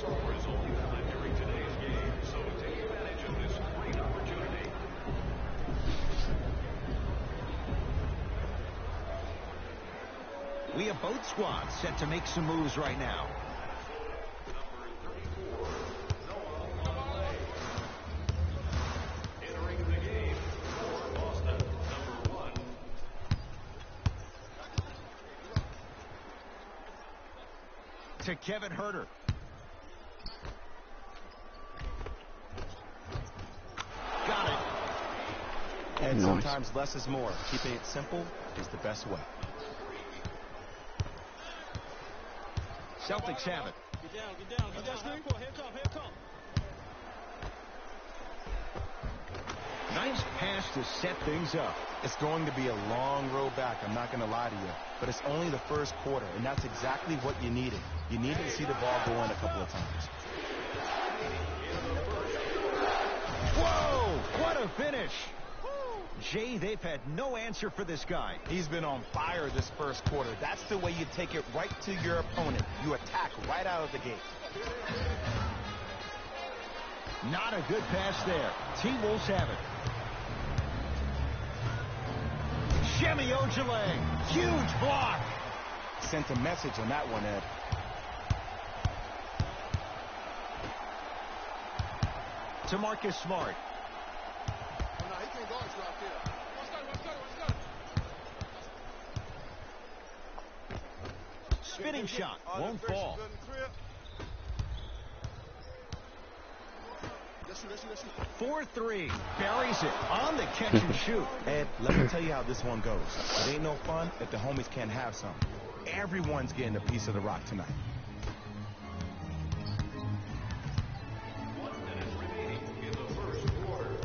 offer is only valid during today's game, so take advantage of this great opportunity. We have both squads set to make some moves right now. Entering the game for Boston, number 1. To Kevin Huerter. Got it. And Nice. sometimes less is more. Keeping it simple is the best way. Celtics have it. Get down, get down. Here come. Nice pass to set things up. It's going to be a long road back, I'm not going to lie to you. But it's only the first quarter, and that's exactly what you needed. You needed to see the ball go in a couple of times. Whoa! What a finish! Jay, they've had no answer for this guy. He's been on fire this first quarter. That's the way you take it right to your opponent. You attack right out of the gate. Not a good pass there. T-Wolves have it. Shemi Ojale, huge block. Sent a message on that one, Ed. To Marcus Smart. Spinning shot, won't fall. 4-3, buries it on the catch and shoot. Ed, let me tell you how this one goes. It ain't no fun if the homies can't have some. Everyone's getting a piece of the rock tonight. 1 minute remaining in the first quarter.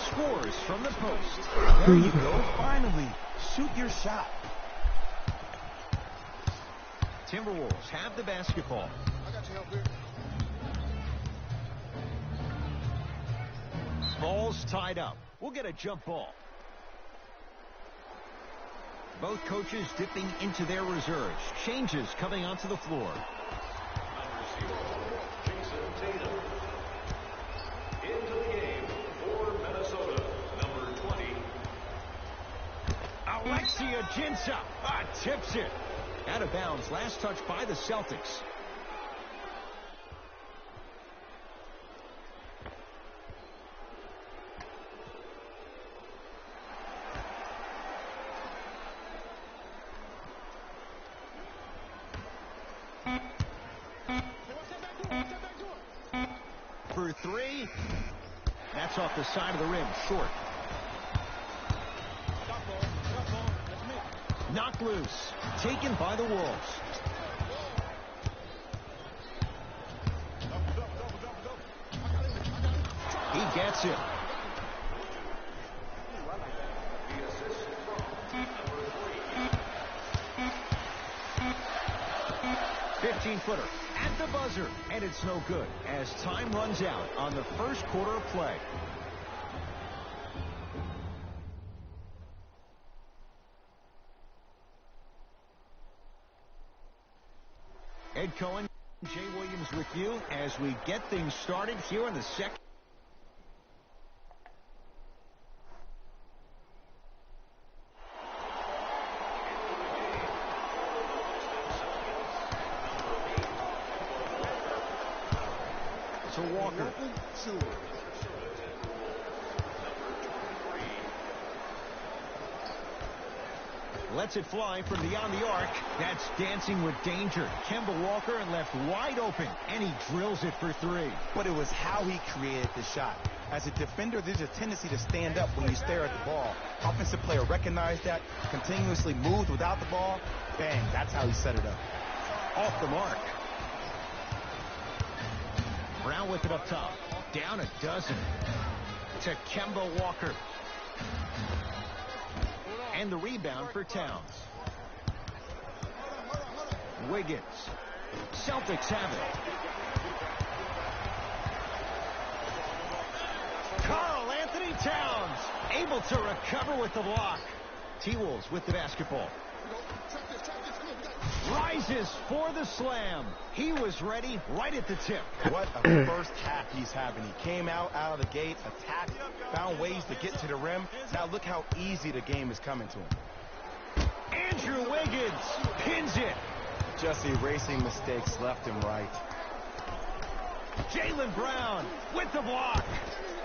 Scores from the post. There you go. Finally, shoot your shot. Timberwolves have the basketball. I got your help here. Ball's tied up. We'll get a jump ball. Both coaches dipping into their reserves. Changes coming onto the floor. Number 0, Jason Tatum. Into the game for Minnesota, number 20. Alexia Jinsa tips it. Out of bounds. Last touch by the Celtics. For 3. That's off the side of the rim. Short. Knocked loose. Taken by the Wolves. He gets it. The assist from number 3. 15-footer at the buzzer, and it's no good as time runs out on the first quarter of play. Ed Cohen, Jay Williams with you as we get things started here in the second. To Walker. Lets it fly from beyond the arc. That's dancing with danger. Kemba Walker and left wide open, and he drills it for 3. But it was how he created the shot. As a defender, there's a tendency to stand up when you stare at the ball. Offensive player recognized that, continuously moved without the ball. Bang, that's how he set it up. Off the mark. Brown with it up top. Down a dozen. To Kemba Walker. And the rebound for Towns. Wiggins. Celtics have it. Karl Anthony Towns able to recover with the block. T-Wolves with the basketball. Rises for the slam. He was ready right at the tip. What a first half he's having. He came out of the gate, attacked, found ways to get to the rim. Now look how easy the game is coming to him. Andrew Wiggins pins it. Just erasing mistakes left and right. Jaylen Brown with the block.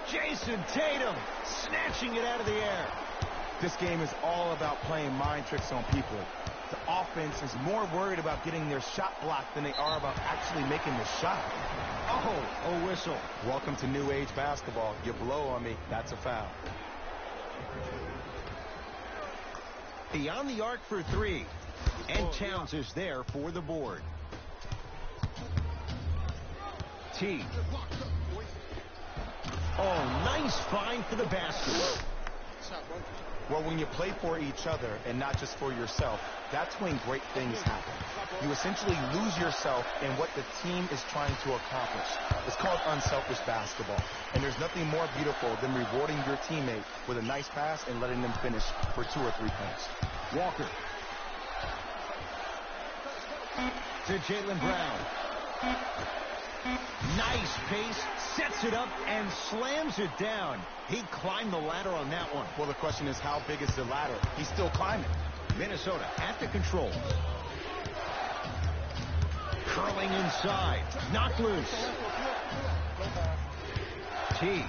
Jason Tatum snatching it out of the air. This game is all about playing mind tricks on people. The offense is more worried about getting their shot blocked than they are about actually making the shot. Oh, a whistle. Welcome to new age basketball. You blow on me, that's a foul. Beyond the arc for 3. And Towns is there for the board. T. Oh, nice find for the basket. Well, when you play for each other and not just for yourself, that's when great things happen. You essentially lose yourself in what the team is trying to accomplish. It's called unselfish basketball. And there's nothing more beautiful than rewarding your teammate with a nice pass and letting them finish for 2 or 3 points. Walker. To Jaylen Brown. Nice pace, sets it up, and slams it down. He climbed the ladder on that one. Well, the question is, how big is the ladder? He's still climbing. Minnesota at the control. Curling inside. Knocked loose. T.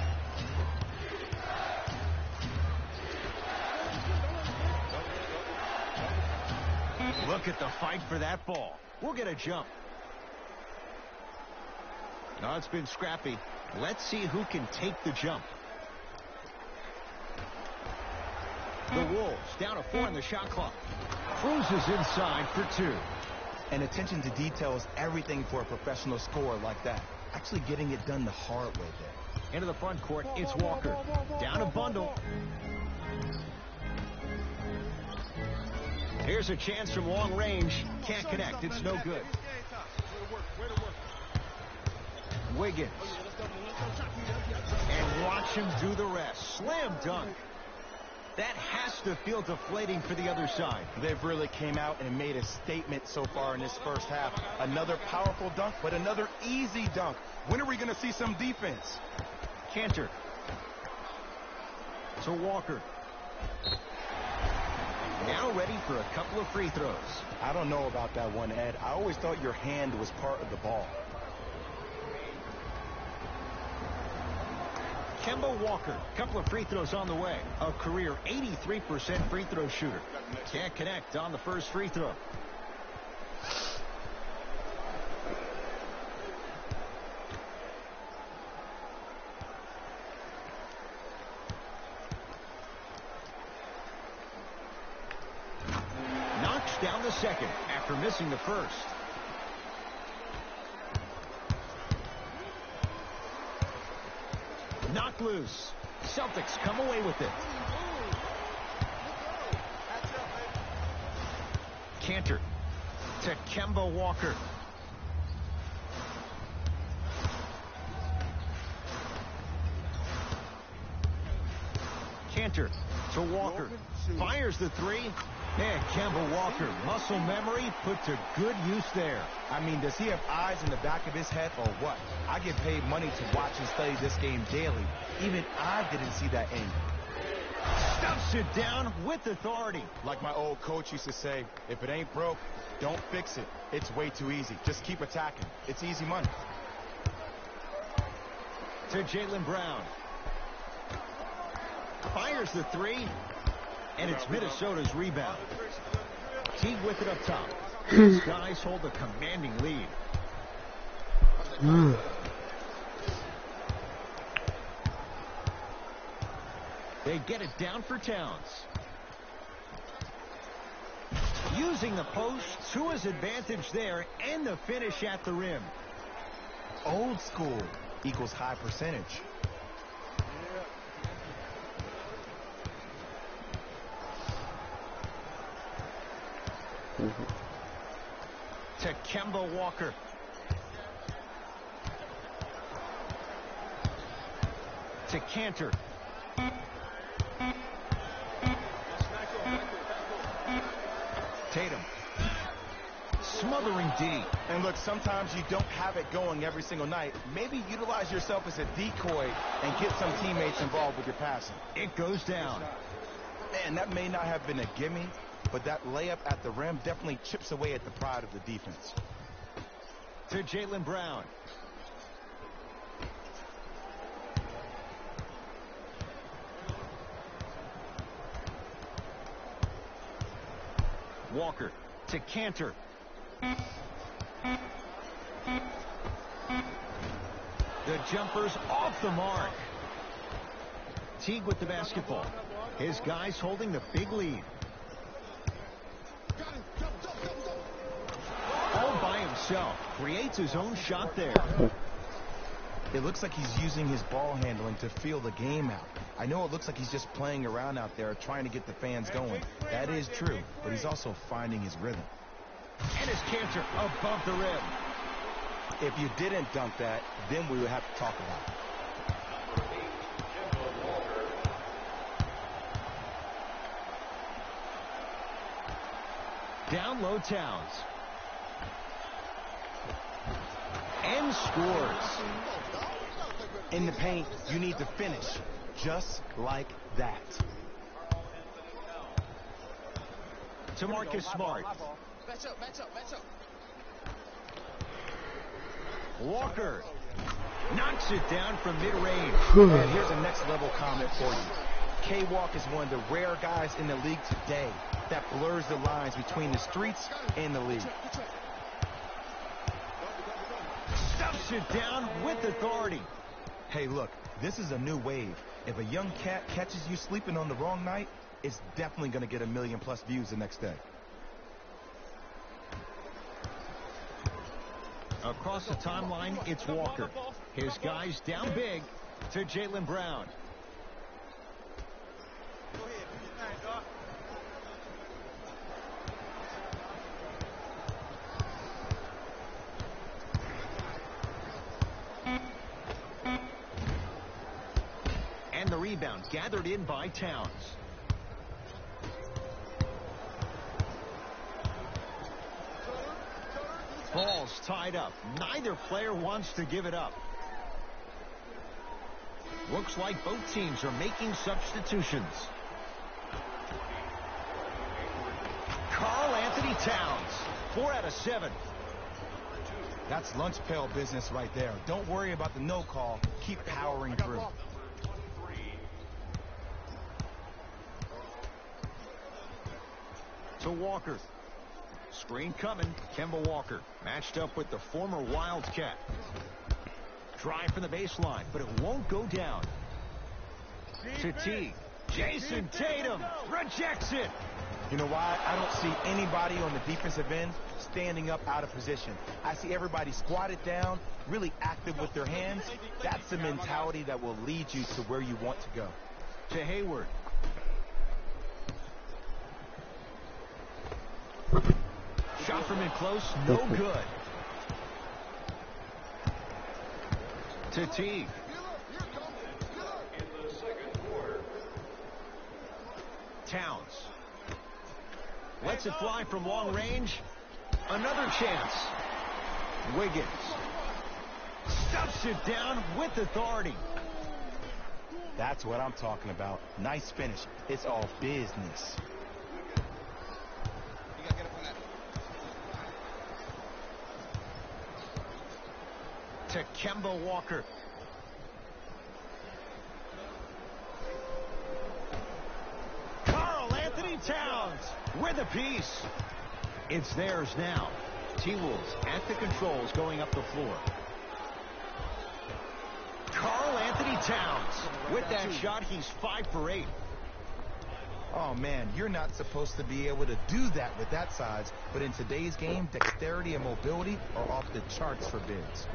Look at the fight for that ball. We'll get a jump. No, it's been scrappy. Let's see who can take the jump. The Wolves down to 4 in the shot clock. Cruises inside for 2. And attention to detail is everything for a professional scorer like that. Actually getting it done the hard way there. Into the front court, it's Walker. Down a bundle. Here's a chance from long range. Can't connect. It's no good. Wiggins. And watch him do the rest. Slam dunk. That has to feel deflating for the other side. They've really came out and made a statement so far in this first half. Another powerful dunk, but another easy dunk. When are we going to see some defense? Cantor. To Walker. Now ready for a couple of free throws. I don't know about that one, Ed. I always thought your hand was part of the ball. Kemba Walker, couple of free throws on the way. A career 83% free throw shooter. Can't connect on the first free throw. Knocks down the second after missing the first. Knocked loose. Celtics come away with it. Cantor to Kemba Walker. Cantor to Walker. Fires the 3. And Kemba Walker, muscle memory put to good use there. I mean, does he have eyes in the back of his head or what? I get paid money to watch and study this game daily. Even I didn't see that angle. Stuffs it down with authority. Like my old coach used to say, if it ain't broke, don't fix it. It's way too easy. Just keep attacking. It's easy money. To Jaylen Brown. Fires the 3. And it's Minnesota's rebound. Teague with it up top. These guys hold a commanding lead. They get it down for Towns. Using the post to his advantage there, and the finish at the rim. Old school equals high percentage. To Kemba Walker. To Cantor. Tatum. Smothering D. And look, sometimes you don't have it going every single night. Maybe utilize yourself as a decoy and get some teammates involved with your passing. It goes down. And that may not have been a gimme, but that layup at the rim definitely chips away at the pride of the defense. To Jaylen Brown. Walker to Cantor. The jumper's off the mark. Teague with the basketball. His guys holding the big lead. All by himself. Creates his own shot there. It looks like he's using his ball handling to feel the game out. I know it looks like he's just playing around out there trying to get the fans going. That is true, but he's also finding his rhythm. And his cancer above the rim. If you didn't dunk that, then we would have to talk about it. Down low, Towns. And scores. In the paint, you need to finish just like that. To Marcus Smart. Walker knocks it down from mid-range. And here's a next level comment for you. K-Walk is one of the rare guys in the league today that blurs the lines between the streets and the league. Stuffs it down with authority. Hey, look, this is a new wave. If a young cat catches you sleeping on the wrong night, it's definitely going to get 1 million+ views the next day. Across the timeline, it's Walker. His guys down big to Jaylen Brown. And the rebound gathered in by Towns. Ball's tied up. Neither player wants to give it up. Looks like both teams are making substitutions. Karl Anthony Towns, 4 out of 7. That's lunch pail business right there. Don't worry about the no call. Keep powering through. To Walker. Screen coming. Kemba Walker matched up with the former Wildcat. Drive from the baseline, but it won't go down. To T. Jason Tatum rejects it. You know why? I don't see anybody on the defensive end standing up out of position. I see everybody squatted down, really active with their hands. That's the mentality that will lead you to where you want to go. To Hayward. Shot from in close, no good. To T. Towns. Lets it fly from long range. Another chance. Wiggins. Stuffs it down with authority. That's what I'm talking about. Nice finish. It's all business. To Kemba Walker. Karl Anthony Towns with a piece. It's theirs now. T-Wolves at the controls going up the floor. Karl Anthony Towns. With that shot, he's 5 for 8. Oh, man, you're not supposed to be able to do that with that size, but in today's game, dexterity and mobility are off the charts for bigs.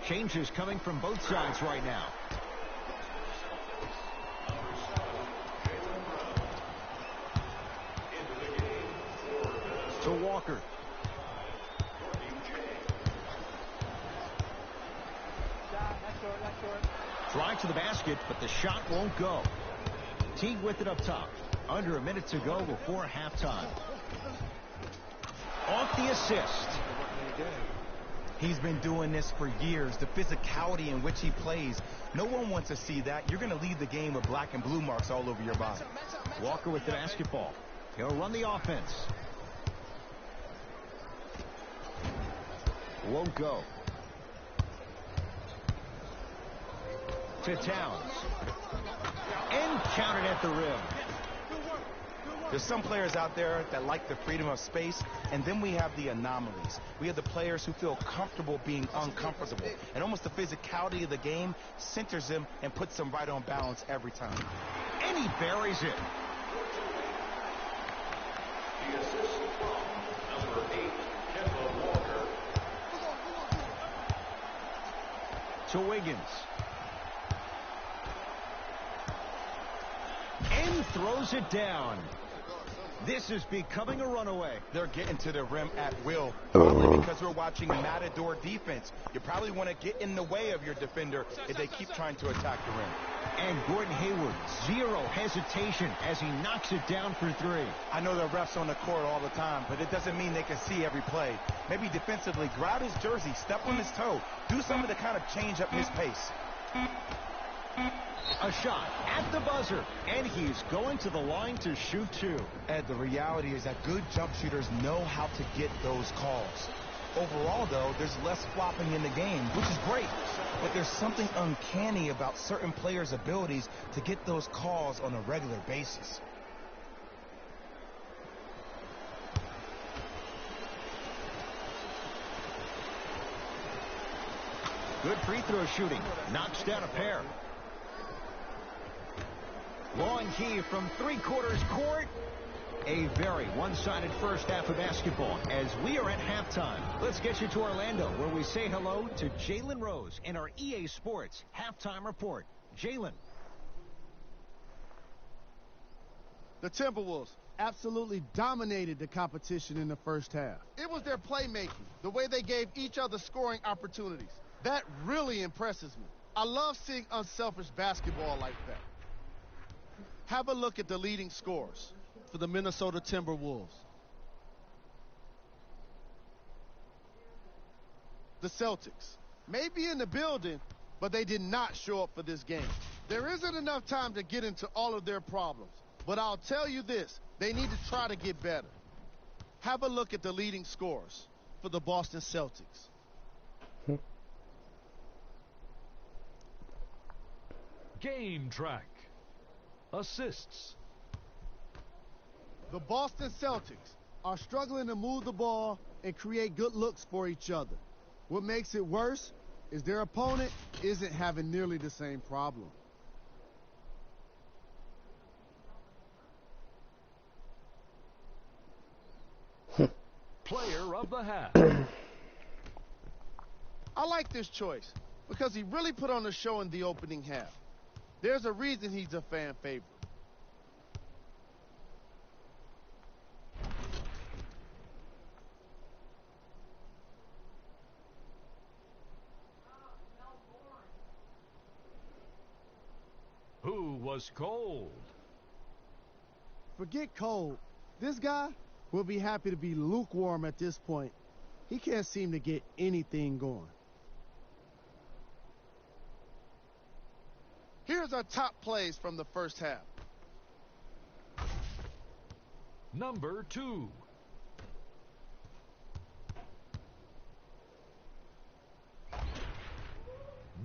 Changes coming from both sides right now. To Walker. Drive to the basket, but the shot won't go. Teague with it up top. Under a minute to go before halftime. Off the assist. He's been doing this for years. The physicality in which he plays. No one wants to see that. You're going to leave the game with black and blue marks all over your body. Walker with the basketball. He'll run the offense. Won't go. to Towns. And counted at the rim. There's some players out there that like the freedom of space, and then we have the anomalies. We have the players who feel comfortable being uncomfortable, and almost the physicality of the game centers them and puts them right on balance every time. And he buries it. The assist from number 8, Kemba Walker. To Wiggins. And throws it down. This is becoming a runaway. They're getting to the rim at will, probably because we're watching Matador defense. You probably want to get in the way of your defender if they keep trying to attack the rim. And Gordon Hayward, zero hesitation as he knocks it down for three. I know the refs on the court all the time, but it doesn't mean they can see every play. Maybe defensively, grab his jersey, step on his toe, do something to kind of change up his pace. A shot at the buzzer, and he's going to the line to shoot two. Ed, the reality is that good jump shooters know how to get those calls. Overall, though, there's less flopping in the game, which is great. But there's something uncanny about certain players' abilities to get those calls on a regular basis. Good free throw shooting. Knocks down a pair. Long key from three-quarters court. A very one-sided first half of basketball as we are at halftime. Let's get you to Orlando, where we say hello to Jalen Rose in our EA Sports halftime report. Jalen. The Timberwolves absolutely dominated the competition in the first half. It was their playmaking, the way they gave each other scoring opportunities. That really impresses me. I love seeing unselfish basketball like that. Have a look at the leading scorers for the Minnesota Timberwolves. The Celtics may be in the building, but they did not show up for this game. There isn't enough time to get into all of their problems, but I'll tell you this, they need to try to get better. Have a look at the leading scorers for the Boston Celtics. Game track. Assists. The Boston Celtics are struggling to move the ball and create good looks for each other. What makes it worse is their opponent isn't having nearly the same problem. Player of the half. I like this choice because he really put on a show in the opening half. There's a reason he's a fan favorite. Who was cold? Forget cold. This guy will be happy to be lukewarm at this point. He can't seem to get anything going. Here's our top plays from the first half. Number 2.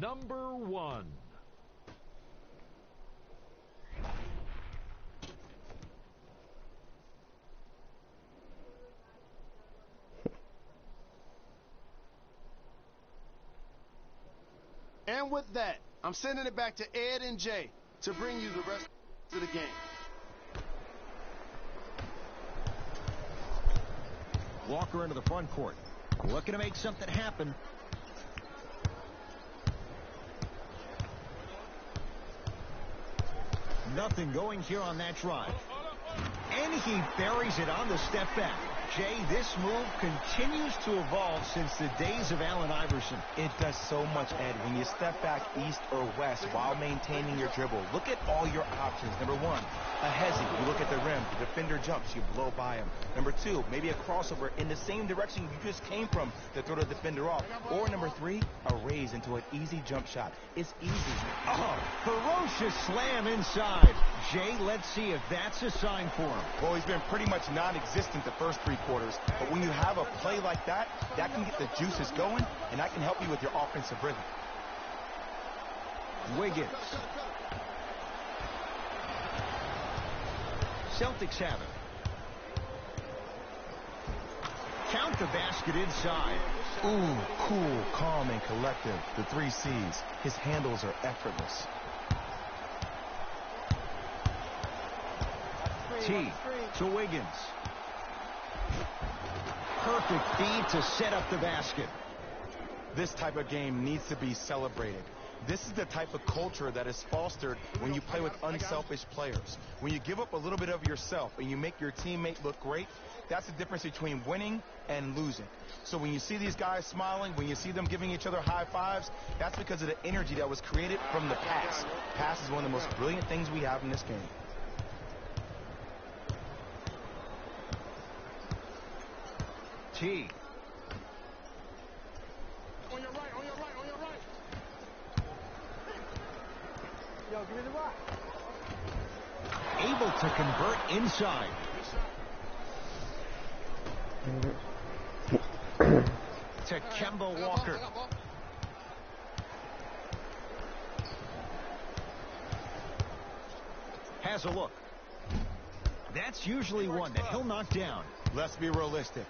Number 1. And with that, I'm sending it back to Ed and Jay to bring you the rest of the game. Walker into the front court. Looking to make something happen. Nothing going here on that drive. And he buries it on the step back. Jay, this move continues to evolve since the days of Allen Iverson. It does so much, Ed, when you step back east or west while maintaining your dribble. Look at all your options. Number 1, a hezi. You look at the rim. The defender jumps. You blow by him. Number 2, maybe a crossover in the same direction you just came from to throw the defender off. Or number 3, a raise into an easy jump shot. It's easy. Oh, ferocious slam inside. Jay, let's see if that's a sign for him. Well, he's been pretty much non-existent the first 3 quarters, but when you have a play like that, that can get the juices going, and that can help you with your offensive rhythm. Wiggins. Celtics have it. Count the basket inside. Ooh, cool, calm, and collective. The 3 C's. His handles are effortless. T to Wiggins. Perfect feed to set up the basket. This type of game needs to be celebrated. This is the type of culture that is fostered when you play with unselfish players. When you give up a little bit of yourself and you make your teammate look great, that's the difference between winning and losing. So when you see these guys smiling, when you see them giving each other high fives, that's because of the energy that was created from the pass. Pass is one of the most brilliant things we have in this game. T. On your right, on your right, on your right. Yo, give me the rock. Able to convert inside. To Kemba Walker. Has a look. That's usually one that he'll knock down. Let's be realistic.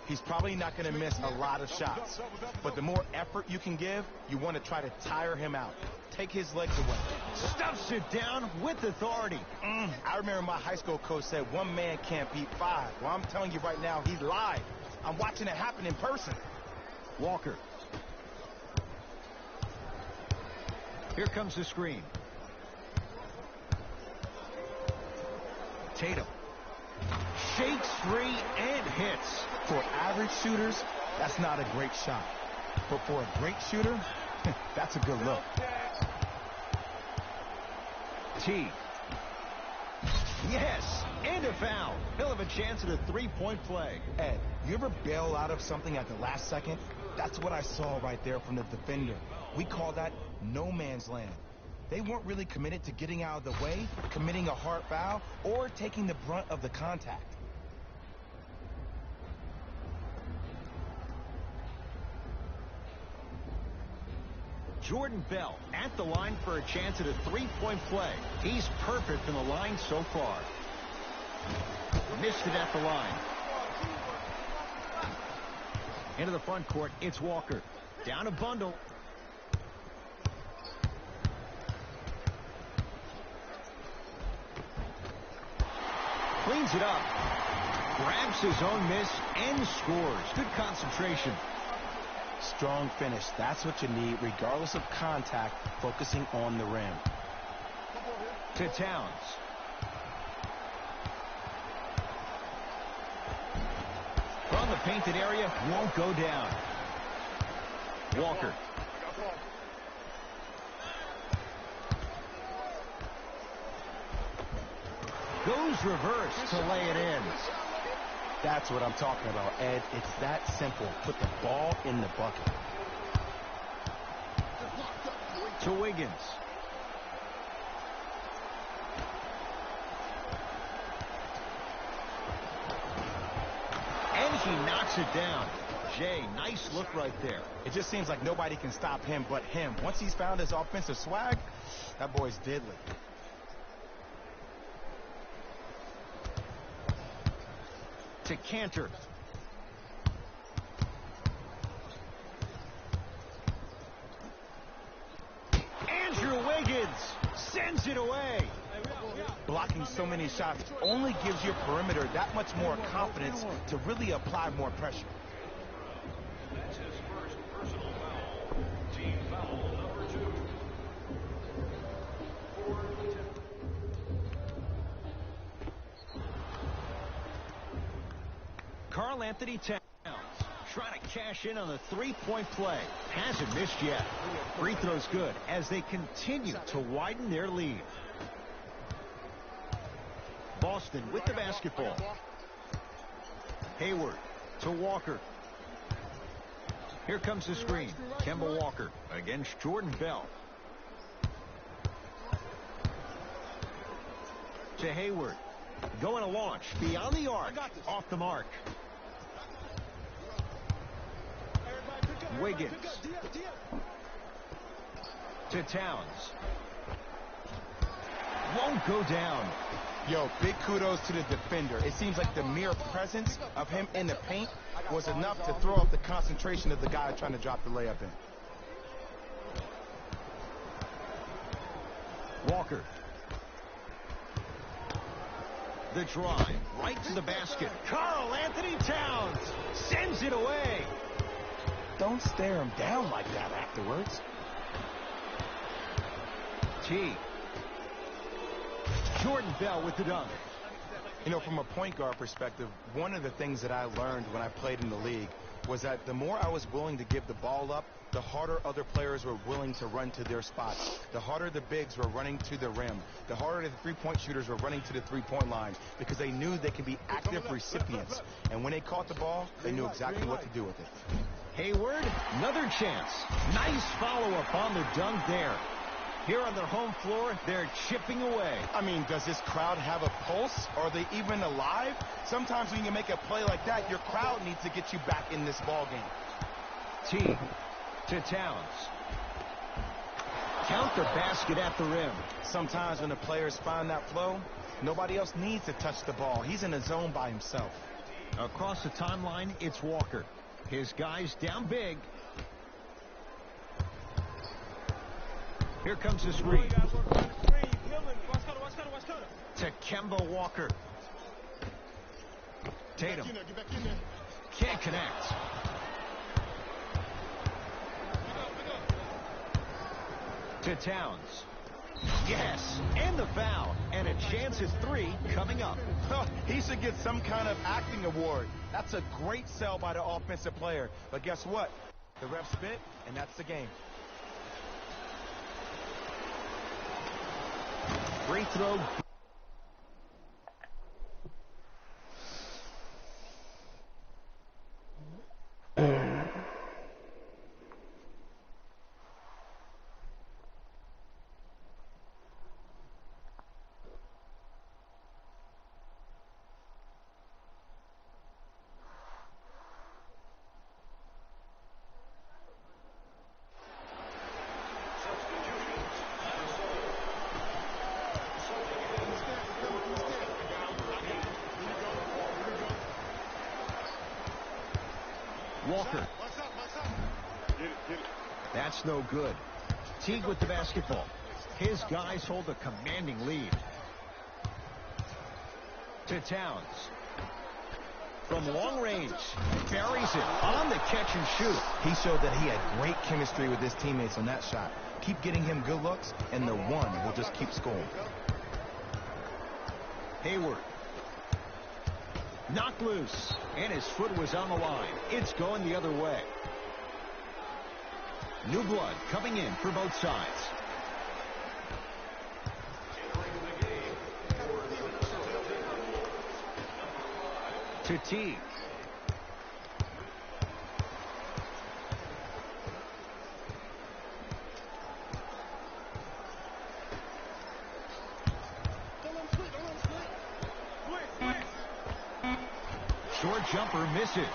He's probably not going to miss a lot of shots. But the more effort you can give, you want to try to tire him out. Take his legs away. Stuffs it down with authority. I remember my high school coach said 1 man can't beat 5. Well, I'm telling you right now, he's live. I'm watching it happen in person. Walker. Here comes the screen. Tatum. Shakes free and hits. For average shooters, that's not a great shot. But for a great shooter, that's a good look. T. Yes, and a foul. He'll have a chance at a three-point play. Ed, you ever bail out of something at the last second? That's what I saw right there from the defender. We call that no man's land. They weren't really committed to getting out of the way, committing a hard foul, or taking the brunt of the contact. Jordan Bell at the line for a chance at a three-point play. He's perfect from the line so far. Missed it at the line. Into the front court, it's Walker. Down a bundle. Cleans it up. Grabs his own miss and scores. Good concentration. Strong finish. That's what you need, regardless of contact, focusing on the rim. To Towns. From the painted area, won't go down. Walker. Goes reverse to lay it in. That's what I'm talking about, Ed. It's that simple. Put the ball in the bucket. To Wiggins. And he knocks it down. Jay, nice look right there. It just seems like nobody can stop him but him. Once he's found his offensive swag, that boy's deadly. To Cantor. Andrew Wiggins sends it away. Blocking so many shots only gives your perimeter that much more confidence to really apply more pressure. That's his first personal foul. Team foul number 2. Karl Anthony Towns trying to cash in on the three-point play. Hasn't missed yet. Free throw's good as they continue to widen their lead. Boston with the basketball. Hayward to Walker. Here comes the screen. Kemba Walker against Jordan Bell. To Hayward. Going to launch. Beyond the arc. Off the mark. Wiggins. To Towns. Won't go down. Yo, big kudos to the defender. It seems like the mere presence of him in the paint was enough to throw up the concentration of the guy trying to drop the layup in. Walker. The drive, right to the basket. Karl Anthony Towns sends it away. Don't stare him down like that afterwards. T. Jordan Bell with the dunk. You know, from a point guard perspective, one of the things that I learned when I played in the league was that the more I was willing to give the ball up, the harder other players were willing to run to their spots. The harder the bigs were running to the rim. The harder the three-point shooters were running to the three-point line because they knew they could be active recipients. And when they caught the ball, they knew exactly what to do with it. Hayward, another chance. Nice follow-up on the dunk there. Here on their home floor, they're chipping away. I mean, does this crowd have a pulse? Are they even alive? Sometimes when you make a play like that, your crowd needs to get you back in this ball game. T. To Towns. Count the basket at the rim. Sometimes when the players find that flow, nobody else needs to touch the ball. He's in a zone by himself. Across the timeline, it's Walker. His guys down big. Here comes the screen. To Kemba Walker. Tatum. Can't connect. To Towns. Yes, and the foul. And a chance at 3 coming up. He should get some kind of acting award. That's a great sell by the offensive player. But guess what? The ref spit, and that's the game. Free throw. Walker. That's no good. Teague with the basketball. His guys hold a commanding lead. To Towns. From long range. Buries it on the catch and shoot. He showed that he had great chemistry with his teammates on that shot. Keep getting him good looks, and the one will just keep scoring. Hayward. Knocked loose, and his foot was on the line. It's going the other way. New blood coming in for both sides. To Teague. Short jumper misses.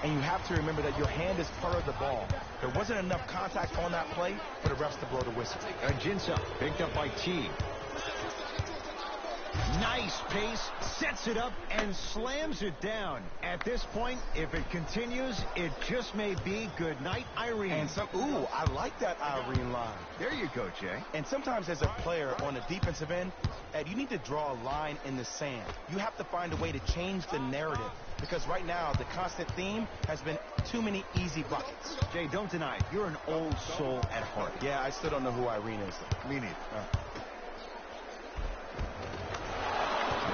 And you have to remember that your hand is part of the ball. There wasn't enough contact on that play for the refs to blow the whistle. Ajinça picked up by Teague. Nice pace, sets it up, and slams it down. At this point, if it continues, it just may be good night, Irene. And ooh, I like that Irene line. There you go, Jay. And sometimes as a player on the defensive end, Ed, you need to draw a line in the sand. You have to find a way to change the narrative. Because right now, the constant theme has been too many easy buckets. Jay, don't deny it. You're an old soul at heart. Yeah, I still don't know who Irene is. Me neither.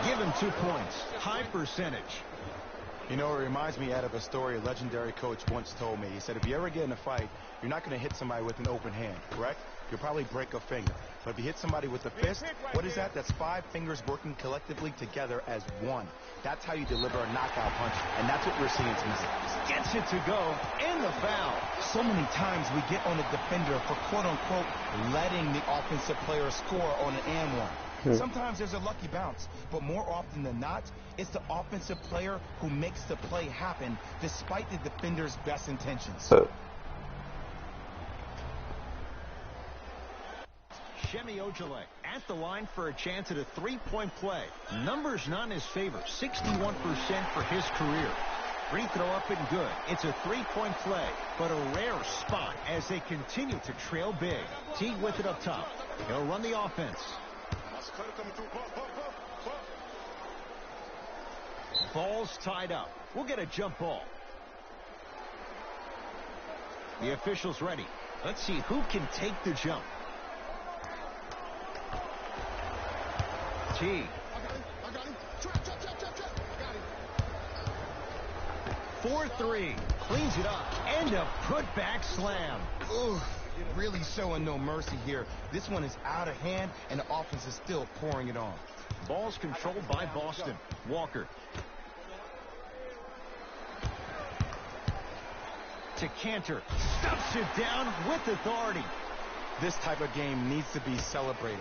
Give him 2 points. High percentage. You know, it reminds me, Ed, of a story a legendary coach once told me. He said, if you ever get in a fight, you're not going to hit somebody with an open hand, correct? You'll probably break a finger. But if you hit somebody with a fist, what is that? That's 5 fingers working collectively together as one. That's how you deliver a knockout punch, and that's what we're seeing tonight. Gets it to go, and the foul. So many times we get on the defender for, quote-unquote, letting the offensive player score on an and one. Sometimes there's a lucky bounce, but more often than not, it's the offensive player who makes the play happen despite the defender's best intentions. Shemi Ojale at the line for a chance at a three-point play. Numbers not in his favor, 61% for his career. Free throw up and good. It's a three-point play, but a rare spot as they continue to trail big. Teague with it up top. He'll run the offense. Ball's tied up. We'll get a jump ball. The official's ready. Let's see who can take the jump. Teague. 4-3. Cleans it up. And a putback slam. Ooh, really showing no mercy here. This one is out of hand, and the offense is still pouring it on. Ball's controlled by Boston. Walker. To Cantor. Stuffs it down with authority. This type of game needs to be celebrated.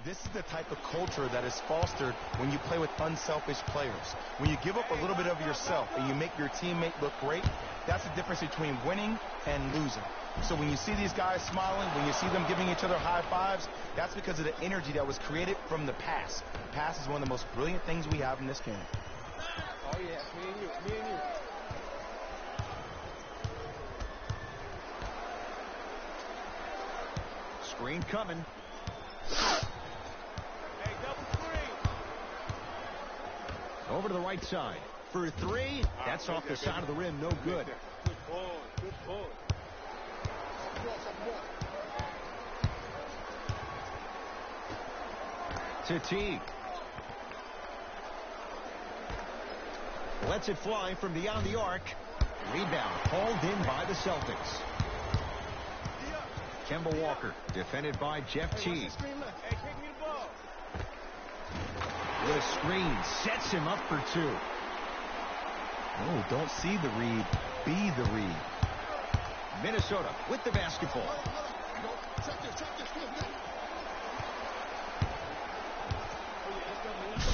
This is the type of culture that is fostered when you play with unselfish players. When you give up a little bit of yourself and you make your teammate look great, that's the difference between winning and losing. So when you see these guys smiling, when you see them giving each other high fives, that's because of the energy that was created from the pass. The pass is one of the most brilliant things we have in this game. Oh, yeah, me and you, me and you. Screen coming. Hey, double screen. Over to the right side. For three. That's off the side of the rim. No good. Good boy. Good boy. To Teague. Lets it fly from beyond the arc. Rebound hauled in by the Celtics. Kemba Walker defended by Jeff Teague. Hey, kick me the ball. The screen sets him up for two. Oh, don't see the read, be the read. Minnesota with the basketball.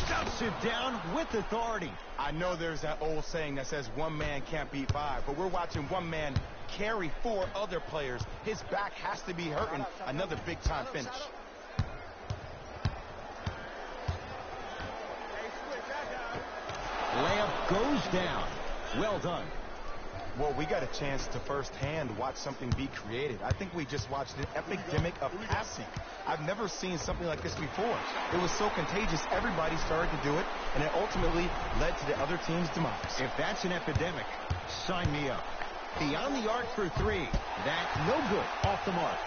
Stuffs it down with authority. I know there's that old saying that says one man can't beat five, but we're watching one man carry four other players. His back has to be hurting. Another big-time finish. Layup goes down. Well done. Well, we got a chance to firsthand watch something be created. I think we just watched an epidemic of passing. I've never seen something like this before. It was so contagious, everybody started to do it, and it ultimately led to the other team's demise. If that's an epidemic, sign me up. Beyond the arc for three. That no good. Off the mark.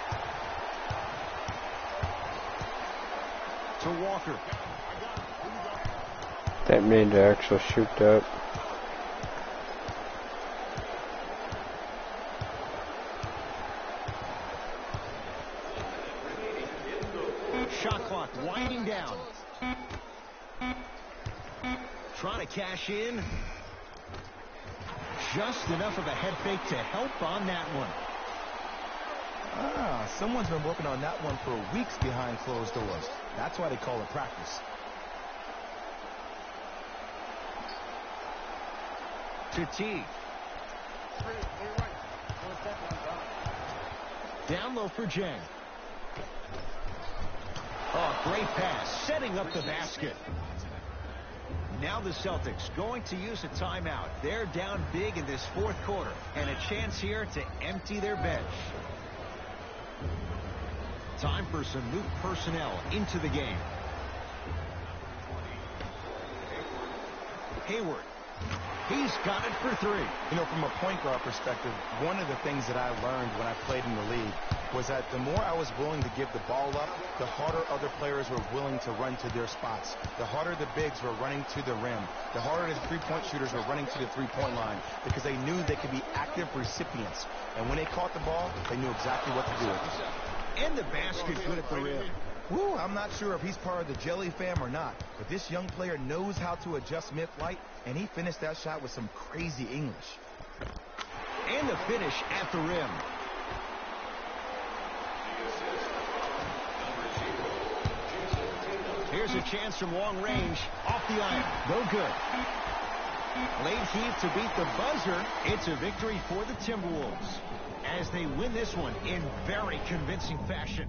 To Walker. That made the actual shoot up. Shot clock winding down. Trying to cash in. Just enough of a head fake to help on that one. Ah, someone's been working on that one for weeks behind closed doors. That's why they call it practice. To Teague. Down low for Jang. Oh, great pass. Setting up the basket. Now the Celtics going to use a timeout. They're down big in this fourth quarter. And a chance here to empty their bench. Time for some new personnel into the game. Hayward. He's got it for three. You know, from a point guard perspective, one of the things that I learned when I played in the league was that the more I was willing to give the ball up, the harder other players were willing to run to their spots. The harder the bigs were running to the rim. The harder the three-point shooters were running to the three-point line because they knew they could be active recipients. And when they caught the ball, they knew exactly what to do with it. And the basket good at the rim. Woo, I'm not sure if he's part of the Jelly fam or not, but this young player knows how to adjust mid-flight, and he finished that shot with some crazy English. And the finish at the rim. Here's a chance from long range. Off the iron. No good. Late heat to beat the buzzer. It's a victory for the Timberwolves. as they win this one in very convincing fashion.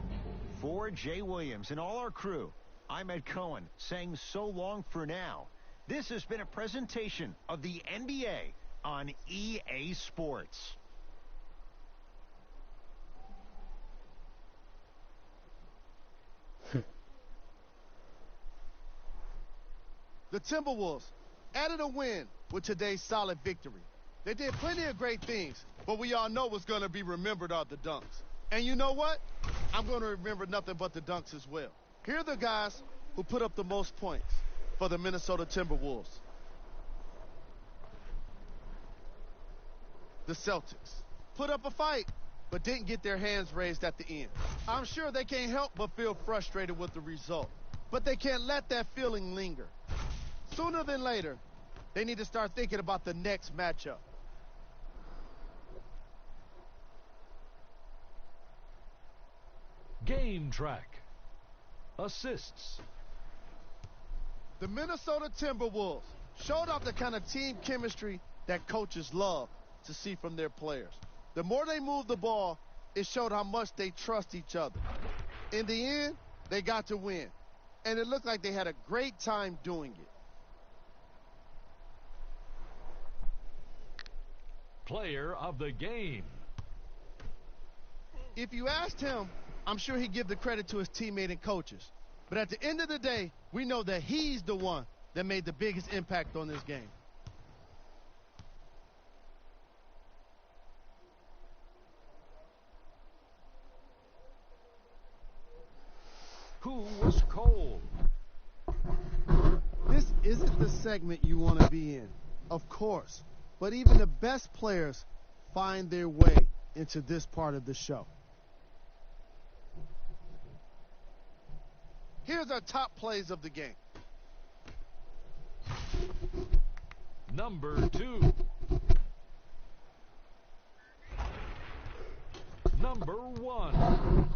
For Jay Williams and all our crew, I'm Ed Cohen saying so long for now. This has been a presentation of the NBA on EA Sports. The Timberwolves added a win with today's solid victory. They did plenty of great things, but we all know what's going to be remembered are the dunks. And you know what? I'm going to remember nothing but the dunks as well. Here are the guys who put up the most points for the Minnesota Timberwolves. The Celtics put up a fight, but didn't get their hands raised at the end. I'm sure they can't help but feel frustrated with the result, but they can't let that feeling linger. Sooner than later, they need to start thinking about the next matchup. Game track. Assists. The Minnesota Timberwolves showed off the kind of team chemistry that coaches love to see from their players. The more they moved the ball, it showed how much they trust each other. In the end, they got to win, and it looked like they had a great time doing it. Player of the game. If you asked him, I'm sure he'd give the credit to his teammate and coaches. But at the end of the day, we know that he's the one that made the biggest impact on this game. Who was cold? This isn't the segment you want to be in, of course. But even the best players find their way into this part of the show. Here's our top plays of the game. Number 2. Number 1.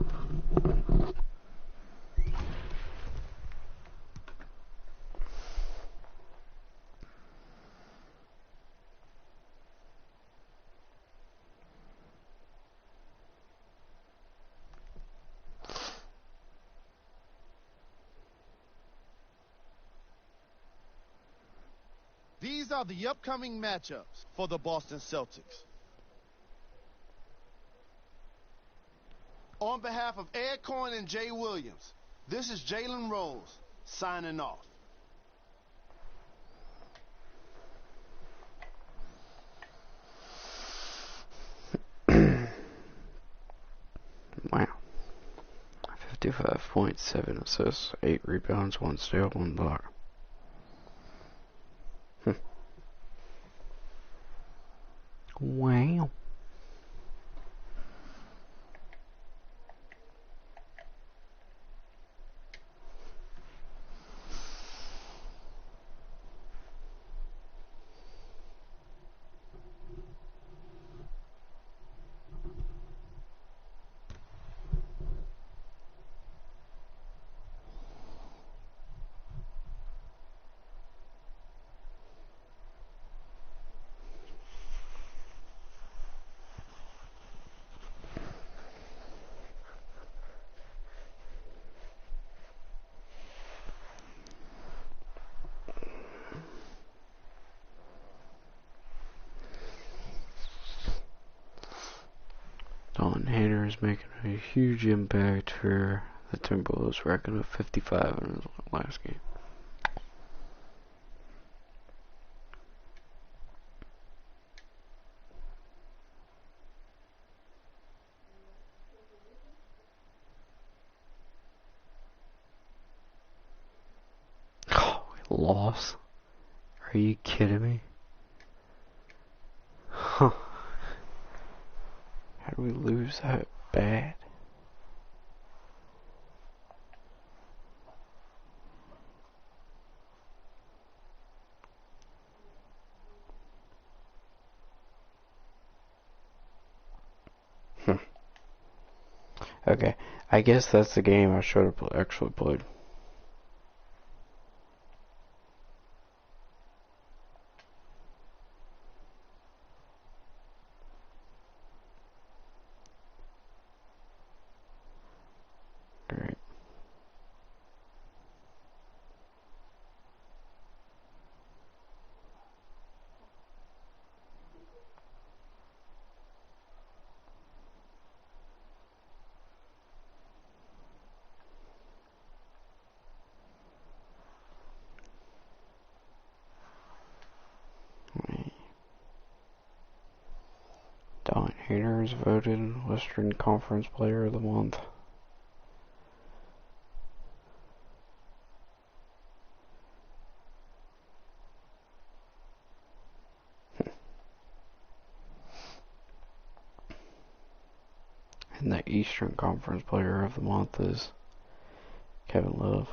These are the upcoming matchups for the Boston Celtics. On behalf of Ed Cohen and Jay Williams, this is Jalen Rose signing off. Wow. 55.7 assists, 8 rebounds, 1 steal, 1 block. Wow. Don Hader is making a huge impact for the Timberwolves, racking up 55 in his last game. Oh, we lost. Are you kidding me? Huh. How do we lose that bad? Okay, I guess that's the game I should have actually played. Painters voted Western Conference Player of the Month. And the Eastern Conference Player of the Month is Kevin Love.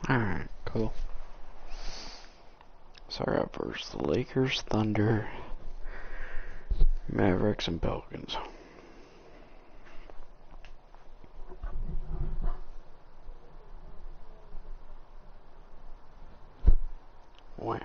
Alright, cool. So I got first the Lakers, Thunder, Mavericks, and Pelicans. Wow.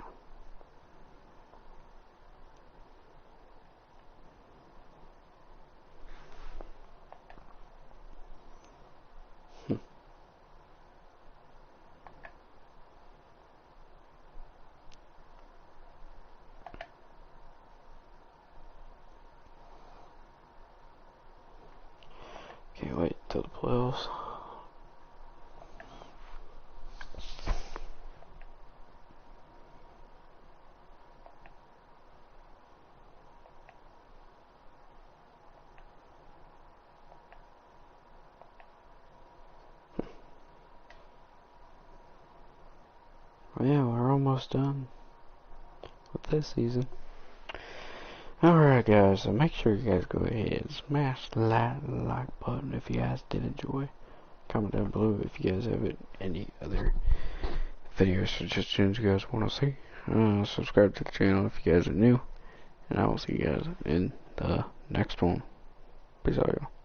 Can't wait till the playoffs. Well, yeah, we're almost done with this season. Alright guys, so make sure you guys go ahead and smash the like button if you guys did enjoy. Comment down below if you guys have any other video suggestions you guys want to see. Subscribe to the channel if you guys are new. And I will see you guys in the next one. Peace out, y'all.